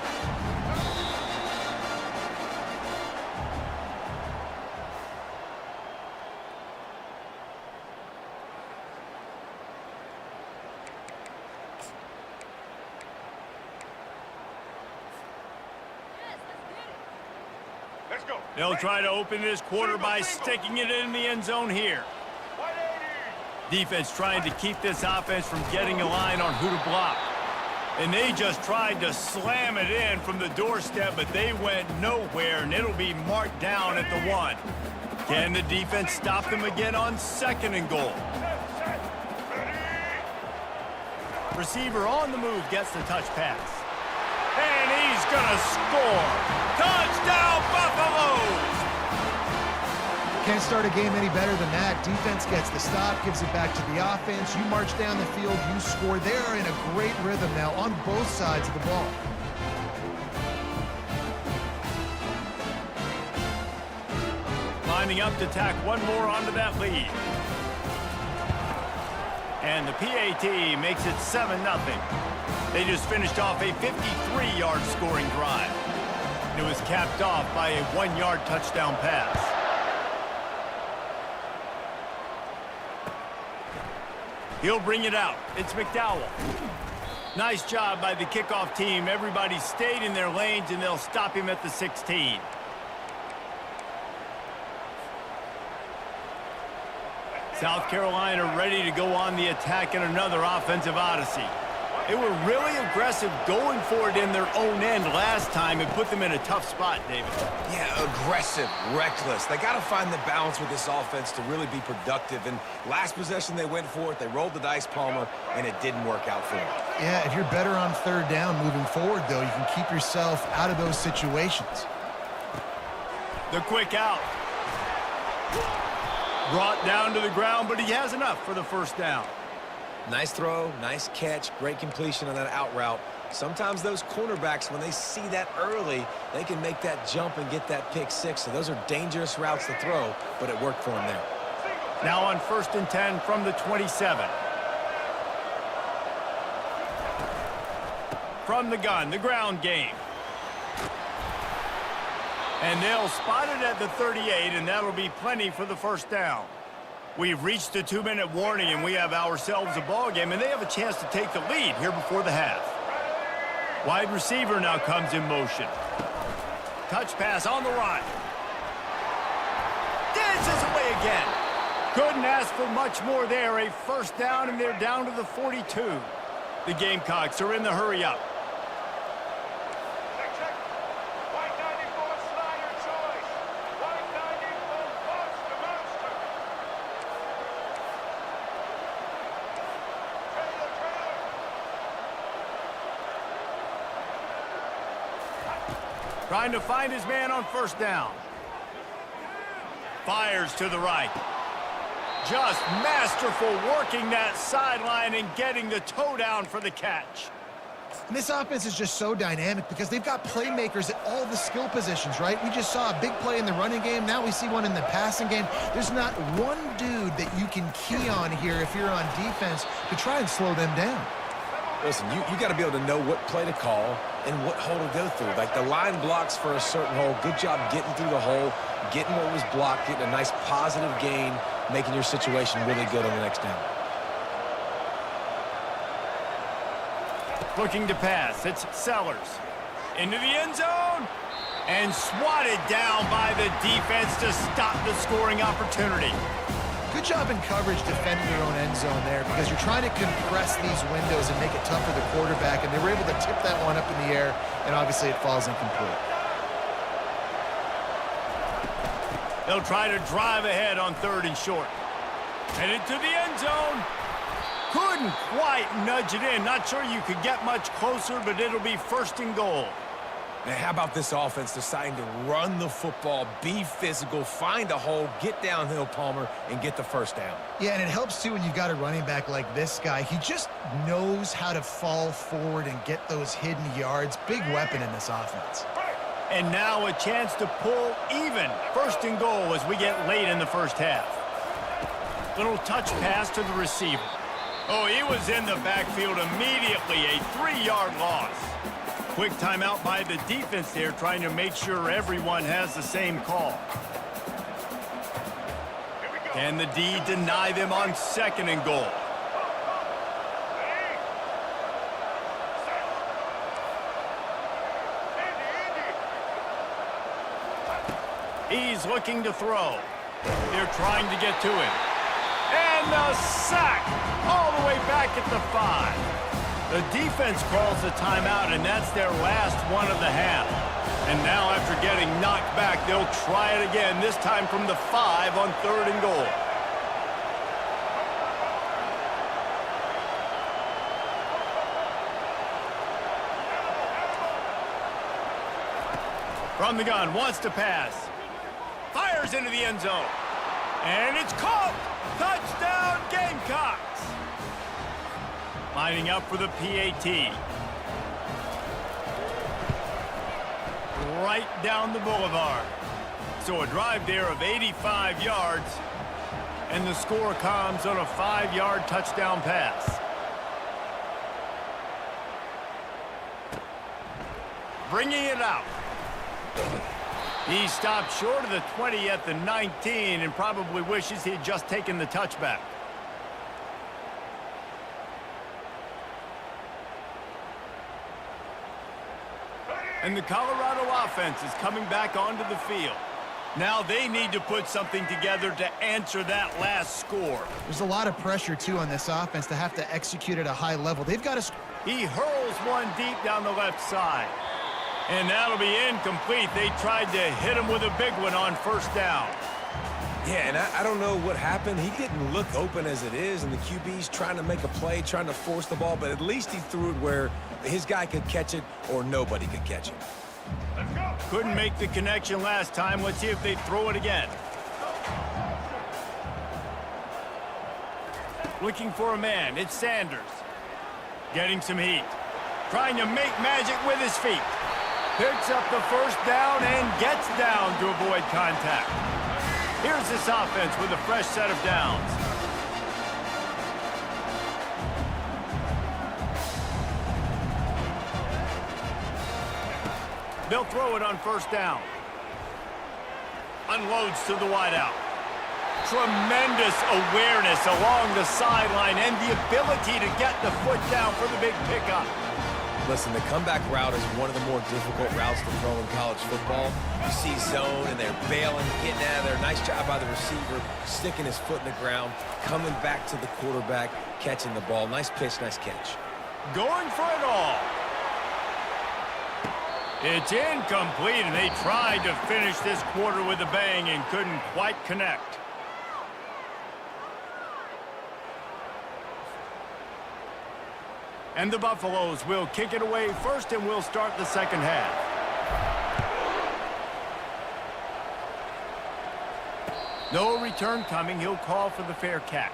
Speaker 5: Let's go.
Speaker 1: They'll try to open this quarter by sticking it in the end zone here.
Speaker 5: 180.
Speaker 1: Defense trying to keep this offense from getting a line on who to block. And they just tried to slam it in from the doorstep, but they went nowhere, and it'll be marked down at the 1. Can the defense stop them again on 2nd and goal? Receiver on the move gets the touch pass. And he's gonna score. Touchdown, Buffaloes!
Speaker 2: Can't start a game any better than that. Defense gets the stop, gives it back to the offense. You march down the field, you score. They are in a great rhythm now on both sides of the ball.
Speaker 1: Line lining up to tack one more onto that lead. And the PAT makes it 7-0. They just finished off a 53-yard scoring drive. It was capped off by a 1-yard touchdown pass. He'll bring it out. It's McDowell. Nice job by the kickoff team. Everybody stayed in their lanes, and they'll stop him at the 16. South Carolina ready to go on the attack in another offensive odyssey. They were really aggressive going for it in their own end last time and put them in a tough spot, David.
Speaker 3: Yeah, aggressive, reckless. They got to find the balance with this offense to really be productive. And last possession they went for it, they rolled the dice, Palmer, and it didn't work out for them.
Speaker 2: Yeah, if you're better on third down moving forward, though, you can keep yourself out of those situations.
Speaker 1: The quick out. Brought down to the ground, but he has enough for the first down.
Speaker 3: Nice throw, nice catch, great completion on that out route. Sometimes those cornerbacks, when they see that early, they can make that jump and get that pick six. So those are dangerous routes to throw, but it worked for him there.
Speaker 1: Now on 1st and 10 from the 27. From the gun, the ground game. And they'll spot it at the 38, and that'll be plenty for the first down. We've reached the 2-minute warning, and we have ourselves a ball game, and they have a chance to take the lead here before the half. Wide receiver now comes in motion. Touch pass on the run. Dances away again. Couldn't ask for much more there. A first down, and they're down to the 42. The Gamecocks are in the hurry up.
Speaker 5: Check. White 94 slider choice. White 94 monster.
Speaker 1: Trying to find his man on first down. Fires to the right. Just masterful working that sideline and getting the toe down for the catch.
Speaker 2: And this offense is just so dynamic because they've got playmakers at all the skill positions, right? We just saw a big play in the running game. Now we see one in the passing game. There's not one dude that you can key on here if you're on defense to try and slow them down.
Speaker 3: Listen, you got to be able to know what play to call and what hole to go through. Like the line blocks for a certain hole. Good job getting through the hole, getting what was blocked, getting a nice positive gain, making your situation really good on the next down.
Speaker 1: Looking to pass. It's Sellers. Into the end zone. And swatted down by the defense to stop the scoring opportunity.
Speaker 2: Good job in coverage defending your own end zone there because you're trying to compress these windows and make it tough for the quarterback, and they were able to tip that one up in the air, and obviously it falls incomplete.
Speaker 1: They'll try to drive ahead on 3rd and short. Headed to the end zone. Couldn't quite nudge it in. Not sure you could get much closer, but it'll be 1st and goal.
Speaker 3: Now, how about this offense deciding to run the football, be physical, find a hole, get downhill, Palmer, and get the first down?
Speaker 2: Yeah, and it helps, too, when you've got a running back like this guy. He just knows how to fall forward and get those hidden yards. Big weapon in this offense.
Speaker 1: And now a chance to pull even. 1st and goal as we get late in the first half. Little touch pass to the receiver. Oh, he was in the backfield immediately. A 3-yard loss. Quick timeout by the defense there, trying to make sure everyone has the same call. Can the D deny them on 2nd and goal? He's looking to throw. They're trying to get to him. And a sack all the way back at the 5. The defense calls a timeout, and that's their last one of the half. And now after getting knocked back, they'll try it again, this time from the 5 on 3rd and goal. From the gun, wants to pass. Fires into the end zone. And it's caught. Touchdown, Gamecocks. Lining up for the PAT. Right down the boulevard. So a drive there of 85 yards, and the score comes on a 5-yard touchdown pass. Bringing it out. He stopped short of the 20 at the 19 and probably wishes he had just taken the touchback. And the Colorado offense is coming back onto the field. Now they need to put something together to answer that last score.
Speaker 2: There's a lot of pressure, too, on this offense to have to execute at a high level. They've got to...
Speaker 1: He hurls one deep down the left side. And that'll be incomplete. They tried to hit him with a big one on first down.
Speaker 3: Yeah, and I don't know what happened. He didn't look open as it is, and the QB's trying to make a play, trying to force the ball, but at least he threw it where his guy could catch it or nobody could catch it.
Speaker 5: Let's go.
Speaker 1: Couldn't make the connection last time. Let's see if they throw it again. Looking for a man. It's Sanders. Getting some heat. Trying to make magic with his feet. Picks up the first down and gets down to avoid contact. Here's this offense with a fresh set of downs. They'll throw it on first down. Unloads to the wideout. Tremendous awareness along the sideline and the ability to get the foot down for the big pickup.
Speaker 3: Listen, the comeback route is one of the more difficult routes to throw in college football. You see zone, and they're bailing, getting out of there. Nice job by the receiver, sticking his foot in the ground, coming back to the quarterback, catching the ball. Nice pitch, nice catch.
Speaker 1: Going for it all. It's incomplete, and they tried to finish this quarter with a bang and couldn't quite connect. And the Buffaloes will kick it away first, and we'll start the second half. No return coming. He'll call for the fair catch.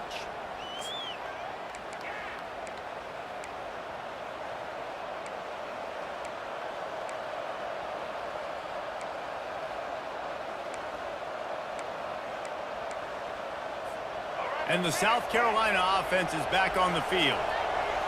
Speaker 1: And the South Carolina offense is back on the field.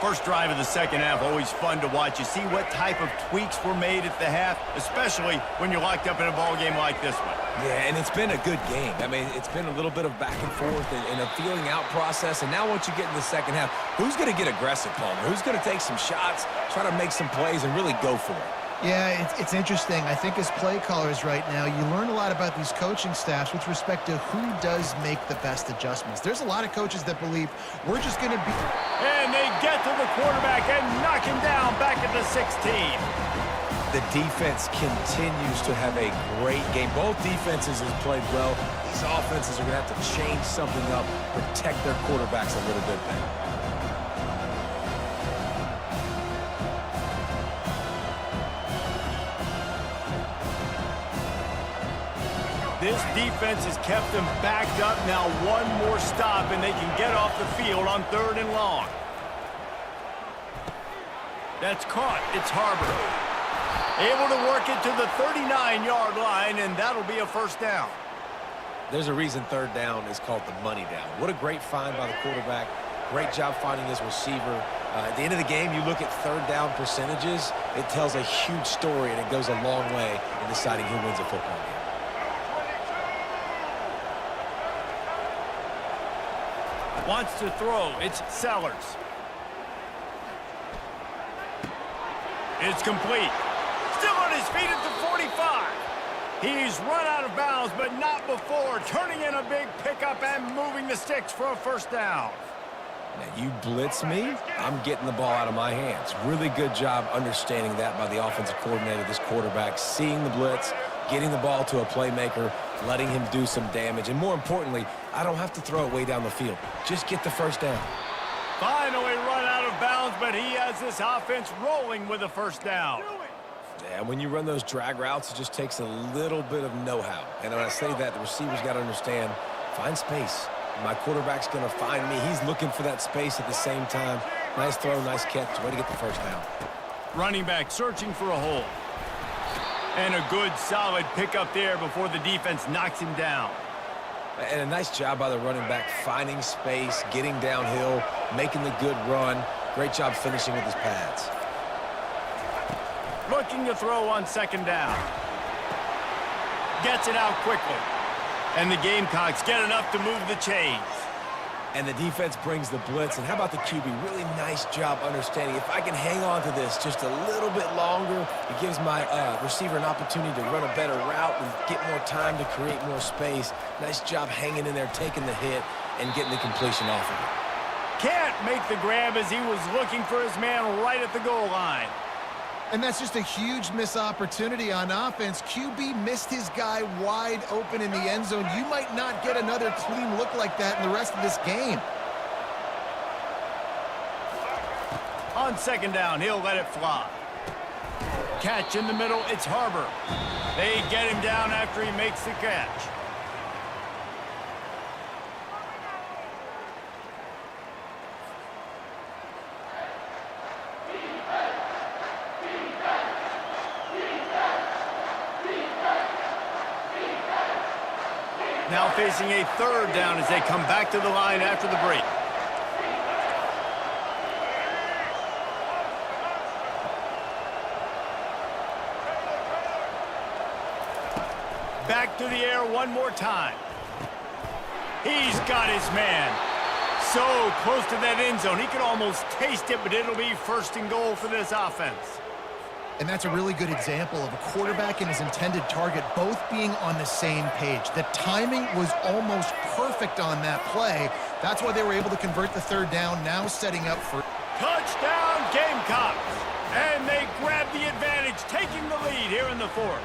Speaker 1: First drive of the second half, always fun to watch. You see what type of tweaks were made at the half, especially when you're locked up in a ball game like this one.
Speaker 3: Yeah, and it's been a good game. I mean, it's been a little bit of back and forth and a feeling out process. And now once you get in the second half, who's going to get aggressive, Palmer? Who's going to take some shots, try to make some plays, and really go for it?
Speaker 2: Yeah, it's interesting. I think as play callers right now, you learn a lot about these coaching staffs with respect to who does make the best adjustments. There's a lot of coaches that believe we're just going to be...
Speaker 1: And they get to the quarterback and knock him down back at the 16.
Speaker 3: The defense continues to have a great game. Both defenses have played well. These offenses are going to have to change something up, protect their quarterbacks a little bit better.
Speaker 1: This defense has kept them backed up. Now one more stop, and they can get off the field on 3rd and long. That's caught. It's Harbor. Able to work it to the 39-yard line, and that'll be a first down.
Speaker 3: There's a reason 3rd down is called the money down. What a great find by the quarterback. Great job finding his receiver. At the end of the game, you look at 3rd down percentages. It tells a huge story, and it goes a long way in deciding who wins a football game.
Speaker 1: Wants to throw. It's Sellers. It's complete. Still on his feet at the 45. He's run out of bounds, but not before. Turning in a big pickup and moving the sticks for a first down.
Speaker 3: Now, you blitz me, I'm getting the ball out of my hands. Really good job understanding that by the offensive coordinator, this quarterback, seeing the blitz, getting the ball to a playmaker, letting him do some damage. And more importantly, I don't have to throw it way down the field. Just get the first down.
Speaker 1: Finally run out of bounds, but he has this offense rolling with a first down.
Speaker 3: Yeah, when you run those drag routes, it just takes a little bit of know-how. And when I say that, the receiver's got to understand, find space. My quarterback's going to find me. He's looking for that space at the same time. Nice throw, nice catch. Way to get the first down.
Speaker 1: Running back searching for a hole. And a good, solid pickup there before the defense knocks him down.
Speaker 3: And a nice job by the running back, finding space, getting downhill, making the good run. Great job finishing with his pads.
Speaker 1: Looking to throw on second down. Gets it out quickly. And the Gamecocks get enough to move the chains.
Speaker 3: And the defense brings the blitz. And how about the QB? Really nice job understanding. If I can hang on to this just a little bit longer, it gives my receiver an opportunity to run a better route and get more time to create more space. Nice job hanging in there, taking the hit, and getting the completion off of it.
Speaker 1: Can't make the grab as he was looking for his man right at the goal line.
Speaker 2: And that's just a huge missed opportunity on offense. QB missed his guy wide open in the end zone. You might not get another clean look like that in the rest of this game.
Speaker 1: On second down, he'll let it fly. Catch in the middle, it's Harbor. They get him down after he makes the catch. Now facing a third down as they come back to the line after the break. Back to the air one more time. He's got his man. So close to that end zone. He could almost taste it, but it'll be first and goal for this offense.
Speaker 2: And that's a really good example of a quarterback and his intended target both being on the same page. The timing was almost perfect on that play. That's why they were able to convert the third down, now setting up for...
Speaker 1: Touchdown, Gamecocks! And they grab the advantage, taking the lead here in the fourth.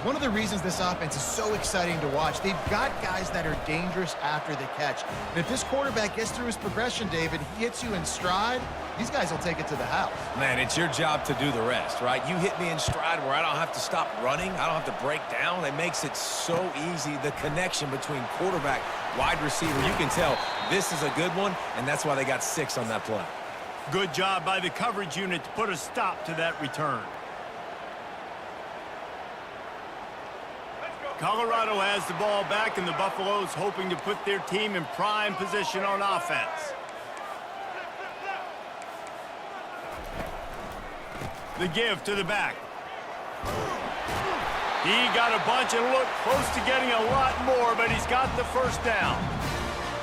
Speaker 2: One of the reasons this offense is so exciting to watch, they've got guys that are dangerous after the catch. And if this quarterback gets through his progression, David, he hits you in stride, these guys will take it to the house.
Speaker 3: Man, it's your job to do the rest, right? You hit me in stride where I don't have to stop running. I don't have to break down. It makes it so easy. The connection between quarterback, wide receiver, you can tell this is a good one, and that's why they got 6 on that play.
Speaker 1: Good job by the coverage unit to put a stop to that return. Colorado has the ball back, and the Buffaloes hoping to put their team in prime position on offense. The give to the back. He got a bunch and looked close to getting a lot more, but he's got the first down.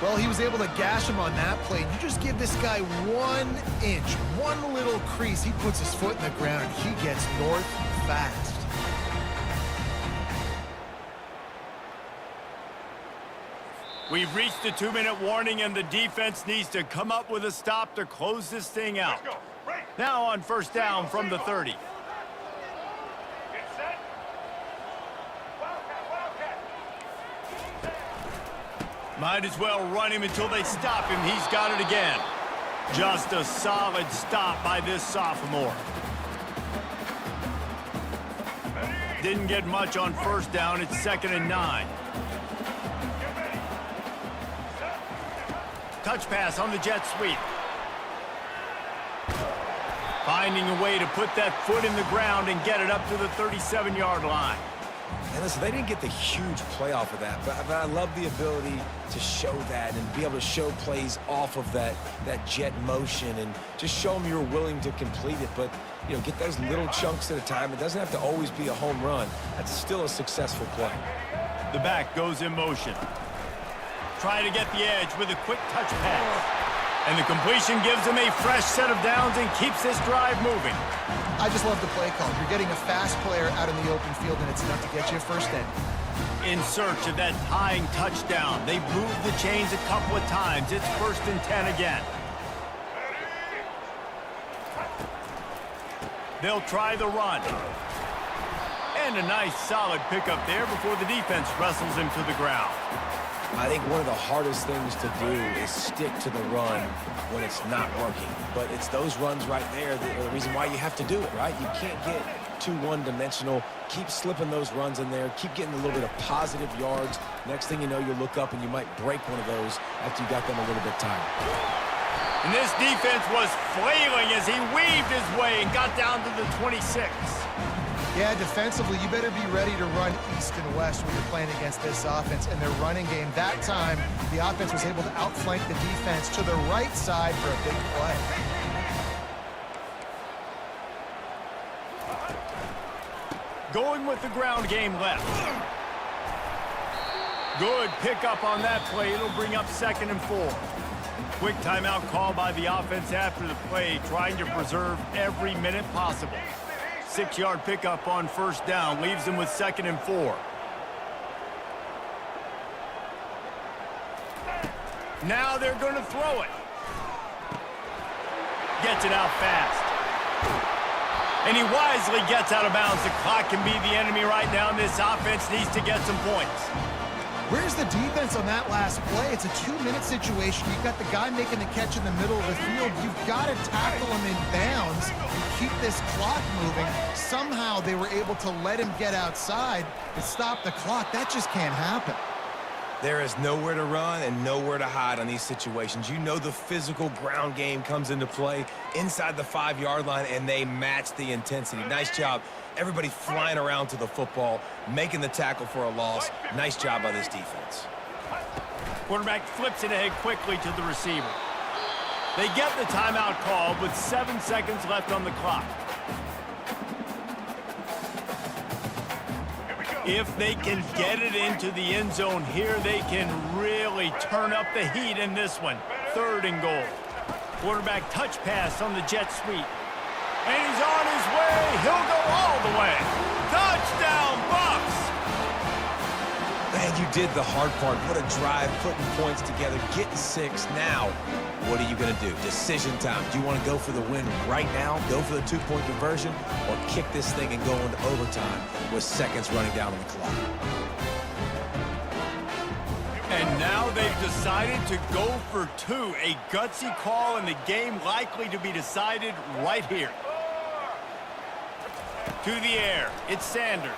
Speaker 2: Well, he was able to gash him on that play. You just give this guy 1 inch, one little crease, he puts his foot in the ground, and he gets north fast.
Speaker 1: We've reached the 2-minute warning, and the defense needs to come up with a stop to close this thing out. Now on first down from the 30.
Speaker 5: Get set. Wildcat.
Speaker 1: Might as well run him until they stop him. He's got it again. Just a solid stop by this sophomore. Didn't get much on first down. It's 2nd and 9. Touch pass on the jet sweep. Finding a way to put that foot in the ground and get it up to the 37-yard line.
Speaker 3: And listen, they didn't get the huge play off of that, but I love the ability to show that and be able to show plays off of that jet motion and just show them you're willing to complete it. But, you know, get those little chunks at a time. It doesn't have to always be a home run. That's still a successful play.
Speaker 1: The back goes in motion. Try to get the edge with a quick touch pass. And the completion gives him a fresh set of downs and keeps this drive moving.
Speaker 2: I just love the play call. You're getting a fast player out in the open field, and it's enough to get you a first down.
Speaker 1: In search of that tying touchdown. They've moved the chains a couple of times. It's 1st and 10 again. They'll try the run. And a nice solid pickup there before the defense wrestles him to the ground.
Speaker 3: I think one of the hardest things to do is stick to the run when it's not working. But it's those runs right there that are the reason why you have to do it, right? You can't get too one-dimensional. Keep slipping those runs in there. Keep getting a little bit of positive yards. Next thing you know, you'll look up and you might break one of those after you got them a little bit tired.
Speaker 1: And this defense was flailing as he weaved his way and got down to the 26.
Speaker 2: Yeah, defensively, you better be ready to run east and west when you're playing against this offense. And their running game, that time, the offense was able to outflank the defense to the right side for a big play.
Speaker 1: Going with the ground game left. Good pickup on that play. It'll bring up 2nd and 4. Quick timeout call by the offense after the play, trying to preserve every minute possible. 6-yard pickup on 1st down leaves them with 2nd and 4. Now they're going to throw it. Gets it out fast. And he wisely gets out of bounds. The clock can be the enemy right now, and this offense needs to get some points.
Speaker 2: Where's the defense on that last play? It's a 2-minute situation. You've got the guy making the catch in the middle of the field. You've got to tackle him in bounds and keep this clock moving. Somehow they were able to let him get outside and stop the clock. That just can't happen.
Speaker 3: There is nowhere to run and nowhere to hide on these situations. You know the physical ground game comes into play inside the 5-yard line, and they match the intensity. Nice job. Everybody flying around to the football, making the tackle for a loss. Nice job by this defense.
Speaker 1: Quarterback flips it ahead quickly to the receiver. They get the timeout called with 7 seconds left on the clock. If they can get it into the end zone here, they can really turn up the heat in this one. 3rd and goal. Quarterback touch pass on the jet sweep. And he's on his way. He'll go all the way. Touchdown, Bucks!
Speaker 3: Man, you did the hard part. What a drive, putting points together, getting 6. Now, what are you going to do? Decision time. Do you want to go for the win right now, go for the 2-point conversion, or kick this thing and go into overtime with seconds running down on the clock?
Speaker 1: And now they've decided to go for 2. A gutsy call, and the game likely to be decided right here. To the air, it's Sanders.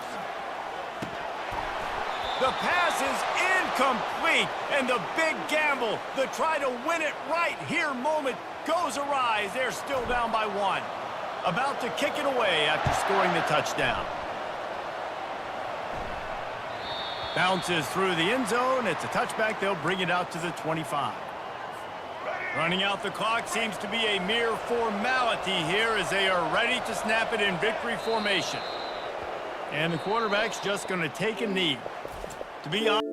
Speaker 1: The pass is incomplete, and the big gamble, the try to win it right here moment goes awry. They're still down by 1. About to kick it away after scoring the touchdown. Bounces through the end zone. It's a touchback. They'll bring it out to the 25. Running out the clock seems to be a mere formality here as they are ready to snap it in victory formation. And the quarterback's just going to take a knee. To be honest,